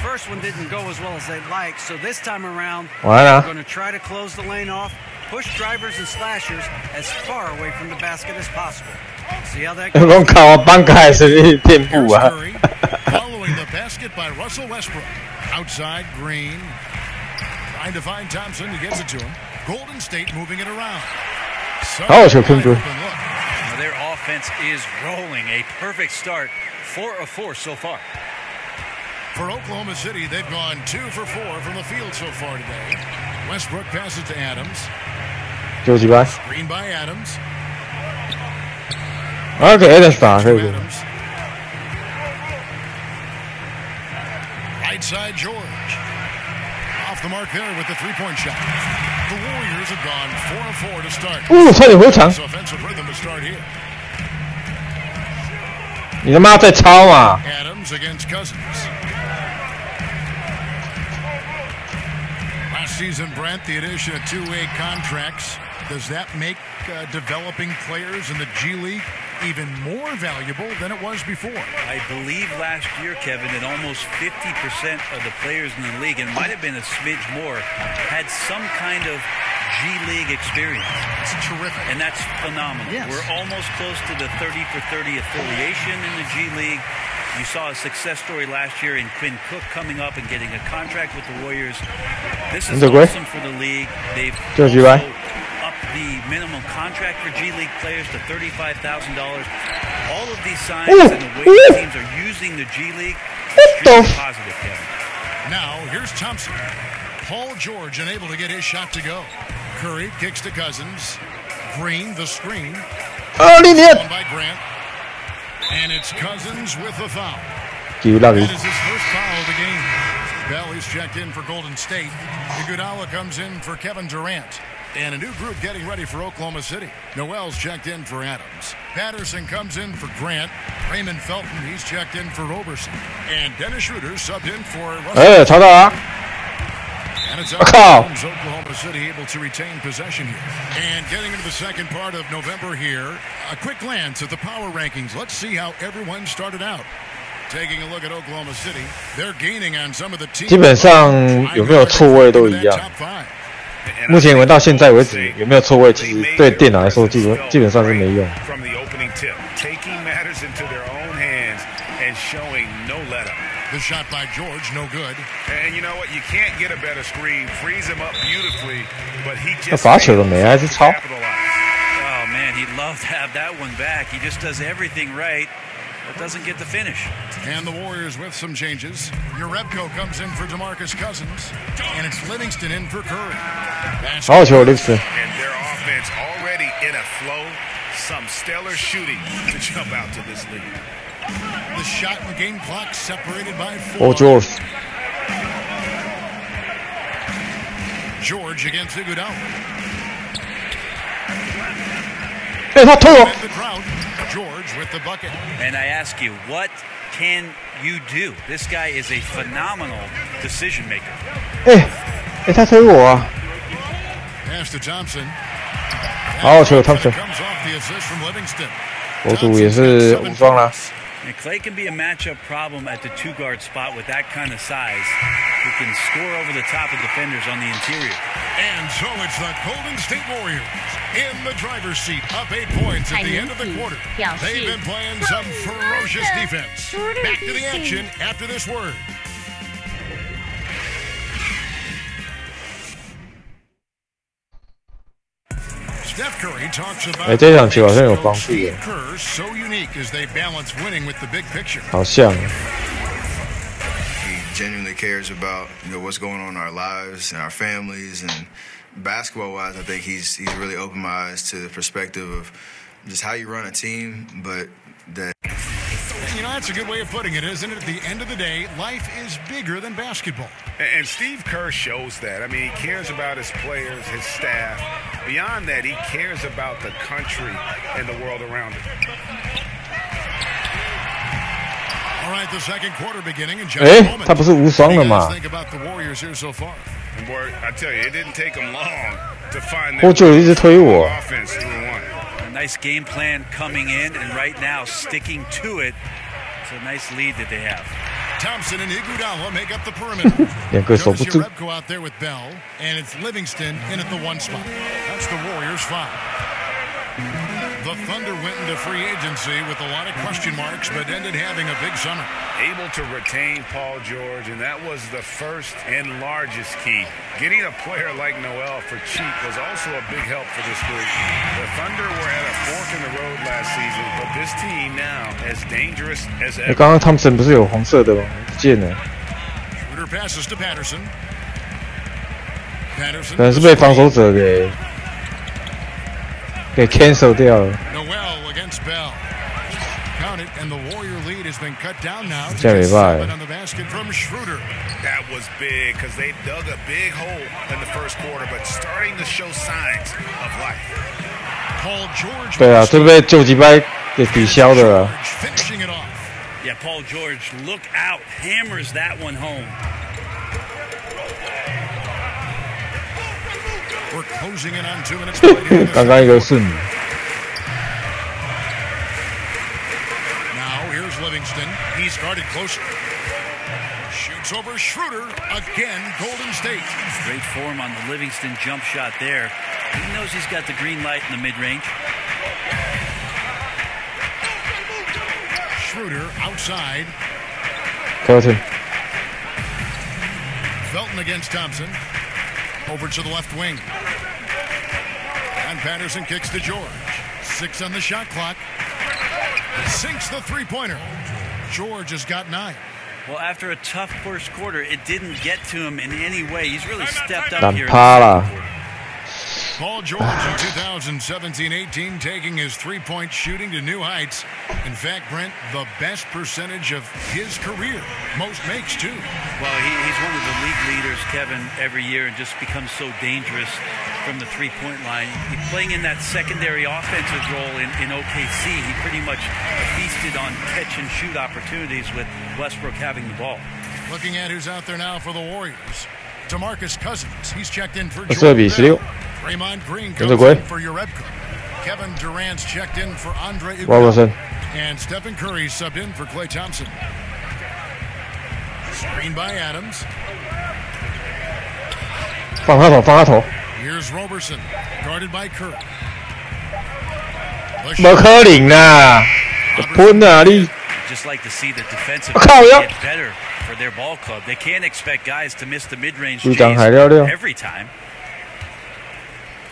Speaker 8: First one didn't go as well as they'd like, so this time around,
Speaker 3: they're
Speaker 8: going to try to close the lane off, push drivers and slashers as far away from the basket as possible. See how that goes?
Speaker 3: 我靠！我绑架还是垫步啊
Speaker 5: ！Following the basket by Russell Westbrook, outside Green, trying to find Thompson. He gets it to him. Golden State moving it around.
Speaker 3: 好球 ，Kim Drew.
Speaker 16: Their offense is rolling. A perfect start. 4 of 4 so far.
Speaker 5: For Oklahoma City, they've gone 2 for 4 from the field so far today. Westbrook passes to Adams. Screen by Adams.
Speaker 3: Okay, Adams 打可以。
Speaker 5: Right side George. Off the mark there with the three-point shot. The Warriors have gone 4 of 4 to start.
Speaker 3: 差点回场。
Speaker 5: Offensive rhythm to start here.
Speaker 3: 你他妈在抄嘛
Speaker 5: ！Adams against Cousins. Last season, Brent, the addition of two-way contracts, does that make developing players in the G League even more valuable than it was before?
Speaker 16: I believe last year, Kevin, that almost 50% of the players in the league, and might have been a smidge more, had some kind of G League experience.
Speaker 5: That's terrific.
Speaker 16: And that's phenomenal.
Speaker 5: Yes.
Speaker 16: We're almost close to the 30 for 30 affiliation in the G League. You saw a success story last year in Quinn Cook coming up and getting a contract with the Warriors. This is awesome for the league. They've also upped the minimum contract for G League players to $35,000. All of these signs and the way the teams are using the G League is extremely positive, Kevin.
Speaker 5: Now, here's Thompson. Paul George unable to get his shot to go. Curry kicks to Cousins. Green, the screen. One by Grant. And it's Cousins with the foul. That is his first foul of the game. Bell is checked in for Golden State. Iguodala comes in for Kevin Durant. And a new group getting ready for Oklahoma City. Noel's checked in for Adams. Patterson comes in for Grant. Raymond Felton, he's checked in for Roberson. And Dennis Schroeder subbed in for Russell. And it's Oklahoma City able to retain possession here. And getting into the second part of November here, a quick glance at the power rankings. Let's see how everyone started out. Taking a look at Oklahoma City, they're gaining on some of the teams.
Speaker 3: 基本上有没有错位都一样。目前到现在为止，有没有错位，其实对电脑来说基本上是没用。
Speaker 7: From the opening tip, taking matters into their own hands and showing no let up.
Speaker 5: The shot by George, no good.
Speaker 7: And you know what? You can't get a better screen. Frees him up beautifully, but he just
Speaker 3: 罚球了没？还是抄？
Speaker 16: Oh man, he'd love to have that one back. He just does everything right, but doesn't get the finish.
Speaker 5: And the Warriors with some changes. Urebko comes in for DeMarcus Cousins, and it's Livingston in for Curry.
Speaker 3: Oh, sure, Livingston.
Speaker 7: And their offense already in a flow. Some stellar shooting to jump out to this league.
Speaker 5: The shot and game clock separated by 4.
Speaker 3: Oh, George.
Speaker 5: George against Iguodala.
Speaker 3: Hey,他偷了。
Speaker 5: George with the bucket.
Speaker 16: And I ask you, what can you do? This guy is a phenomenal decision maker.
Speaker 3: 他推我啊。
Speaker 5: Pass to Thompson.
Speaker 3: 好球 ，Thompson。
Speaker 5: Comes off the assist from Livingston.
Speaker 3: 国主也是武装啦。
Speaker 16: And Clay can be a matchup problem at the two-guard spot with that kind of size. He can score over the top of defenders on the interior.
Speaker 5: And so it's the Golden State Warriors in the driver's seat, up 8 points at the end of the quarter. They've been playing some ferocious defense. Back to the action after this word. Steph Curry talks about
Speaker 3: 这场球好像有帮助耶。
Speaker 5: so unique as they balance winning with the big picture.
Speaker 3: 好像。
Speaker 17: He genuinely cares about what's going on in our lives and our families, and basketball-wise, I think he's really opened my eyes to the perspective of just how you run a team, but that.
Speaker 5: That's a good way of putting it, isn't it? At the end of the day, life is bigger than basketball.
Speaker 7: And Steve Kerr shows that. I mean, he cares about his players, his staff. Beyond that, he cares about the country and the world around him.
Speaker 5: All right, the second quarter beginning in just
Speaker 3: a
Speaker 5: moment.
Speaker 3: 他不是无双了吗？
Speaker 5: Think about the Warriors here so far.
Speaker 7: And boy, I tell you, it didn't take them long to find
Speaker 3: 我就一直推我。
Speaker 7: offense through one.
Speaker 16: A nice game plan coming in, and right now sticking to it. It's a nice lead that they have.
Speaker 5: Thompson and Iguodala make up the perimeter. Jonas Jerebko out there with Bell, and it's Livingston in at the 1 spot. That's the Warriors' foul. The Thunder went into free agency with a lot of question marks, but ended having a big summer.
Speaker 7: Able to retain Paul George, and that was the first and largest key. Getting a player like Noel for cheap was also a big help for this group. The Thunder were at a fork in the road last season, but this team now as dangerous as ever.
Speaker 3: 刚刚汤普森不是有红色的吗？不见了。
Speaker 5: Shooter passes to Patterson.
Speaker 3: 可能是被防守者给 cancel 掉了。
Speaker 5: Noel against Bell. Count it, and the Warrior lead has been cut down now.
Speaker 3: 下礼拜。
Speaker 5: On the basket from Schroeder.
Speaker 7: That was big because they dug a big hole in the first quarter, but starting to show signs of life.
Speaker 5: Paul George.
Speaker 3: 对啊，这被救急掰给抵消的了。
Speaker 5: Finishing it off.
Speaker 16: Yeah, Paul George, look out, hammers that one home.
Speaker 5: We're closing in on 2 minutes.
Speaker 3: 刚刚一个顺。
Speaker 5: Now here's Livingston. He's guarded closer. Shoots over Schroeder. Again, Golden State.
Speaker 16: Great form on the Livingston jump shot there. He knows he's got the green light in the mid-range.
Speaker 5: Schroeder outside.
Speaker 3: Felton.
Speaker 5: Felton against Thompson. Over to the left wing. And Patterson kicks to George. 6 on the shot clock. Sinks the three-pointer. George has got 9.
Speaker 16: Well, after a tough first quarter, it didn't get to him in any way. He's really stepped up here.
Speaker 5: Paul George in 2017-18 taking his three-point shooting to new heights. In fact, Brent, the best percentage of his career. Most makes, too.
Speaker 16: Well, he's one of the league leaders, Kevin, every year, and just becomes so dangerous from the three-point line. He's playing in that secondary offensive role in OKC. He pretty much feasted on catch-and-shoot opportunities with Westbrook having the ball.
Speaker 5: Looking at who's out there now for the Warriors. DeMarcus Cousins. He's checked in for Jordan Bell. Draymond Green comes in for Jerebko. Kevin Durant's checked in for Andre Iguodala. And Stephen Curry subbed in for Klay Thompson. Screen by Adams.
Speaker 3: 放他头。
Speaker 5: Here's Roberson, guarded by Curry.
Speaker 3: 不可能啦！喷哪里？
Speaker 16: Just like to see the defensive get better for their ball club. They can't expect guys to miss the mid-range every time.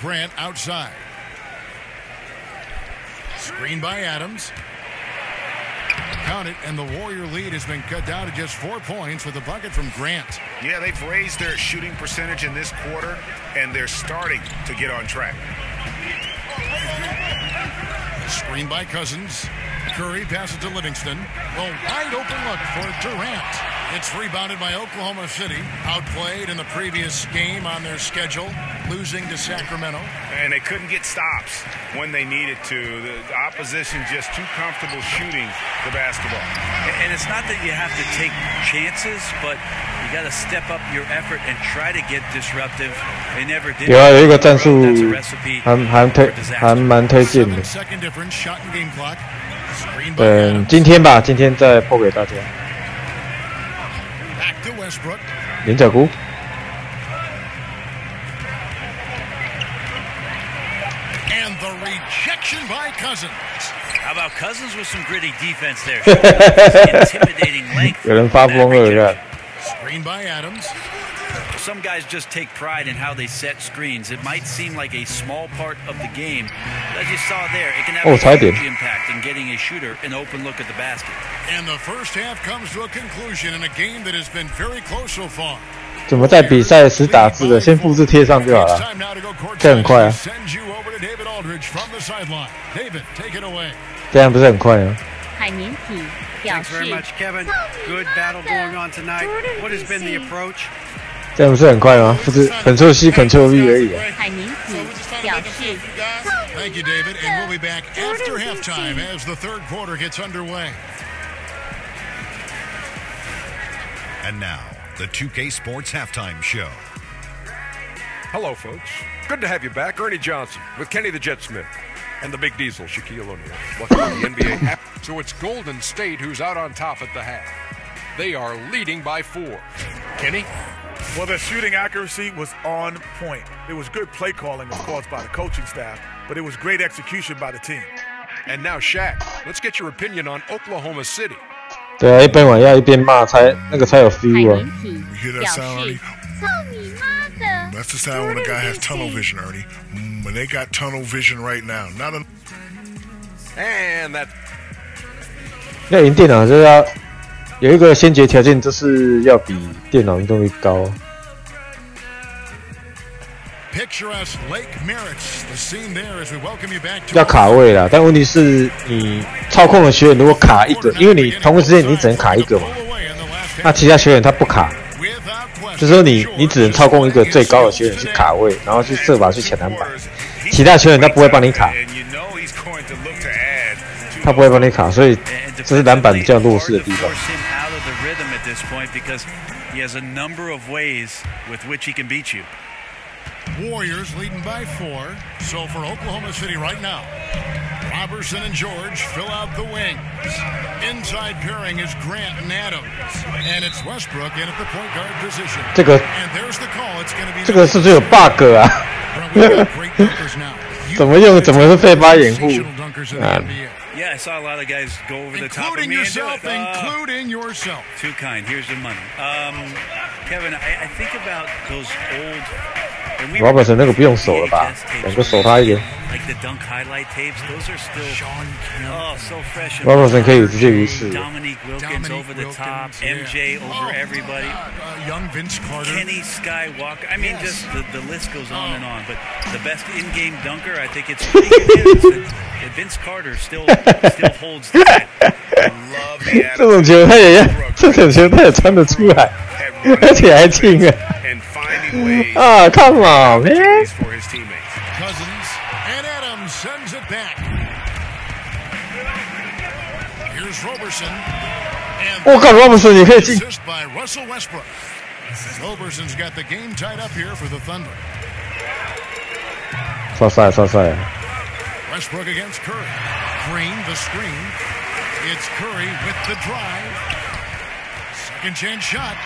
Speaker 5: Grant outside. Screen by Adams. Count it, and the Warrior lead has been cut down to just 4 points with a bucket from Grant.
Speaker 7: Yeah, they've raised their shooting percentage in this quarter, and they're starting to get on track.
Speaker 5: Screen by Cousins. Curry passes to Livingston. A wide open look for Durant. It's rebounded by Oklahoma City. Outplayed in the previous game on their schedule, losing to Sacramento.
Speaker 7: And they couldn't get stops when they needed to. The opposition just too comfortable shooting the basketball.
Speaker 16: And it's not that you have to take chances, but you got to step up your effort and try to get disruptive. They never did.
Speaker 3: 有一个战术还蛮推荐的。今天再播给大家。连角菇。
Speaker 5: And the rejection by Cousins.
Speaker 16: How about Cousins with some gritty defense there? Intimidating length.
Speaker 3: 有人发疯了，
Speaker 5: Screen by Adams.
Speaker 16: Some guys just take pride in how they set screens. It might seem like a small part of the game, but as you saw there, it can have a huge impact in getting a shooter an open look at the basket.
Speaker 5: And the first half comes to a conclusion in a game that has been very close so far.
Speaker 3: 怎么在比赛时打字的？先复制贴上就好了，这很快啊。这样不是很快吗？
Speaker 2: 海绵体表示。
Speaker 8: Thanks very much, Kevin. Good battle going on tonight. What has been the approach?
Speaker 3: 这样不是很快吗？不是Ctrl+C、Ctrl+V 而已。
Speaker 2: 海绵体表示。
Speaker 5: Thank you, David, and we'll be back after halftime as the third quarter gets underway.
Speaker 9: And now, the 2K Sports Halftime Show.
Speaker 10: Hello, folks. Good to have you back. Ernie Johnson with Kenny the Jet Smith. and the big diesel, Shaquille O'Neal. Luckily, the NBA. So it's Golden State who's out on top at the half. They are leading by 4. Kenny?
Speaker 6: Well, their shooting accuracy was on point. It was good play calling, of course, by the coaching staff, but it was great execution by the team.
Speaker 10: And now, Shaq, let's get your opinion on Oklahoma City.
Speaker 3: 对啊，一边玩要一边骂，才那个才有 feel 啊。
Speaker 14: You hear that sound, Ernie? That's the sound when a guy has tunnel vision, Ernie. When they got tunnel vision right now, not a.
Speaker 10: And that.
Speaker 3: 要赢电脑就是要有一个先决条件，就是要比电脑运动力高。要卡位啦，但问题是你操控的学员如果卡一个，因为你同一时间你只能卡一个嘛，那其他学员他不卡，就是说你只能操控一个最高的学员去卡位，然后去设法去抢篮板，其他学员他不会帮你卡，他不会帮你卡，所以这是篮板比较弱势的地方。
Speaker 5: Warriors leading by 4. So for Oklahoma City right now, Robertson and George fill out the wings. Inside pairing is Grant and Adams, and it's Westbrook in at the point guard position. And there's the call. It's going to be.
Speaker 3: 这个是不是有 bug 啊？怎么用？怎么是被发掩护？啊
Speaker 16: Yeah, I saw a lot of guys go over the top of me
Speaker 5: including yourself.
Speaker 16: Too kind. Here's your money. Kevin, I think about those old.
Speaker 3: Robertson 那个不用手了吧？两个手他一点。
Speaker 16: Like the dunk highlight tapes, those are still so fresh.
Speaker 3: Robertson 可以直接无视。
Speaker 16: Dominique Wilkins over the top, MJ over everybody.
Speaker 5: Young Vince Carter,
Speaker 16: Kenny Skywalker. I mean, just the list goes on and on. But the best in-game dunker, I think it's Vince Carter still holds the head.
Speaker 3: 这种球他也要，这种球他也穿得出来，而且还进啊！啊 ，Come on, man!
Speaker 5: Cousins and Adams sends it back. Here's Robertson.
Speaker 3: 我靠 ，Robertson 也可以进。
Speaker 5: Assist by Russell Westbrook. Roberson's got the game tied up here for the Thunder.
Speaker 3: 刷赛，刷赛。
Speaker 5: Westbrook against Curry. Green the screen. It's Curry with the drive. Second chance shot.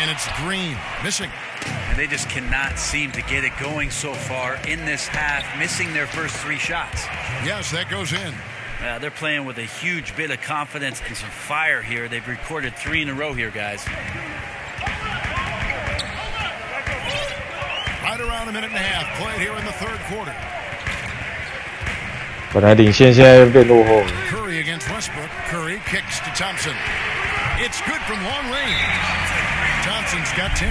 Speaker 5: And it's Green missing.
Speaker 16: And they just cannot seem to get it going so far in this half, missing their first 3 shots.
Speaker 5: Yes, that goes in.
Speaker 16: They're playing with a huge bit of confidence and some fire here. They've recorded 3 in a row here, guys.
Speaker 5: Right around a minute and a half played here in the third quarter.
Speaker 3: 本来领先，现在变落后。
Speaker 5: Curry against Westbrook. Curry kicks to Thompson. It's good from long range. Thompson's got 10.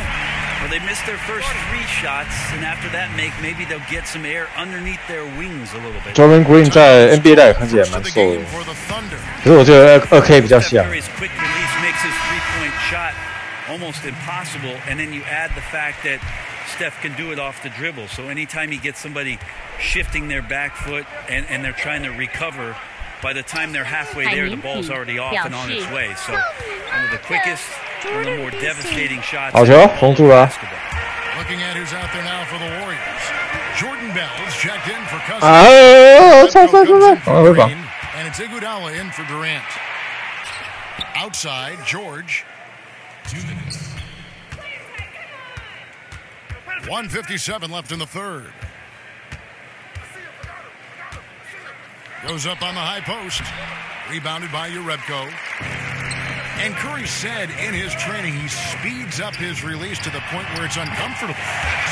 Speaker 16: Well, they missed their first 3 shots, and after that maybe they'll get some air underneath their wings a little bit.
Speaker 3: Draymond Green 在 NBA 代看起来蛮瘦的，可是我觉得2K 比较像。
Speaker 16: Curry's quick release makes his 3-point shot almost impossible, and then you add the fact that Steph can do it off the dribble. So anytime he gets somebody shifting their back foot and they're trying to recover, by the time they're halfway there, the ball's already off and on its way. So one of the quickest, one of the more devastating shots.
Speaker 3: 好球，封住了。
Speaker 5: Looking at who's out there now for the Warriors. Jordan Bell's checked in for Cousins.
Speaker 3: 啊！超！回防。
Speaker 5: And it's Iguodala in for Durant. Outside, George. 2 minutes. 1:57 left in the third. Goes up on the high post. Rebounded by Urebko. And Curry said in his training he speeds up his release to the point where it's uncomfortable.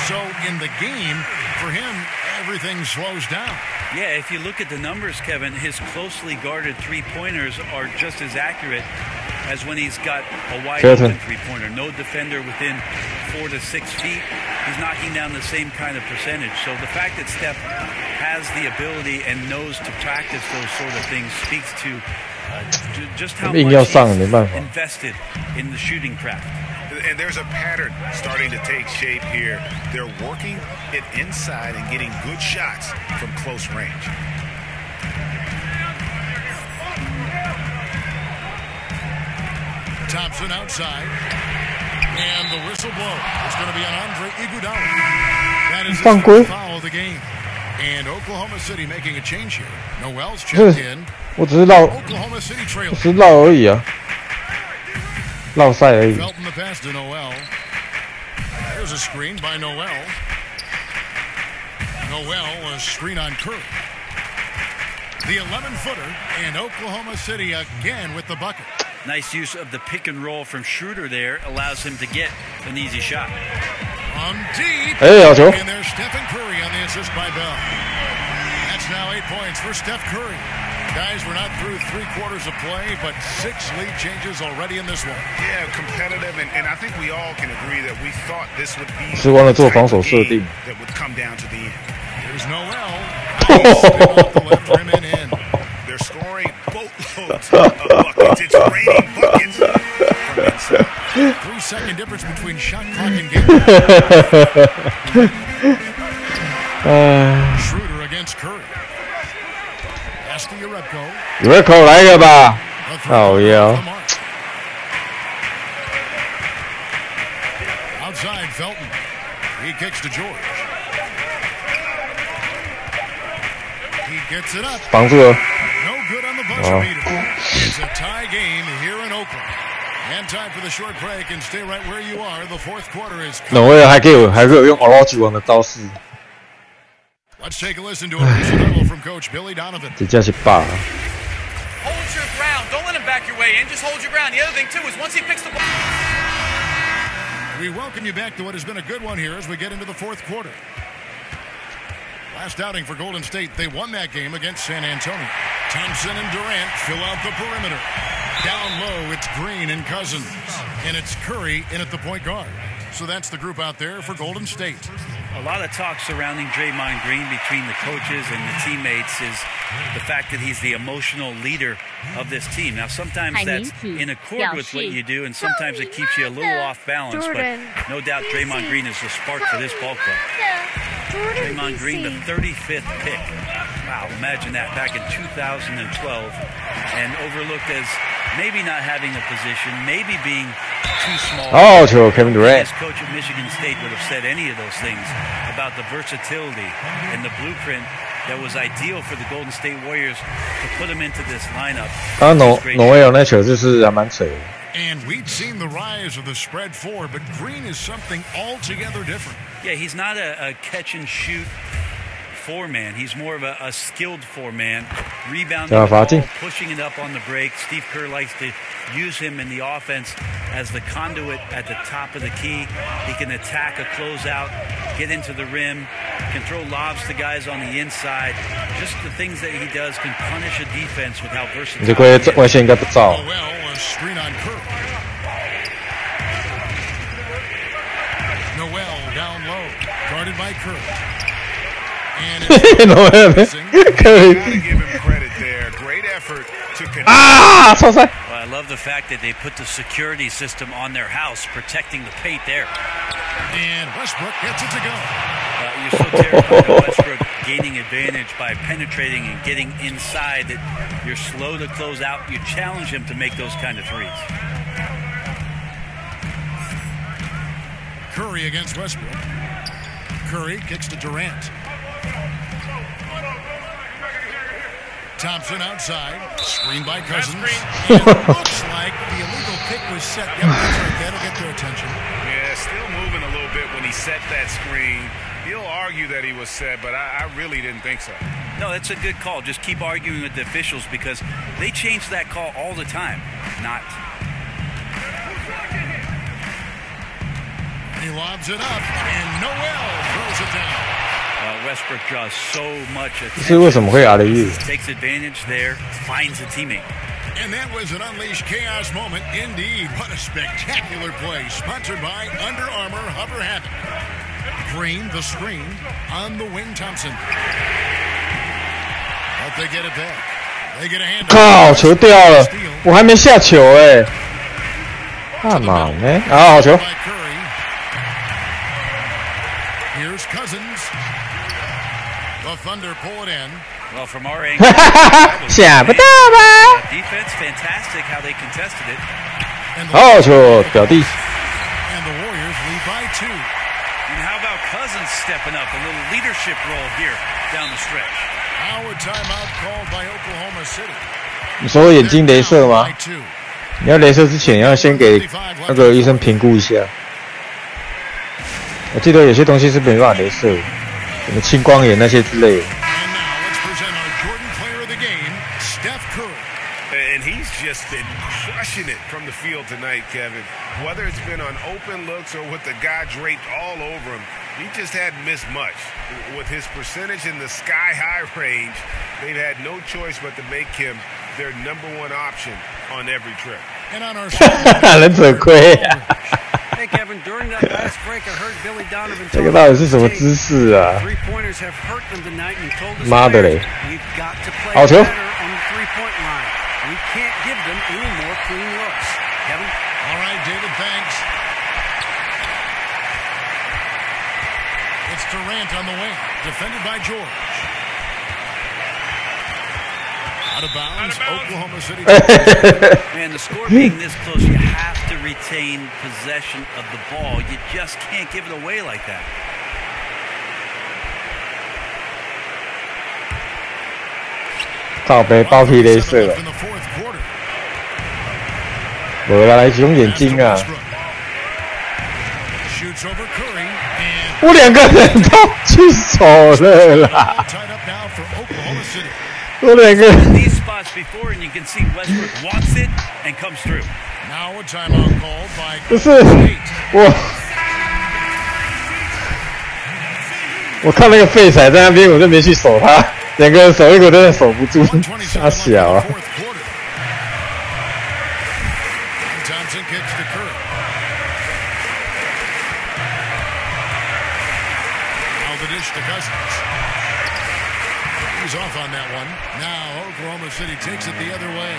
Speaker 5: So in the game, for him, everything slows down.
Speaker 16: Yeah, if you look at the numbers, Kevin, his closely guarded three-pointers are just as accurate as when he's got a wide-open three-pointer. No defender within 4 to 6 feet. He's knocking down the same kind of percentage. So the fact that Steph has the ability and knows to practice those sort of things speaks to just how much he's invested in the shooting craft.
Speaker 7: And there's a pattern starting to take shape here. They're working it inside and getting good shots from close range.
Speaker 5: Thompson outside. And the whistle blow. It's going to be on Andre Iguodala. That is his foul of the game. And Oklahoma City making a change here. Noel's checked in.
Speaker 3: 我只是绕而已啊，绕赛而已。
Speaker 5: Felton the pass to Noel. There's a screen by Noel. Noel a screen on Curry. The 11-footer, and Oklahoma City again with the bucket.
Speaker 16: Nice use of the pick and roll from Schroeder there allows him to get an easy shot.
Speaker 5: From deep.
Speaker 3: Hey,
Speaker 5: and there's Stephen Curry on the assist by Bell. That's now 8 points for Steph Curry. Guys, we're not through 3 quarters of play, but 6 lead changes already in this one.
Speaker 7: Yeah, competitive, and I think we all can agree that we thought this would be
Speaker 3: 是忘了做防守设定。
Speaker 7: that would come down to the end.
Speaker 5: There's Noel. Off the left rim and in.
Speaker 7: They're scoring boatloads of buckets. It's raining buckets from inside.
Speaker 5: 3-second difference between shot clock and game. Schroeder against Curry. Pass to
Speaker 3: Urebko 来一个吧，好呀。
Speaker 5: Outside Felton. He kicks to George. He gets it up.
Speaker 3: 绑住了。
Speaker 5: No good on the buzzer beater. It's a tie game here in Oakland. And time for the short break and stay right where you are. The fourth quarter is.
Speaker 3: 那我还可以用 Orochi 王的招式。
Speaker 5: Let's take a listen to a recital from Coach Billy Donovan.
Speaker 3: 这真是霸。
Speaker 15: Hold your ground. Don't let him back your way in. Just hold your ground. The other thing too is once he picks the ball.
Speaker 5: We welcome you back to what has been a good one here as we get into the fourth quarter. Last outing for Golden State, they won that game against San Antonio. Thompson and Durant fill out the perimeter. Down low, it's Green and Cousins. And it's Curry in at the point guard. So that's the group out there for Golden State.
Speaker 16: A lot of talk surrounding Draymond Green between the coaches and the teammates is the fact that he's the emotional leader of this team. Now, sometimes that's in accord with what you do, and sometimes it keeps you a little off balance. But no doubt Draymond Green is the spark for this ball club. Draymond Green, the 35th pick. Wow, imagine that back in 2012. And overlooked as maybe not having a position, maybe being too small.
Speaker 3: Oh, to Kevin Durant.
Speaker 16: His coach at Michigan State would have said any of those things about the versatility and the blueprint that was ideal for the Golden State Warriors to put him into this lineup.
Speaker 3: Noel 那球就是还蛮扯的。
Speaker 5: And we'd seen the rise of the spread four, but Green is something altogether different.
Speaker 16: Yeah, he's not a catch and shoot four-man. He's more of a skilled four-man, rebounding the ball, pushing it up on the break. Steve Kerr likes to use him in the offense as the conduit at the top of the key. He can attack a closeout, get into the rim, can throw lobs to guys on the inside. Just the things that he does can punish a defense with how versatile he is.
Speaker 5: Noel, a screen on Kerr. Noel down low, guarded by Kerr.
Speaker 3: Noel,
Speaker 7: Curry. Gotta give him credit there. Great effort to connect.
Speaker 16: Well, I love the fact that they put the security system on their house, protecting the paint there.
Speaker 5: And Westbrook gets it to go.
Speaker 16: You're so terrified of Westbrook gaining advantage by penetrating and getting inside that you're slow to close out. You challenge him to make those kind of threes.
Speaker 5: Curry against Westbrook. Curry kicks to Durant. Thompson outside, screened by Cousins. And it looks like the illegal kick was set. Yep, that's right. That'll get their attention.
Speaker 7: Yeah, still moving a little bit when he set that screen. He'll argue that he was set, but I really didn't think so.
Speaker 16: No, that's a good call. Just keep arguing with the officials because they change that call all the time. Not.
Speaker 5: He lobs it up, and Noel throws it down.
Speaker 16: Westbrook draws so much attention. Takes advantage there, finds a teammate.
Speaker 5: And that was an unleashed chaos moment indeed. What a spectacular play, sponsored by Under Armour Hover Habit. Green, the screen, on the wing Thompson. But they get it back. They get a hand.
Speaker 3: 靠，球掉了，我还没下球哎。干嘛呢？啊，好球！
Speaker 5: Here's Cousins. The Thunder pull it in.
Speaker 16: Well, from our angle, defense fantastic how they contested it.
Speaker 3: Oh, 球表弟。
Speaker 5: And the Warriors lead by 2.
Speaker 16: And how about Cousins stepping up, a little leadership role here down the stretch.
Speaker 5: Now a timeout called by Oklahoma City.
Speaker 3: 你说眼睛雷射吗？你要雷射之前要先给那个医生评估一下。我记得有些东西是没办法雷射，什么青光眼那些之类的。
Speaker 7: And he's just been crushing it from the field tonight, Kevin. Whether it's been on open looks or with the guy draped all over him, he just hadn't missed much. With his percentage in the sky-high range, they've had no choice but to make him their #1 option on every trip.
Speaker 5: And on our
Speaker 3: 人嘴亏啊！
Speaker 8: Hey Kevin, during that last break, I heard Billy Donovan
Speaker 3: 这个到底是什么姿势啊？
Speaker 8: 3-pointers have hurt them tonight, and he told us
Speaker 3: 妈的嘞！
Speaker 8: we've got to play
Speaker 3: 好球！
Speaker 8: better on the 3-point line. We can't give them any more clean looks. Kevin?
Speaker 5: All right, David, thanks. It's Durant on the wing, defended by George. Out of bounds, Oklahoma City.
Speaker 16: Man, the score being this close, you have to retain possession of the ball. You just can't give it away like that.
Speaker 3: 靠北包皮雷射了，没啦，来用眼睛啊！我2个人都去手了啦！我2个人。
Speaker 16: These spots before, and you can see Westbrook wants it and comes through.
Speaker 5: Now a timeout called by
Speaker 3: 不是我看那个废材在那边，我就没去守他。2个人守一个真的守不住，他小啊。
Speaker 5: Thompson kicks to Curry. Now the dish to Cousins. He's off on that one. Now Oklahoma City takes it the other way.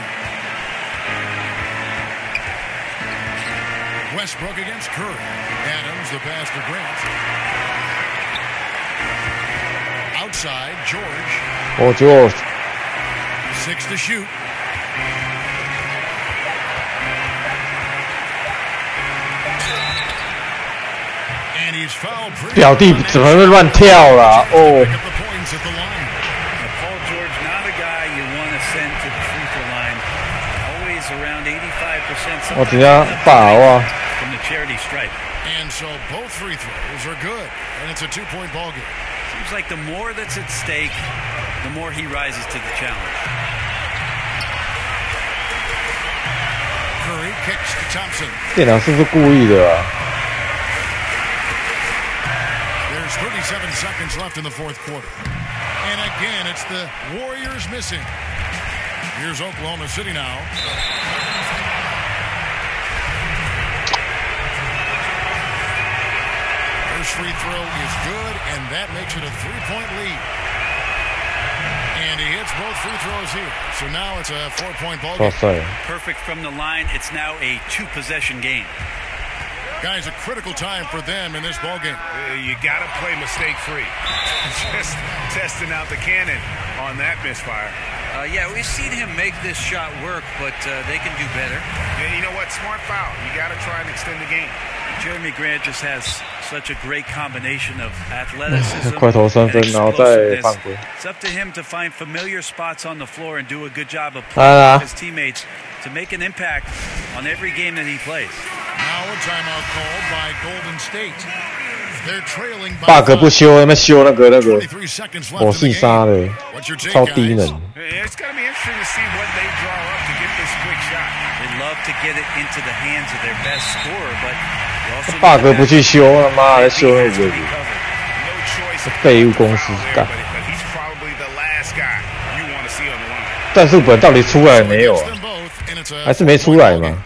Speaker 5: Westbrook against Curry. Adams, the pass to Grant. Outside, George.
Speaker 3: Oh, George.
Speaker 5: 6 to shoot. And he's fouled.
Speaker 3: 表弟怎么会乱跳啦？哦。
Speaker 16: Paul George, not a guy you want to send to the free throw line. Always around 85%.
Speaker 3: 我等下把握。
Speaker 16: From the charity stripe.
Speaker 5: And so both free throws are good, and it's a 2-point ball game.
Speaker 16: Seems like the more that's at stake, the more he rises to the challenge.
Speaker 5: Curry kicks to Thompson.
Speaker 3: 电脑是不是故意的啊？
Speaker 5: There's 37 seconds left in the fourth quarter. And again, it's the Warriors missing. Here's Oklahoma City now. First free throw is good, and that makes it a 3-point lead. And he hits both free throws here. So now it's a 4-point ball game.
Speaker 16: Perfect from the line. It's now a 2-possession game.
Speaker 5: Guys, a critical time for them in this ball game.
Speaker 7: You got to play mistake-free. Just testing out the cannon on that misfire.
Speaker 16: Yeah, we've seen him make this shot work, but they can do better.
Speaker 7: And you know what? Smart foul. You got to try and extend the game.
Speaker 16: Jeremy Grant just has such a great combination of athleticism
Speaker 3: 快投3分，然后再犯规。
Speaker 16: It's up to him to find familiar spots on the floor and do a good job of playing with his teammates to make an impact on every game that he plays.
Speaker 5: Now a timeout called by Golden State. They're trailing by
Speaker 3: bug 不修，那边修那个火系杀的，超低能。
Speaker 7: It's going to be interesting to see what they draw up to get this quick shot.
Speaker 16: They love to get it into the hands of their best scorer, but
Speaker 3: bug 不去修，他妈的修那个废物公司干。战术本到底出来没有啊？还是没出来嘛？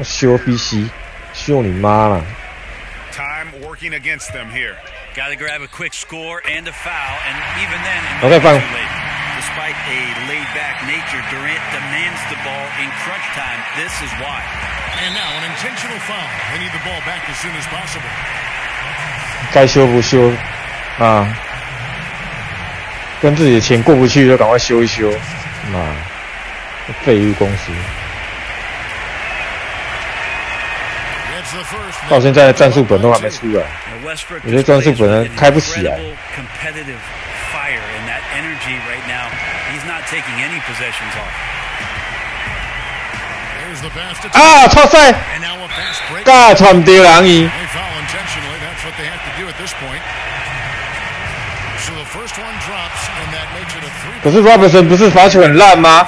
Speaker 3: 修 BC， 修你妈啦！
Speaker 7: Time working against them here.
Speaker 16: Got to grab a quick score and a foul, and even then, despite a laid-back nature, Durant demands the ball in crunch time. This is why.
Speaker 5: And now an intentional foul. They need the ball back as soon as possible.
Speaker 3: 该修不修啊？跟自己的钱过不去就赶快修一修，妈，废物公司。到现在战术本都还没出来，我觉得战术本开不起来。啊！错赛，嘎传唔对人伊。可是 Robertson 不是罚球很烂吗？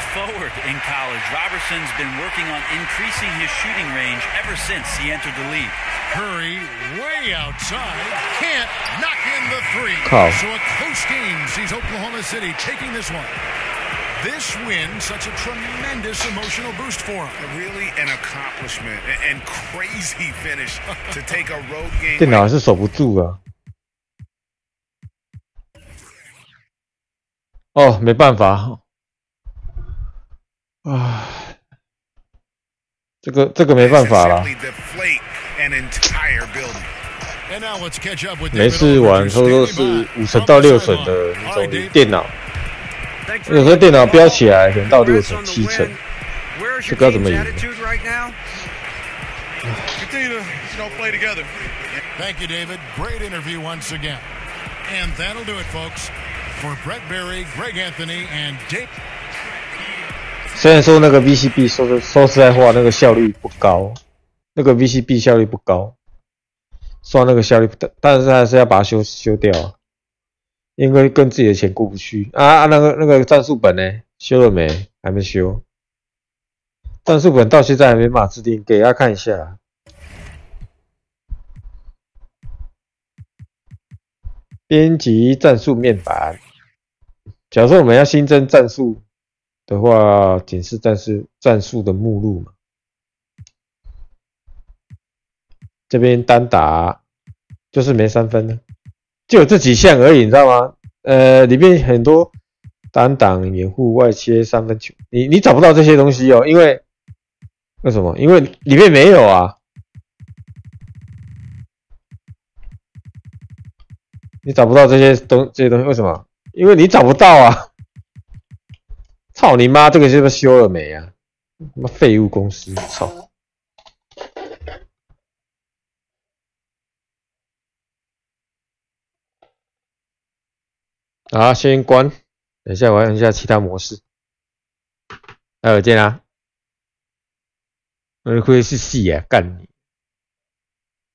Speaker 16: Robertson's been working on increasing his shooting range ever since he entered the league.
Speaker 5: Curry way outside, can't knock in the three. So a close game sees Oklahoma City taking this one. This win, such a tremendous emotional boost for him.
Speaker 7: Really an accomplishment and crazy finish to take a road game.
Speaker 3: 电脑还是守不住啊。哦，没办法。啊，这个没办法啦。每次玩差不多是5成到6成的那种电脑，有时候电脑飙起来可能到6成、7成，这个要怎么赢？
Speaker 5: Thank you, David. Great interview once again. And that'll do it, folks. For Brett Berry, Greg Anthony, and Dave.
Speaker 3: 虽然说那个 VCB 说实在话，那个效率不高，那个 VCB 效率不高，刷那个效率，但是还是要把它修掉，因为跟自己的钱过不去啊。那个战术本呢，修了没？还没修。战术本到现在还没办法制定，给大家看一下。编辑战术面板。假如说我们要新增战术的话，检视战术的目录嘛。这边单打就是没3分呢，就有这几项而已，你知道吗？里面很多单挡、掩护、外切、3分球，你找不到这些东西哦，因为为什么？因为里面没有啊。你找不到这些东西，为什么？因为你找不到啊！操你妈，这个是不是修了没啊？他妈废物公司，操！好，先关，等一下我要用一下其他模式。待会见啊！亏是戏啊，干你！